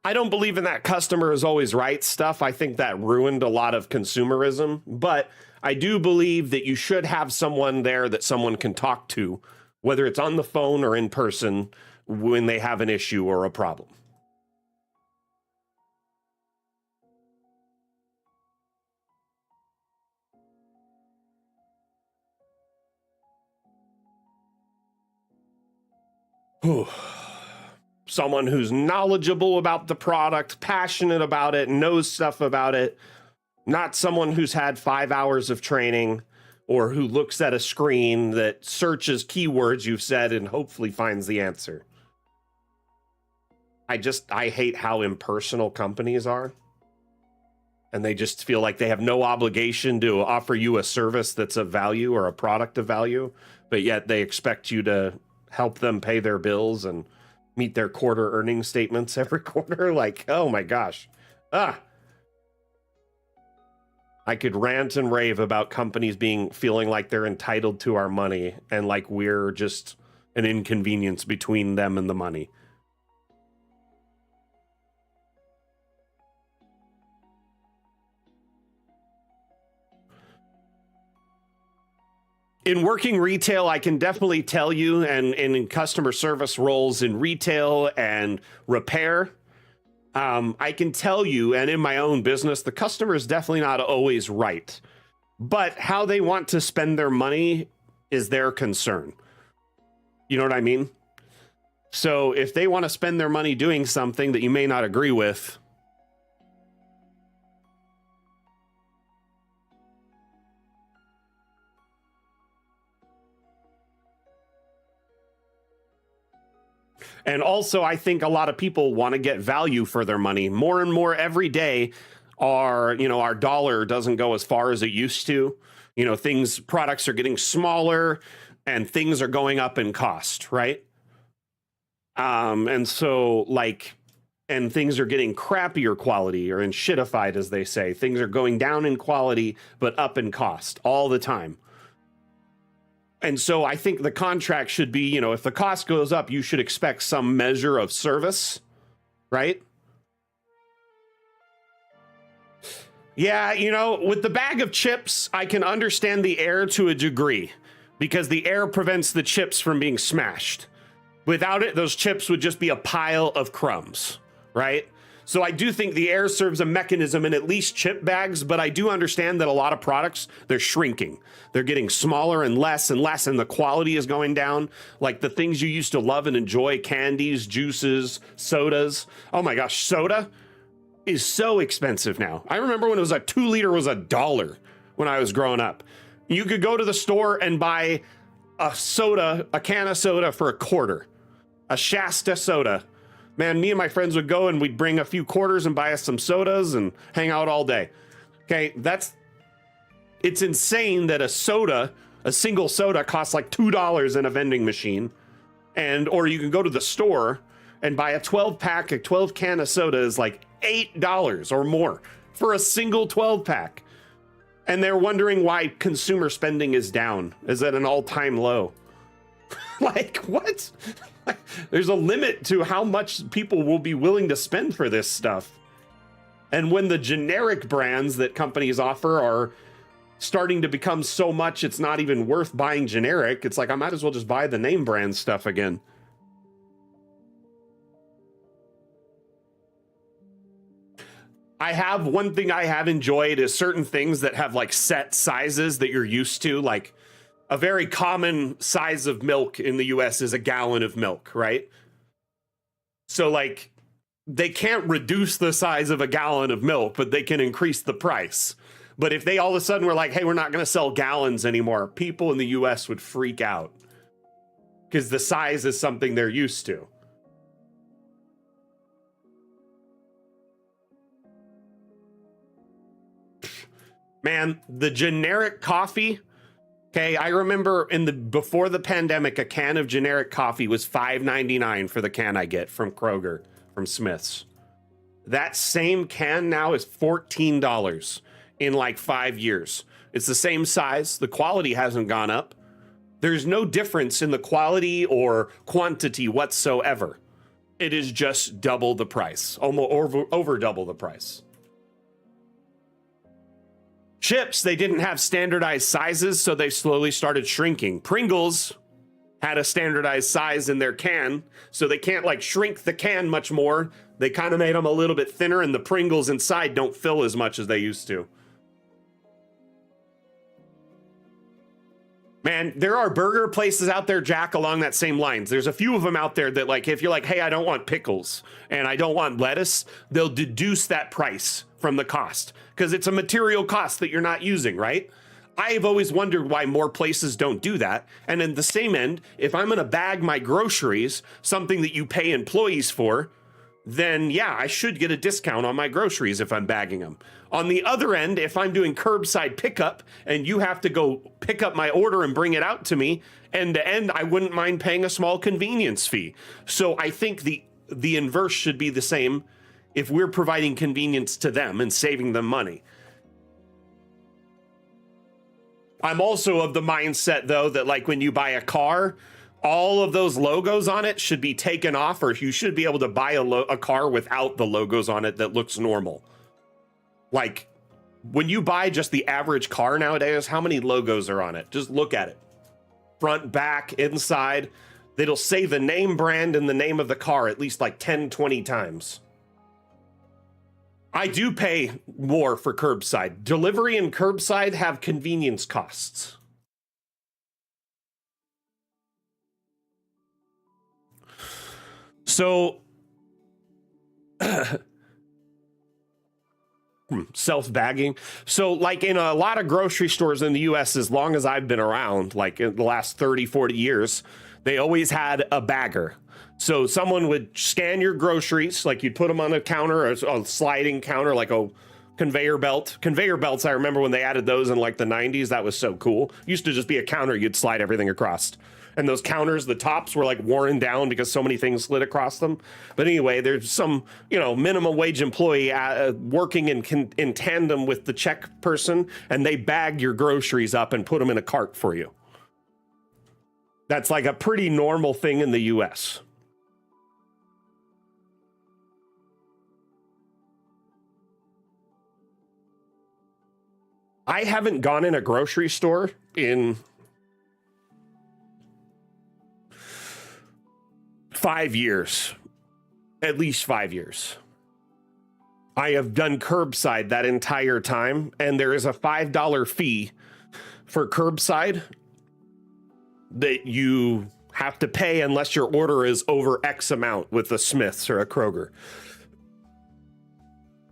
I don't believe in that customer is always right stuff. I think that ruined a lot of consumerism. But I do believe that you should have someone there that someone can talk to, whether it's on the phone or in person, when they have an issue or a problem. Someone who's knowledgeable about the product, passionate about it, knows stuff about it, not someone who's had 5 hours of training or who looks at a screen that searches keywords you've said and hopefully finds the answer. I hate how impersonal companies are. And they just feel like they have no obligation to offer you a service that's of value or a product of value, but yet they expect you to help them pay their bills and meet their quarter earnings statements every quarter. Oh my gosh. I could rant and rave about companies feeling like they're entitled to our money and we're just an inconvenience between them and the money. In working retail, I can definitely tell you, and in customer service roles in retail and repair, I can tell you, and in my own business, the customer is definitely not always right. But how they want to spend their money is their concern. You know what I mean? So if they want to spend their money doing something that you may not agree with, and also, I think a lot of people want to get value for their money. More and more every day, our dollar doesn't go as far as it used to. Products are getting smaller and things are going up in cost, right? And so and things are getting crappier quality or in shitified, as they say. Things are going down in quality, but up in cost all the time. And so I think the contract should be, if the cost goes up, you should expect some measure of service, right? Yeah, with the bag of chips, I can understand the air to a degree because the air prevents the chips from being smashed. Without it, those chips would just be a pile of crumbs, right? So I do think the air serves a mechanism in at least chip bags, but I do understand that a lot of products, they're shrinking. They're getting smaller and less, and the quality is going down. The things you used to love and enjoy, candies, juices, sodas. Oh my gosh, soda is so expensive now. I remember when it was a 2 liter was $1 when I was growing up. You could go to the store and buy a can of soda for $0.25, a Shasta soda. Man, me and my friends would go and we'd bring a few quarters and buy us some sodas and hang out all day. Okay, it's insane that a single soda costs $2 in a vending machine. or you can go to the store and buy a 12 pack, a 12 can of soda is like $8 or more for a single 12 pack. And they're wondering why consumer spending is down, is at an all-time low. Like, what? There's a limit to how much people will be willing to spend for this stuff. And when the generic brands that companies offer are starting to become so much it's not even worth buying generic, it's like I might as well just buy the name brand stuff again. I have one thing I have enjoyed is certain things that have like set sizes that you're used to. Like a very common size of milk in the US is a gallon of milk, right? So like they can't reduce the size of a gallon of milk, but they can increase the price. But if they all of a sudden were like, hey, we're not going to sell gallons anymore, people in the US would freak out because the size is something they're used to. Man, the generic coffee. Okay, I remember before the pandemic, a can of generic coffee was $5.99 for the can I get from Kroger, from Smith's. That same can now is $14 in like 5 years. It's the same size. The quality hasn't gone up. There's no difference in the quality or quantity whatsoever. It is just double the price, almost over double the price. Chips, they didn't have standardized sizes, so they slowly started shrinking. Pringles had a standardized size in their can, so they can't like shrink the can much more. They kind of made them a little bit thinner, and the Pringles inside don't fill as much as they used to. Man, there are burger places out there, Jack, along that same lines. There's a few of them out there that like, if you're like, hey, I don't want pickles and I don't want lettuce, they'll deduce that price from the cost because it's a material cost that you're not using, right? I've always wondered why more places don't do that. And in the same end, if I'm going to bag my groceries, something that you pay employees for, then yeah, I should get a discount on my groceries if I'm bagging them. On the other end, if I'm doing curbside pickup and you have to go pick up my order and bring it out to me, end to end, I wouldn't mind paying a small convenience fee. So I think the inverse should be the same if we're providing convenience to them and saving them money. I'm also of the mindset, though, that like when you buy a car, all of those logos on it should be taken off, or you should be able to buy a car without the logos on it that looks normal. Like when you buy just the average car nowadays, how many logos are on it? Just look at it. Front, back, inside. It'll say the name brand and the name of the car at least like 10, 20 times. I do pay more for curbside. Delivery and curbside have convenience costs. So, self-bagging. So, like in a lot of grocery stores in the US, as long as I've been around, like in the last 30, 40 years, they always had a bagger. So someone would scan your groceries, like you'd put them on a counter, a sliding counter, like a conveyor belt. Conveyor belts, I remember when they added those in like the 90s, that was so cool. Used to just be a counter, you'd slide everything across. And those counters, the tops were like worn down because so many things slid across them. But anyway, there's some, minimum wage employee working in tandem with the check person, and they bag your groceries up and put them in a cart for you. That's like a pretty normal thing in the US. I haven't gone in a grocery store in 5 years, at least 5 years. I have done curbside that entire time, and there is a $5 fee for curbside that you have to pay unless your order is over X amount with a Smith's or a Kroger.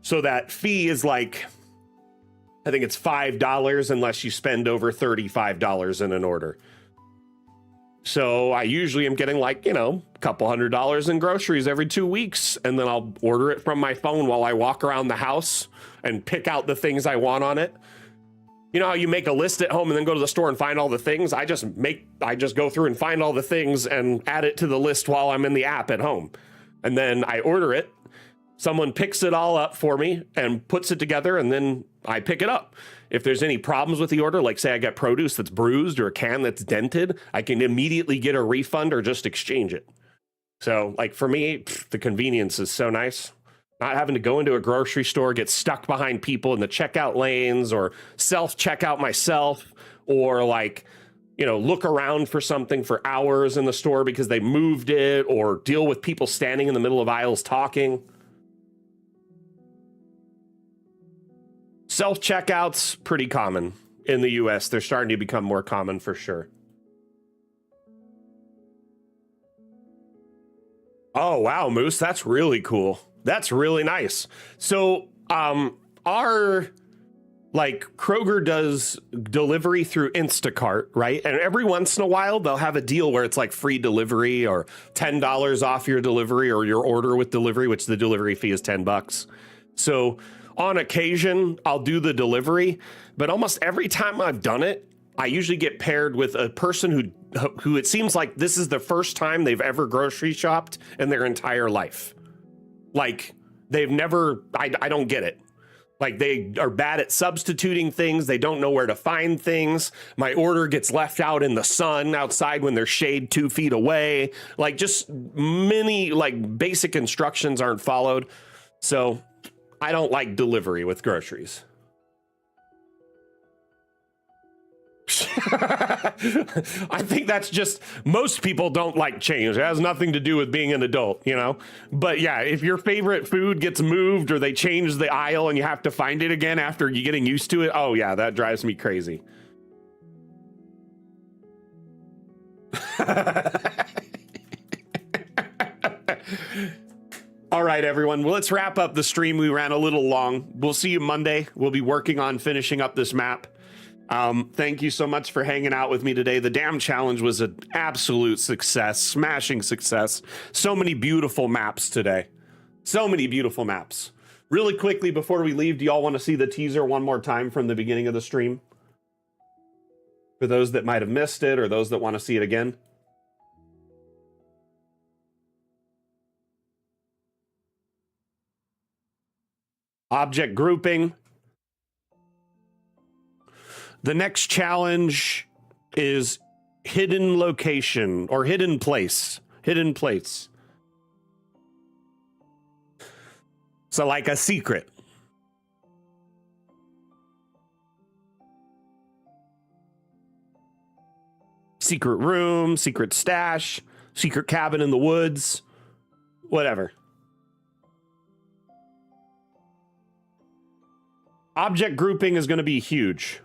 So that fee is like, I think it's $5 unless you spend over $35 in an order. So I usually am getting like, a couple $100 in groceries every 2 weeks. And then I'll order it from my phone while I walk around the house and pick out the things I want on it. You know how you make a list at home and then go to the store and find all the things? I just go through and find all the things and add it to the list while I'm in the app at home. And then I order it. Someone picks it all up for me and puts it together, and then I pick it up. If there's any problems with the order, like say I get produce that's bruised or a can that's dented, I can immediately get a refund or just exchange it. So like for me, the convenience is so nice. Not having to go into a grocery store, get stuck behind people in the checkout lanes, or self-checkout myself, or like, you know, look around for something for hours in the store because they moved it, or deal with people standing in the middle of aisles talking. Self-checkouts, pretty common in the US. They're starting to become more common for sure. Oh, wow, Moose, that's really cool. That's really nice. So, our, like, Kroger does delivery through Instacart, right? And every once in a while, they'll have a deal where it's like free delivery or $10 off your delivery or your order with delivery, which the delivery fee is $10. So on occasion, I'll do the delivery, but almost every time I've done it, I usually get paired with a person who it seems like this is the first time they've ever grocery shopped in their entire life. Like, they've never, I don't get it. Like, they are bad at substituting things. They don't know where to find things. My order gets left out in the sun outside when there's shade 2 feet away. Like, just many, like, basic instructions aren't followed. So I don't like delivery with groceries. I think that's just, most people don't like change. It has nothing to do with being an adult, you know? But yeah, if your favorite food gets moved or they change the aisle and you have to find it again after you getting used to it, oh yeah, that drives me crazy. All right, everyone. Well, let's wrap up the stream. We ran a little long. We'll see you Monday. We'll be working on finishing up this map. Thank you so much for hanging out with me today. The Dam Challenge was an absolute success, smashing success. So many beautiful maps today. So many beautiful maps. Really quickly, before we leave, do y'all want to see the teaser one more time from the beginning of the stream? For those that might have missed it or those that want to see it again. Object grouping. The next challenge is hidden location or hidden place. Hidden place. So like a secret. Secret room, secret stash, secret cabin in the woods, whatever. Object grouping is going to be huge.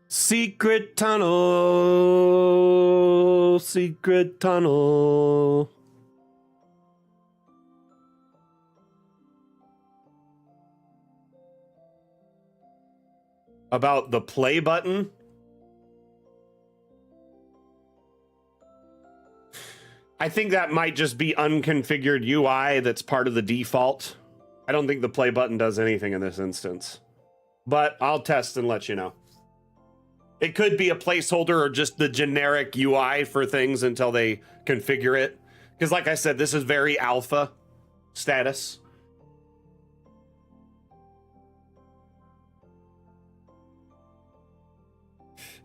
Secret tunnel, secret tunnel. About the play button. I think that might just be unconfigured UI that's part of the default. I don't think the play button does anything in this instance, but I'll test and let you know. It could be a placeholder or just the generic UI for things until they configure it. Because like I said, this is very alpha status.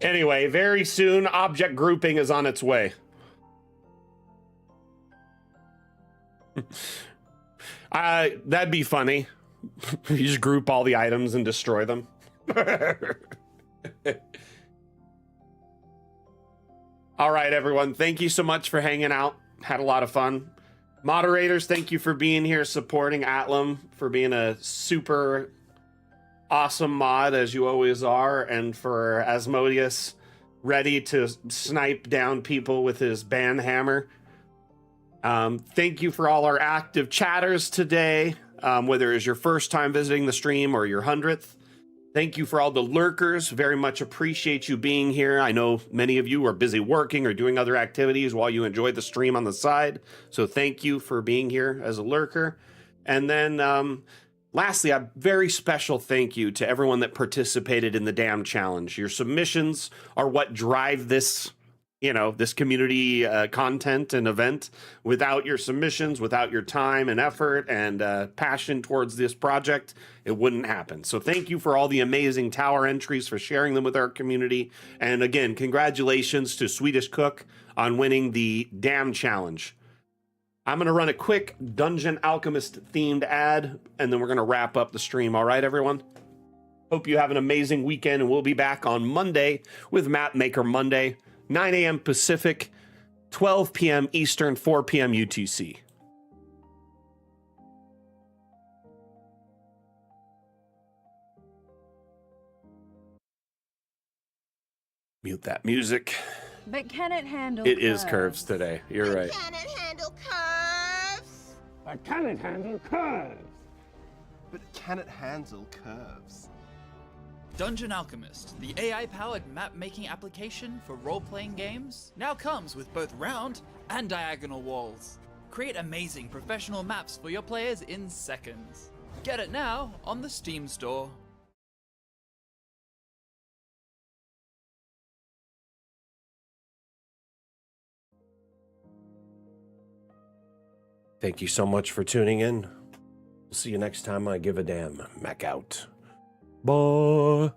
Anyway, very soon, object grouping is on its way. That'd be funny. You just group all the items and destroy them. All right, everyone. Thank you so much for hanging out. Had a lot of fun. Moderators, thank you for being here, supporting Atlam, for being a super awesome mod, as you always are, and for Asmodeus, ready to snipe down people with his ban hammer. Thank you for all our active chatters today, whether it's your first time visiting the stream or your 100th. Thank you for all the lurkers. Very much appreciate you being here. I know many of you are busy working or doing other activities while you enjoy the stream on the side. So thank you for being here as a lurker. And then lastly, a very special thank you to everyone that participated in the Damn Challenge. Your submissions are what drive this, this community content and event. Without your submissions, without your time and effort and passion towards this project, it wouldn't happen. So thank you for all the amazing tower entries, for sharing them with our community. And again, congratulations to Swedish Cook on winning the Damn Challenge. I'm going to run a quick Dungeon Alchemist themed ad, and then we're going to wrap up the stream. All right, everyone? Hope you have an amazing weekend, and we'll be back on Monday with Mapmaker Monday, 9 a.m. Pacific, 12 p.m. Eastern, 4 p.m. UTC. Mute that music. But can it handle It is curves today. You're right. Can it handle curves? But can it handle curves? But can it handle curves? Dungeon Alchemist, the AI-powered map-making application for role-playing games, now comes with both round and diagonal walls. Create amazing professional maps for your players in seconds. Get it now on the Steam store. Thank you so much for tuning in. We'll see you next time I give a damn. Mac out. Bye.